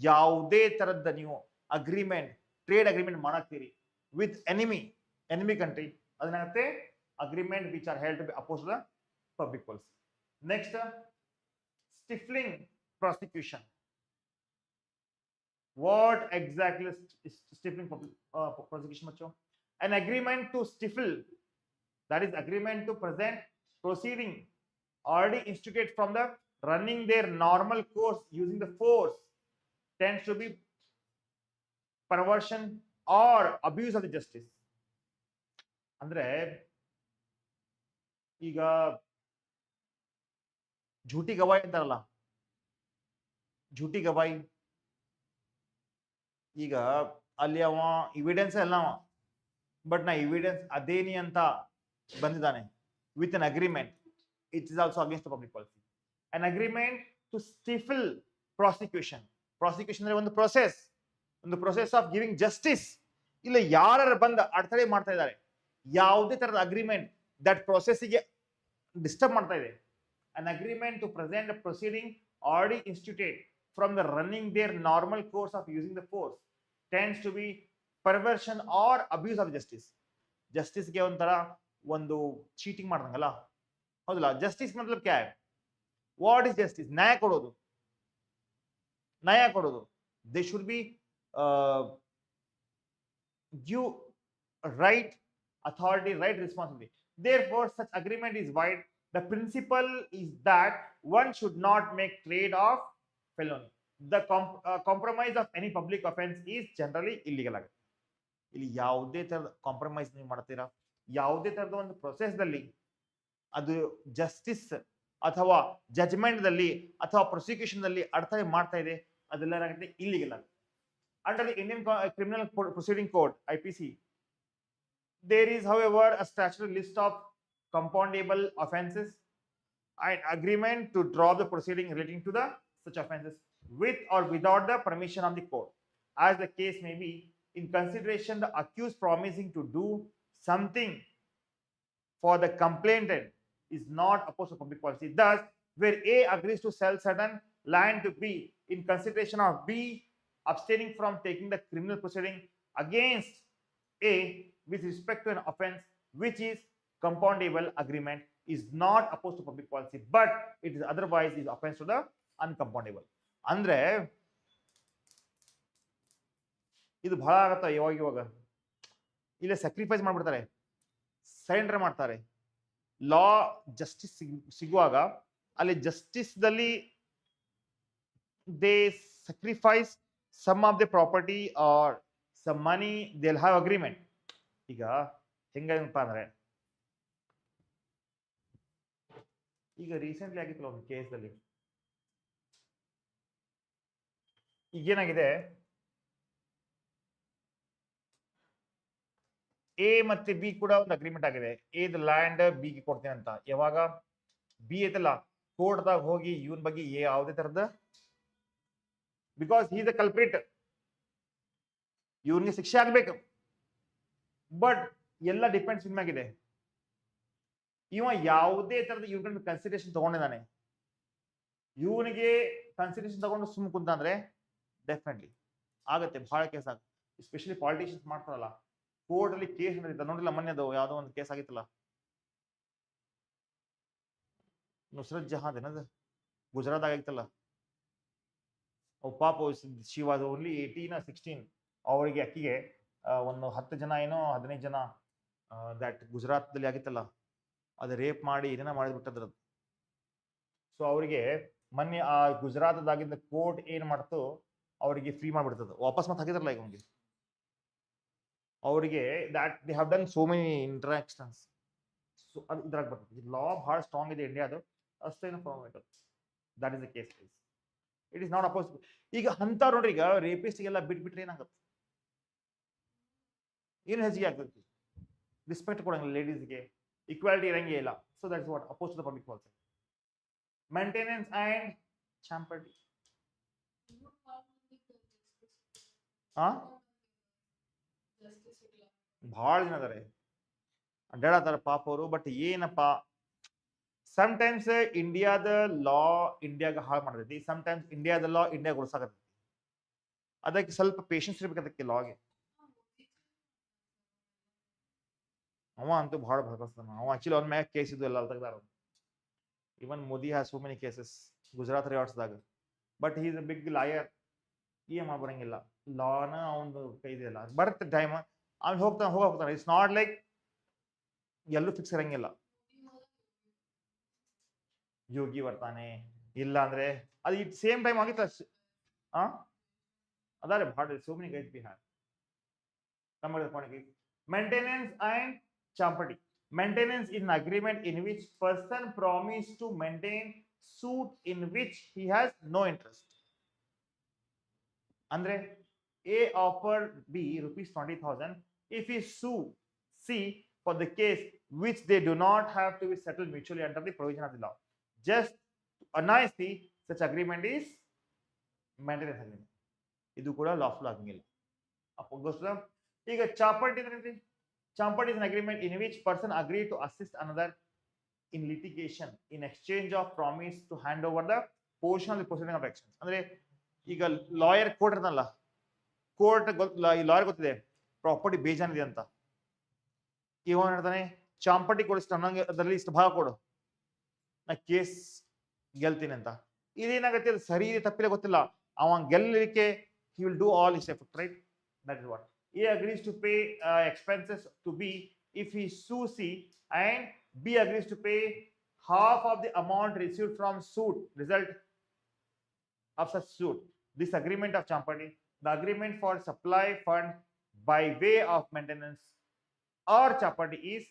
ಯಾವುದೇ ತರದ ನೀವು agreement trade agreement ಮಾಡಾಕ್ತೀರಿ with enemy country ಅದನ್ನಾಗುತ್ತೆ agreement which are held to be opposed to the public policy. Next, stifling prosecution. What exactly is stifling prosecution, macho? An agreement to stifle, that is agreement to present proceeding already instituted from the running their normal course using the force, tends to be perversion or abuse of the justice. ಅಂದ್ರೆ ಈಗ झूठी गवाही ಅಂತಾರಲ್ಲ, झूठी गवाही. ಈಗ ಅಲ್ಲಿ ಅವ ಎವಿಡೆನ್ಸ್ ಎಲ್ಲ ಬಟ್ ನಾ ಎವಿಡೆನ್ಸ್ ಅದೇನಿ ಅಂತ ಬಂದಿದ್ದಾನೆ with an agreement, it is also against public policy. An agreement to stifle prosecution. Prosecution ಅಂದ್ರೆ ಒಂದು ಪ್ರೊಸೆಸ್ ಆಫ್ ಗಿವಿಂಗ್ ಜಸ್ಟಿಸ್. ಇಲ್ಲ ಯಾರು ಬಂದ ಅಡೆತಡೆ ಮಾಡ್ತಾ ಇದ್ದಾರೆ, ಯಾವುದೇ ತರದ ಅಗ್ರಿಮೆಂಟ್ ದಟ್ ಪ್ರೊಸೆಸ್ಗೆ ಡಿಸ್ಟರ್ಬ್ ಮಾಡ್ತಾ ಇದೆ. An agreement to present a proceeding already instituted from the running their normal course of using the force tends to be perversion or abuse of justice. Justice ಗೆ ಒಂಥರ ಒಂದು ಚೀಟಿಂಗ್ ಮಾಡ್ದಂಗಲ್ಲ, ಹೌದಲ್ಲ? Justice ಮತ್ಲಬ್ ಕ್ಯಾ high? What is justice? ನ್ಯಾಯ ಕೊಡೋದು. They should be give right authority, right responsibility. Therefore, such agreement is void. The principle is that one should not make trade of felony. The compromise of any public offense is generally illegal. ಇಲ್ಲಿ ಯಾವುದೇ ತರದ compromise ನೀವು ಮಾಡ್ತೀರಾ, ಯಾವುದೇ ತರದ ಒಂದು process ದಲ್ಲಿ ಅದು ಜಸ್ಟಿಸ್ ಅಥವಾ ಜಜ್ಮೆಂಟ್ ದಲ್ಲಿ ಅಥವಾ ಪ್ರೊಸಿಕ್ಯೂಷನ್ ದಲ್ಲಿ ಅಡೆತಡೆ ಮಾಡ್ತಾ ಇದೆ, ಅದೆಲ್ಲ ಏನಾಗುತ್ತೆ? ಇಲ್ಲಿಗಲ್ ಆಗುತ್ತೆ. Under the Indian criminal proceeding code IPC, there is however a statutory list of compoundable offenses and agreement to drop the proceeding relating to the such offenses with or without the permission of the court, as the case may be. In consideration the accused promising to do something for the complainant is not opposed to public policy. Thus, where A agrees to sell certain land to B in consideration of B abstaining from taking the criminal proceeding against A with respect to an offense which is compoundable, agreement is not opposed to public policy, but it is otherwise is offense to the uncompoundable. ಅಂದ್ರೆ ಇದು ಬಹಳ ಆಗತ್ತ. ಇವಾಗ ಇಲ್ಲ sacrifice ಮಾಡ್ಬಿಡ್ತಾರೆ, surrender ಮಾಡ್ತಾರೆ. ಲಾ justice ಸಿಗುವಾಗ ಅಲ್ಲಿ justice ದಲ್ಲಿ they sacrifice some of the property or some money, they will have agreement. ಈಗ ಹೆಂಗಪ್ಪ ಅಂದ್ರೆ, ಈಗ ರೀಸೆಂಟ್ಲಿ ಆಗಿತ್ತಲ್ಲ ಒಂದು ಕೇಸಲ್ಲಿ, ಈಗೇನಾಗಿದೆ, ಎ ಮತ್ತೆ ಬಿ ಕೂಡ ಒಂದು ಅಗ್ರಿಮೆಂಟ್ ಆಗಿದೆ. ಎದ ಲ್ಯಾಂಡ್ ಬಿಗೆ ಕೊಡ್ತೀನಿ ಅಂತ. ಯಾವಾಗ ಬಿ ಐತಲ್ಲ, ಕೋರ್ಟ್ದಾಗ ಹೋಗಿ ಇವನ್ ಬಗ್ಗೆ ಯಾವುದೇ ತರದ, because he is the culprit, ಇವನ್ಗೆ ಶಿಕ್ಷೆ ಆಗ್ಬೇಕು. ಬಟ್ ಎಲ್ಲ ಡಿಪೆಂಡ್ಸ್ ಇನ್ಮ್ಯಾಗಿದೆ. ಇವ ಯಾವುದೇ ತರದ ಇವ್ನ ಕನ್ಸಿಡರೇಷನ್ ತಗೊಂಡಿದ್ದಾನೆ, ಇವನಿಗೆ ಕನ್ಸಿಡರೇಷನ್ ತಗೊಂಡು ಸುಮ್ ಕುಂತಂದ್ರೆ ಡೆಫಿನೆಟ್ಲಿ ಆಗತ್ತೆ. ಬಹಳ ಕೇಸ್ ಆಗುತ್ತೆ, ಎಸ್ಪೆಷಲಿ ಪಾಲಿಟಿಷಿಯನ್ಸ್ ಮಾಡ್ತಾರಲ್ಲ. ಕೋರ್ಟ್ ಅಲ್ಲಿ ಕೇಸ್ ನಡೀತಾ ನೋಡಿಲ್ಲ, ಮೊನ್ನೆ ಅದು ಯಾವ್ದೋ ಒಂದು ಕೇಸ್ ಆಗಿತ್ತಲ್ಲ, ನುಸ್ರತ್ ಜಹಾನ್ ಏನದು ಗುಜರಾತ್ ಆಗಿತ್ತಲ್ಲ. ಪಾಪ ಶಿ ವಾಸ್ ಓನ್ಲಿ 18 or 16. ಅವರಿಗೆ ಅಕ್ಕಿಗೆ ಒಂದು 10 ಜನ ಏನೋ 15 ಜನ ದಟ್ ಗುಜರಾತ್ದಲ್ಲಿ ಆಗಿತ್ತಲ್ಲ, ಅದು ರೇಪ್ ಮಾಡಿ ಏನೇನೋ ಮಾಡಿಬಿಟ್ಟದ್ರ. ಸೊ ಅವರಿಗೆ ಮೊನ್ನೆ ಆ ಗುಜರಾತ್ದಾಗಿದ್ದ ಕೋರ್ಟ್ ಏನ್ ಮಾಡ್ತು, ಅವರಿಗೆ ಫ್ರೀ ಮಾಡ್ಬಿಡ್ತದ, ವಾಪಸ್ ಮತ್ತೆ ಹಾಕಿದ್ರಲ್ಲ ಈಗ ಅವ್ನಿಗೆ. ಅವರಿಗೆ that they have done so many interactions. So ಅದು ಇದ್ರಾಗ ಬರ್ತದೆ. ಲಾ ಬಹಳ ಸ್ಟ್ರಾಂಗ್ ಇದೆ ಇಂಡಿಯಾದು. ಅಷ್ಟೇನು ಪ್ರಾಬ್ಲಮ್ ಆಯ್ತು. That is the case. It is not oppose. ಈಗ ಅಂತ ನೋಡ್ರಿ, ಈಗ ರೇಪಿಸ್ಟ್ಗೆಲ್ಲ ಬಿಟ್ಬಿಟ್ರೆ ಏನಾಗುತ್ತೆ? ಏನು ಹೆಚ್ಚಿಗೆ ಆಗ್ತದೆ? ರೆಸ್ಪೆಕ್ಟ್ ಕೊಡಂಗಿಲ್ಲ ಲೇಡೀಸ್ಗೆ, ಈಕ್ವಾಲಿಟಿ ಇರಂಗೇ ಇಲ್ಲ. So that's what oppose to the public policy. Maintenance and champerty. ಹಾ, ಭಾಳ ಜನ ಅದಾರೆ, ಅಡ್ಡಾಡತ್ತಾರ ಪಾಪ ಅವರು. ಬಟ್ ಏನಪ್ಪಾ, ಸಮಟೈಮ್ಸ್ ಇಂಡಿಯಾದ ಲಾ ಇಂಡಿಯಾಗ ಹಾಳು ಮಾಡ್ತೈತಿ, ಸಮಟೈಮ್ಸ್ ಇಂಡಿಯಾದ ಲಾ ಇಂಡಿಯಾಗ ಉಳ್ಸಾಕತ್ತೈತಿ. ಅದಕ್ಕೆ ಸ್ವಲ್ಪ ಪೇಷನ್ಸ್ ಇರ್ಬೇಕು ಅದಕ್ಕೆ ಲಾಗೆ. ಅವ ಅಂತೂ ಭಾಳ ಭರವಸ್ತಾನ. ಅವ ಆಕ್ಚುಲಿ ಅವ್ನ ಮ್ಯಾಗ ಕೇಸ್ ಇದು ಎಲ್ಲ ತೆಗ್ದಾರ. Even Modi has so many cases Gujarat ರಿಯಾಟ್ಸ್ದಾಗ. But he is a big lawyer. ಏನ್ ಬರಂಗಿಲ್ಲ, ಲಾನ ಅವನು ಕೈದಿಲ್ಲ. ಬರುತ್ತೆ ಟೈಮ್, ಅವ್ನು ಹೋಗ್ತಾನೆ. ಇಟ್ಸ್ ನಾಟ್ ಲೈಕ್ ಎಲ್ಲೂ ಫಿಕ್ಸ್ ಇರಂಗಿಲ್ಲ. ಯೋಗಿ ಬರ್ತಾನೆ, ಇಲ್ಲ ಅಂದ್ರೆ ಅದು ಇಟ್ ಸೇಮ್ ಟೈಮ್ ಆಗಿತ್ತು. ಅದಾರೆ ಭಾಳ so many guys Bihar. Maintenance and champati. Maintenance is an agreement in which person promise to maintain suit in which he has no interest. Andre A offered B rupees 20,000 if he sue C for the case which they do not have to be settled mutually under the provision of the law. Just annoy C, such agreement is maintenance agreement. ಇದು ಕೂಡ lawful ಆಗಂಗಿಲ್ಲ. ಅಪ್ಪ ಈಗ ಚಾಪರ್ಟಿ ಅಂದ್ರೆ, ಚಾಪರ್ಟಿ is an agreement in which person agree to assist another in litigation in exchange of promise to hand over the portion of the proceeding of actions. ಅಂದ್ರೆ ಈಗ lawyer court ಇರ್ತಲ್ಲ, court lawyer ಗೊತ್ತಿದೆ property ಬೇಜಾನಿದೆ ಅಂತ. ಇವನ್ ಹೇಳ್ತಾನೆ ಚಾಂಪಟಿ ಕೊಡಿಸ್ತ ನಂಗೆ ಅದರಲ್ಲಿ ಇಷ್ಟು ಭಾಗ ಕೊಡು, ನಾ ಕೇಸ್ ಗೆಲ್ತೀನಿ ಅಂತ. ಇದೇನಾಗತ್ತೆ, ಅದು ಸರಿ ಇದೆ ತಪ್ಪಿಲ್ಲ ಗೊತ್ತಿಲ್ಲ, ಅವನ್ ಗೆಲ್ಲಲಿಕ್ಕೆ he will do all his effort, right? That is what A agrees to pay expenses to B if he sues C, and B agrees to pay half of the amount received from suit result of such suit. This agreement of champati, the agreement for supply fund by way of maintenance or champati, is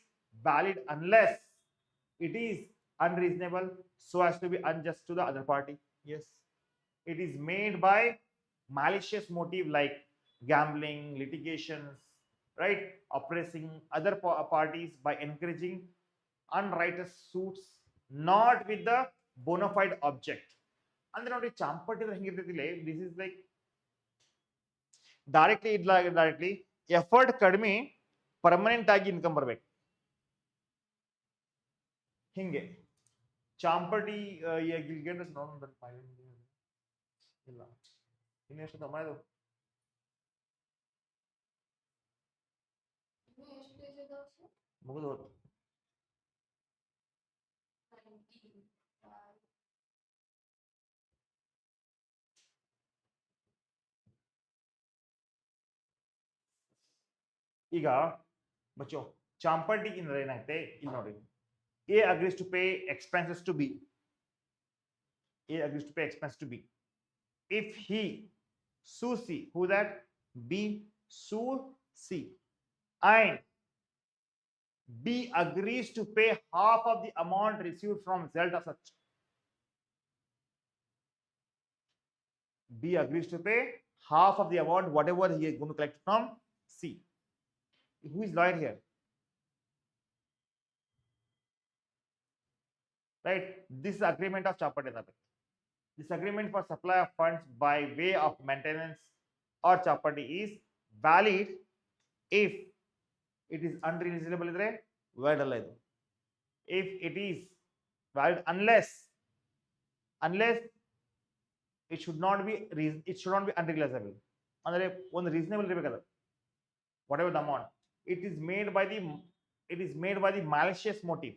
valid unless it is unreasonable so as to be unjust to the other party. Yes, it is made by malicious motive like gambling, litigations, right? Oppressing other parties by encouraging unrighteous suits, not with the bona fide object. ಅಂದ್ರೆ ನೋಡಿ champerty ಹೆಂಗಿರ್ತೈತಿಲ್ಲ, this is like directly effort ಕಡಿಮೆ, permanent ಆಗಿ income ಬರ್ಬೇಕು. ಹಿಂಗೆ ಚಾಂಪಟಿ ಇಲ್ಲ ಇನ್ನೆಷ್ಟು ಸಮಯ ಮುಗಿದು ಹೋಯ್ತು. ಈಗ ಬಚ್ಚೋ ಚಾಂಪಟಿ ಅಂದ್ರೆ ಏನಾಗುತ್ತೆ ಇಲ್ಲಿ ನೋಡಿ, A agrees to pay expenses to B. A agrees to pay expenses to B. If he sues C, who that? B sue C, and B agrees to pay half of the amount received from result of such. B agrees to pay half of the amount whatever he is going to collect from C. Who is lawyer here? Right? This agreement of champati. This agreement for supply of funds by way of maintenance or champati is valid if it is unreasonable idre valid alla idu. If it is valid unless it should not be unrealizable. ಅಂದ್ರೆ ಒಂದು reasonable ಇರಬೇಕದು, whatever the amount. It is made by the malicious motive.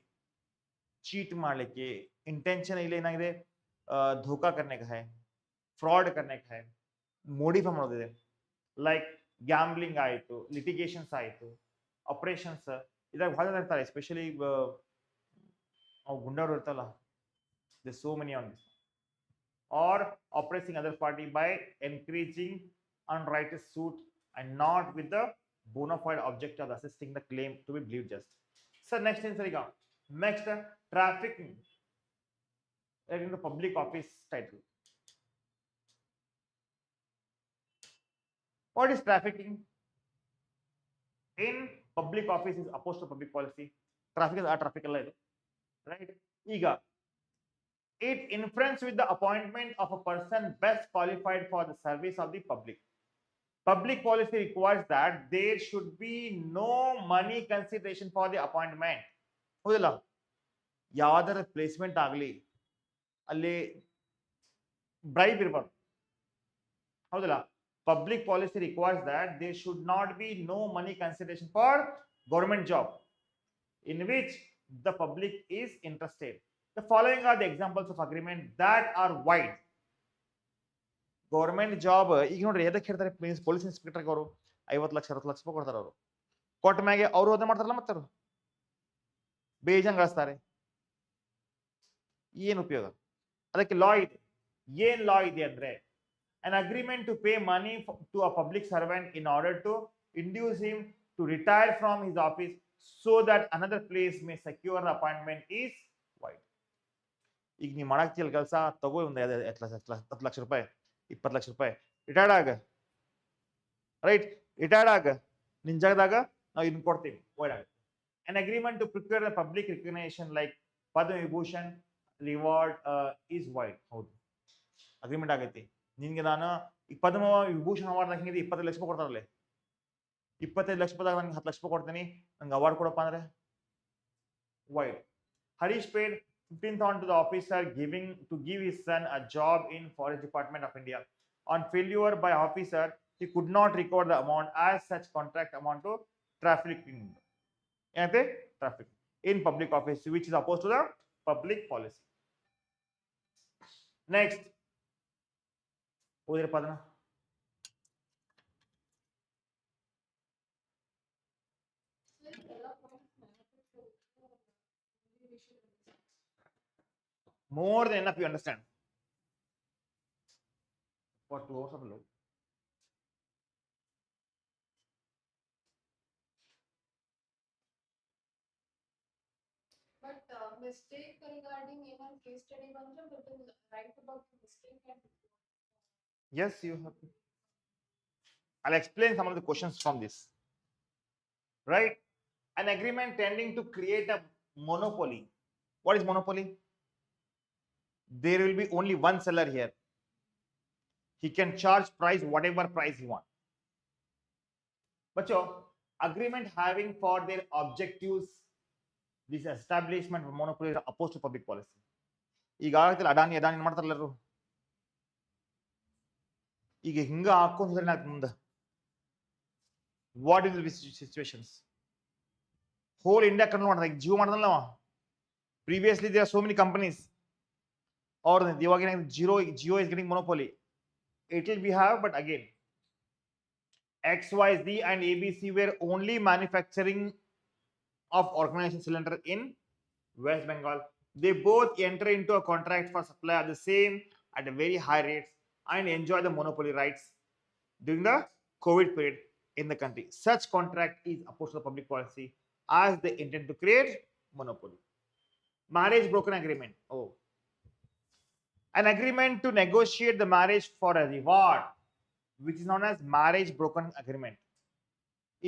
Cheat ಮಾಡಲಿಕ್ಕೆ intention ಇಲ್ಲ, ಏನಾಗಿದೆ ಧೋಕಾ करने का है, fraud करने का है, ಮೋಡಿಫೈ ಮಾಡೋದಿದೆ. ಲೈಕ್ ಗ್ಯಾಮ್ಲಿಂಗ್ ಆಯಿತು, ಲಿಟಿಗೇಷನ್ಸ್ ಆಯಿತು, ಆಪರೇಷನ್ಸ್, ಇದಾಗ ಭಾಳ ಜನ ಇರ್ತಾರೆ, ಎಸ್ಪೆಷಲಿ ಅವು ಗುಂಡಾರು ಇರ್ತಲ್ಲ, they so many on this. Are oppressing other party by encouraging unrighteous suit and not with the bona fide object of assisting the claim to be believed just. Sir, next thing, sir, next trafficking. relating to public office title. What is trafficking? In public office is opposed to public policy. Traffic is a traffic allied, right? Ega. It influences with the appointment of a person best qualified for the service of the public. Public policy requires that there should be no money consideration for the appointment. ಹೌದಲ್ಲ ಯಾವ್ದಾರ placement ಆಗಲಿ ಅಲ್ಲಿ bribe ಇರಬಾರ್ದು ಹೌದಲ್ಲ public policy requires that there should not be no money consideration for government job in which the public is interested. The following are the examples of agreement that are wide. Government job ಈಗ ನೋಡ್ರಿ ಎದಕ್ಕೆ ಹೇಳ್ತಾರೆ police inspector ಅವರು 50 ಲಕ್ಷ 60 ಲಕ್ಷ ರೂಪಾಯಿ ಕೊಡ್ತಾರೆ ಅವರು ಕೊಟ್ಟ ಮ್ಯಾಗೆ ಅವರು ಅದೇ ಮಾಡ್ತಾರಲ್ಲ ಮತ್ತೆ ಅವರು ಬೇಜಂಗ್ ಗಳಿಸ್ತಾರೆ ಏನು ಉಪಯೋಗ ಅದಕ್ಕೆ ಲಾ ಇದೆ ಏನ್ ಲಾ ಇದೆ ಅಂದ್ರೆ an agreement to pay money to a public servant in order to induce him to retire from his office so that another place may secure the appointment is wide. ಈಗ ನೀವು ಮಾಡಾಕ್ತಿಯಲ್ಲ ಕೆಲಸ ತಗೋ ಒಂದು 10 ಲಕ್ಷ ರೂಪಾಯಿ 20 ಲಕ್ಷ ರೂಪಾಯಿ ರಿಟೈರ್ಡ್ ಆಗ ರೈಟ್ ರಿಟೈರ್ಡ್ ಆಗ ನಿನ್ ಜಾಗದಾಗ ನಾವು ಇದನ್ನ ಕೊಡ್ತೀವಿ ವೈಡ್ ಆಗ an agreement to procure the public recognition like Padma Vibhushan reward is wide. ಹೌದು ಅಗ್ರಿಮೆಂಟ್ ಆಗೈತಿ ನಿನ್ಗೆ ನಾನು ಈ ಪದ್ಮ ವಿಭೂಷಣ್ ಅವಾರ್ಡ್ ಹಿಂಗಿದೆ 25 ಲಕ್ಷ ರೂಪಾಯಿ ಕೊಡ್ತಾರಲ್ಲ 25 ಲಕ್ಷ ರೂಪಾಯಿದಾಗ ನಂಗೆ 10 ಲಕ್ಷ ರೂಪಾಯಿ ಕೊಡ್ತೀನಿ ನಂಗೆ ಅವಾರ್ಡ್ ಕೊಡಪ್ಪ ಅಂದ್ರೆ wide. Harish paid 15,000 to the officer to give his son a job in Forest Department of India. On failure by officer, he could not recover the amount as such contract amount to trafficking. Traffic in public office, which is opposed to the public policy. Next. ಓದಿರಪ್ಪ ಅದನ್ನ more than enough you understand for 2 hours of load. But mistake regarding even case study ಬಂದ್ರೆ we will write about the mistake and yes you have to. I'll explain some of the questions from this, right? An agreement tending to create a monopoly. What is monopoly? There will be only one seller here. He can charge price whatever price he wants. But agreement having for their objectives this establishment of monopoly is opposed to public policy. ಈಗ ಆಗತ್ತಿಲ್ಲ ಅದಾನಿ ಮಾಡ್ತಾರಲ್ಲ ಎಲ್ಲರೂ ಈಗ ಹಿಂಗ ಹಾಕೊಂಡ್ರೆ ಏನಾಗ್ತದೆ ಮುಂದೆ what is situations whole India control ಮಾಡ್ತಾರೆ ಈಗ Jio ಮಾಡ್ದಲ್ಲ previously there are so many companies or ಇವಾಗ ಏನಾಗಿದೆ Jio is getting monopoly. It will be have, but again XYZ and ABC were only manufacturing of organization cylinder in West Bengal. They both enter into a contract for supply at the same at a very high rates and enjoy the monopoly rights during the COVID period in the country. Such contract is opposed to the public policy as they intend to create monopoly. Marriage broken agreement. An agreement to negotiate the marriage for a reward, which is known as marriage broken agreement,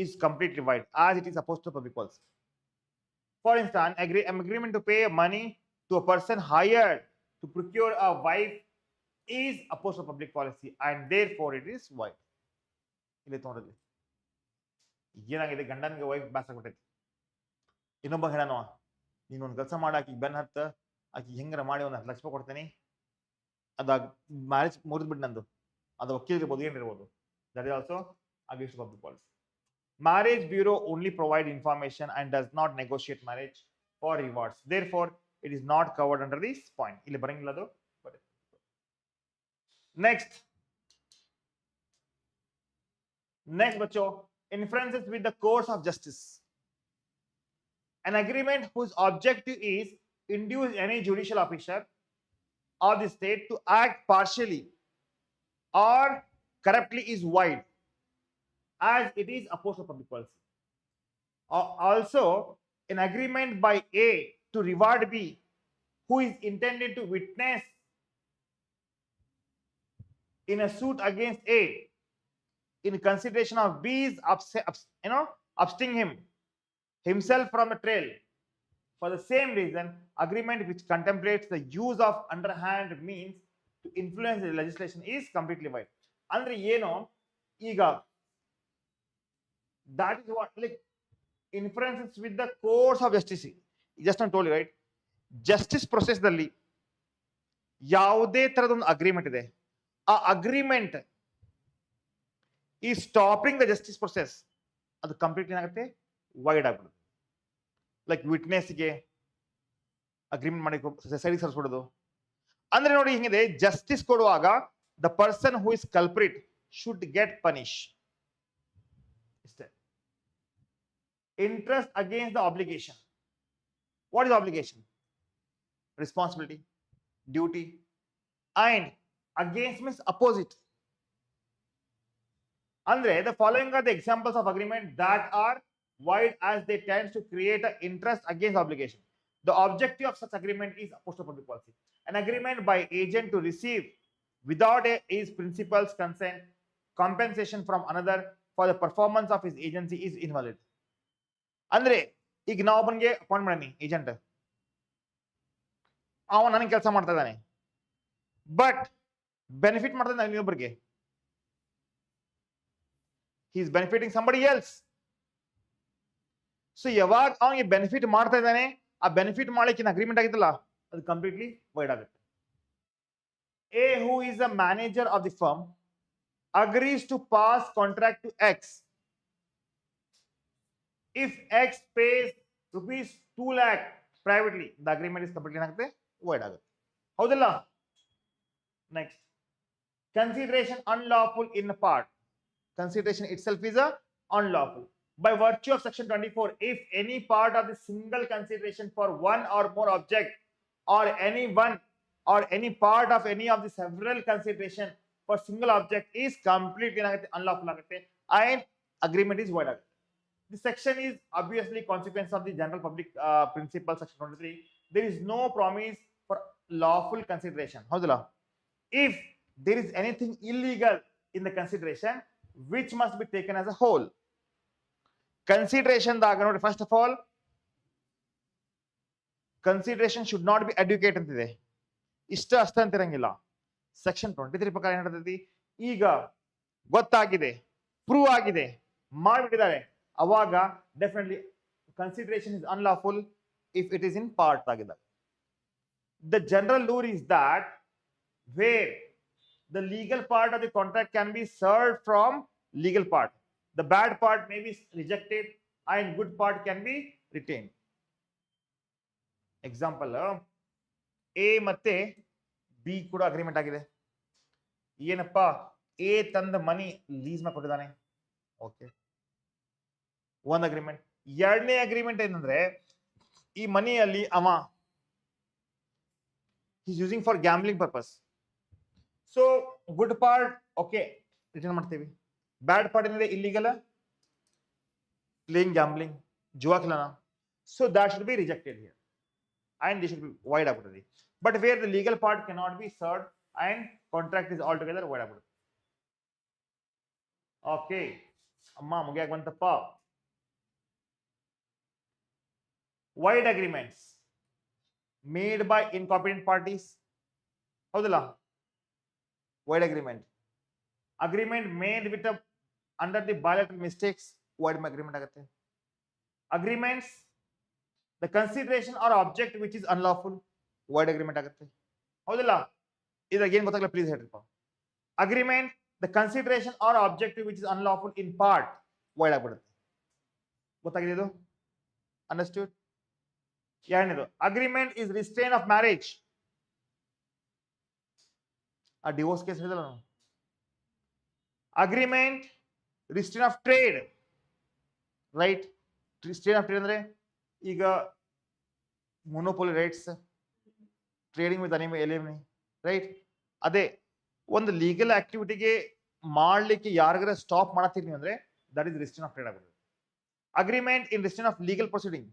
is completely void as it is opposed to public policy. For instance, an agreement to pay money to a person hired to procure a wife is opposed to public policy and therefore it is void. ಇಲ್ಲಿ ನೋಡಿದ್ವಿ ಏನಾಗಿದೆ ಗಂಡನಿಗೆ wife ಬ್ಯಾಸರ ಕೊಟ್ಟೈತಿ ಇನ್ನೊಬ್ಬ ಹೇಳನವ ನೀನೊಂದು ಕೆಲಸ ಮಾಡಾಕಿ ಬೆನ್ ಹತ್ತ ಆಕಿ ಹೆಂಗಾರ ಮಾಡಿ ಒಂದು 10 ಲಕ್ಷ ರೂಪಾಯಿ ಕೊಡ್ತೀನಿ ಅದಾಗ ಮ್ಯಾರೇಜ್ ಮುರಿದ್ಬಿಟ್ಟು ನಂದು ಅದು ವಕೀಲ ಇರ್ಬೋದು ಏನಿರ್ಬೋದು that is also against public policy. Marriage bureau only provide information and does not negotiate marriage for rewards. Therefore, it is not covered under this point. ಇಲ್ಲಿ ಬರಂಗಿಲ್ಲ ಅದು. Next, bacho, inferences with the course of justice. An agreement whose objective is induce any judicial officer of the state to act partially or corruptly is void as it is opposed to public policy. Also, an agreement by A to reward B who is intended to witness in a suit against A in consideration of B's abstaining himself from the trail for the same reason, agreement which contemplates the use of underhand means to influence the legislation is completely void. Andre ಏನು ಈಗ that is what like inferences with the course of justice. Just not told you, right? Justice process ದಲ್ಲಿ ಯಾವುದೇ ತರದೊಂದು agreement ಇದೆ, ಆ agreement ಈ stopping the justice process ಅದು complete ಏನಾಗುತ್ತೆ, void ಆಗ್ಬಿಡುತ್ತೆ. ಲೈಕ್ ವಿಟ್ನೆಸ್ಗೆ ಅಗ್ರಿಮೆಂಟ್ ಮಾಡಿ ಸೈಡಿಗೆ ಸರಿಸ್ಬಿಡೋದು. ಅಂದ್ರೆ ನೋಡಿ ಹಿಂಗಿದೆ, ಜಸ್ಟಿಸ್ ಕೊಡುವಾಗ the person who is culprit should get punish. ಇಷ್ಟೇ. Interest against the obligation. What is obligation? Responsibility, duty, and against means opposite. Andre, the following are the examples of agreement that are wide as they tend to create an interest against obligation. The objective of such agreement is opposed to public policy. An agreement by agent to receive without his principal's consent compensation from another for the performance of his agency is invalid. Andre, ಈಗ ನಾವು ಒಬ್ಬನಿಗೆ appoint ಮಾಡೀನಿ agent, ಅವ ನನಗೆ ಕೆಲಸ ಮಾಡ್ತಾ ಇದ್ದಾನೆ, but benefit ಮಾಡ್ತಾ ಇದ್ದಾನೆ ಇನ್ನೊಬ್ಬರಿಗೆ. He is benefiting somebody else. So ಯಾವಾಗ ಅವನಿಗೆ ಬೆನಿಫಿಟ್ ಮಾಡ್ತಾ ಇದ್ದಾನೆ, ಆ ಬೆನಿಫಿಟ್ ಮಾಡಲಿಕ್ಕೆ ಅಗ್ರಿಮೆಂಟ್ ಆಗಿತ್ತಲ್ಲ, ಅದು ಕಂಪ್ಲೀಟ್ಲಿ ವೈಡ್ ಆಗುತ್ತೆ. A who is a manager of the firm agrees to pass contract to X. If X pays rupees 2 lakh privately, the agreement is completely ಏನಾಗುತ್ತೆ, ವೈಡ್ ಆಗುತ್ತೆ. ಹೌದಲ್ಲ? Next, consideration unlawful in part. Consideration itself is a unlawful. By virtue of section 24, if any part of the single consideration for one or more object or any one or any part of any of the several consideration for single object is completely unlawful and agreement is void. This section is obviously consequence of the general public principle section 23. There is no promise for lawful consideration. How's the law? If there is anything illegal in the consideration which must be taken as a whole. Consideration ದಾಗ ನೋಡಿ, first of all consideration should not be educate ಅಂತಿದೆ, ಇಷ್ಟ ಅಷ್ಟ ಅಂತಿರಂಗಿಲ್ಲ. Section 23 ಪ್ರಕಾರ ಏನ್ ಹೇಳ್ತೈತಿ, ಈಗ ಗೊತ್ತಾಗಿದೆ, prove ಆಗಿದೆ, ಮಾಡಿಬಿಟ್ಟಿದ್ದಾರೆ, ಅವಾಗ definitely consideration is unlawful if it is in part ಆಗಿದ್ದಾಗ. The general rule is that where the legal part of the contract can be served from legal part, the bad part may be rejected and good part can be retained. Example, A ಮತ್ತೆ B ಕೂಡ agreement ಆಗಿದೆ. ಏನಪ್ಪ, A ತಂದ ಮನಿ lease ಮಾಡಿ ಕೊಟ್ಟಿದ್ದಾನೆ, okay, ಒಂದು agreement. ಎರಡನೇ agreement ಏನಂದ್ರೆ, ಈ ಮನಿಯಲ್ಲಿ ಅವ he's using for gambling purpose. So good part okay return ಮಾಡ್ತೀವಿ, ಬ್ಯಾಡ್ ಪಾರ್ಟ್ ಏನಿದೆ ಇಲ್ಲಿಗಲ್ ಪ್ಲೇಯಿಂಗ್ ಗ್ಯಾಂಬ್ಲಿಂಗ್, ಜುವಾ ಖಿಲಾನ, so that should be rejected here and they should be void ಆಗ್ಬಿಡುತ್ತೆ. But where the legal part cannot be served and contract is altogether void ಆಗ್ಬಿಡುತ್ತೆ. Okay ಅಮ್ಮ ಮುಗಿಯಾಗ ಬಂತಪ್ಪ. void agreements made by incompetent parties. ಹೌದಲ್ಲ? void agreement made with a under the bilateral mistakes, void agreement ಆಗುತ್ತೆ. agreements the consideration or object which is unlawful, void agreement ಆಗುತ್ತೆ. ಹೌದಲ್ಲ? ಇದಾಗ ಏನು ಗೊತ್ತಾಗಲ್ಲ, please ಹೇಳ್ರಿಪ್ಪ. agreement the consideration or object which is unlawful in part, void ಆಗ್ಬಿಡುತ್ತೆ. ಗೊತ್ತಾಗಿದೆ ಇದು? understood? ಎರಡನೇದು, agreement is restraint of marriage. ಆ ಡಿವೋರ್ಸ್ ಕೇಸ್ ಹೇಳಿದಲ್ಲ ನಾವು. Agreement restraint of trade, right? Restraint of trade ಅಂದ್ರೆ ಈಗ monopoly rights, trading with alimony, right? ಅದೇ ಒಂದು ಲೀಗಲ್ ಆಕ್ಟಿವಿಟಿಗೆ ಮಾಡ್ಲಿಕ್ಕೆ ಯಾರಿಗಾರ ಸ್ಟಾಪ್ ಮಾಡತ್ತೀರಿ ಅಂದ್ರೆ that is restraint of trade ಆಗುತ್ತೆ. Agreement in restraint of legal proceeding,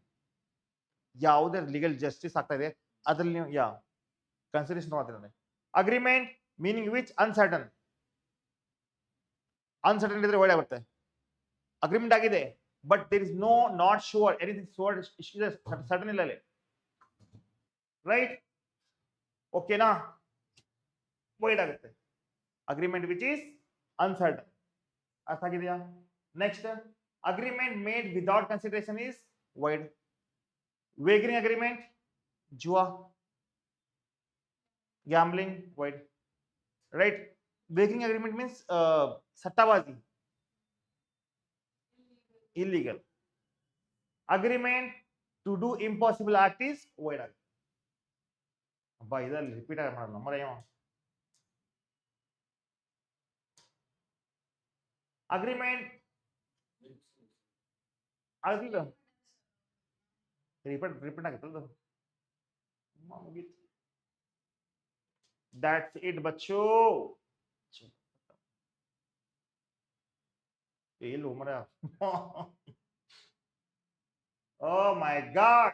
ಯಾವುದೇ ಲೀಗಲ್ ಜಸ್ಟಿಸ್ ಆಗ್ತಾ ಇದೆ ಅದ್ರಲ್ಲಿ ನೀವು ಯಾ ಕನ್ಸಿಡರೇಷನ್ ಮಾಡ್ತೀನಿ. ಅಗ್ರಿಮೆಂಟ್ ಮೀನಿಂಗ್ ವಿಚ್ ಅನ್ಸರ್ಟನ್ ಇದ್ರೆ ವರ್ಡ್ ಆಗುತ್ತೆ. ಅಗ್ರಿಮೆಂಟ್ ಆಗಿದೆ but there is no not sure anything sudden ಇಲ್ಲ ಅಲ್ಲಿ, ರೈಟ್? ಓಕೆನಾ? ವೈಡ್ ಆಗುತ್ತೆ. Agreement which is uncertain. ಅರ್ಥ ಆಗಿದೆಯಾ? Next, agreement made without consideration is void. Wagering agreement, ಜುವಾ, gambling, wide, right? Breaking agreement means sattabazi, illegal. Agreement to do impossible act is wide. ಅಬ್ಬಾ ಇದರಲ್ಲಿ repeat ಆಗಿ ಮಾಡೋದು number ಏನು? Agreement ಆಗಿಲ್ಲ, repeat ಆಗುತ್ತಲ್ಲ. That's it, बच्चों. ये लो मरा. Oh my God.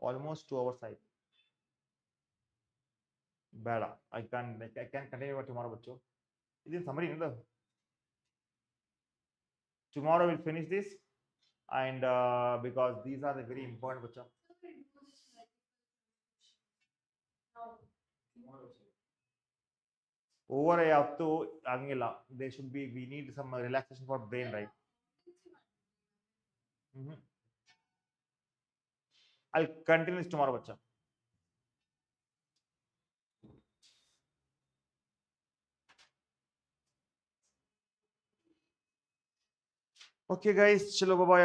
Almost 2 hours ಆಯ್ತು. ಬೇಡ, I can continue tomorrow, बच्चों. ಇದೇನು ಸಮರಿ ನಿಂದು? Tomorrow we'll finish this. And because these are the very important, bacha. Over a up to angela, there should be, we need some relaxation for brain, right? I'll continue this tomorrow, bacha. Okay guys, chalo bye bye.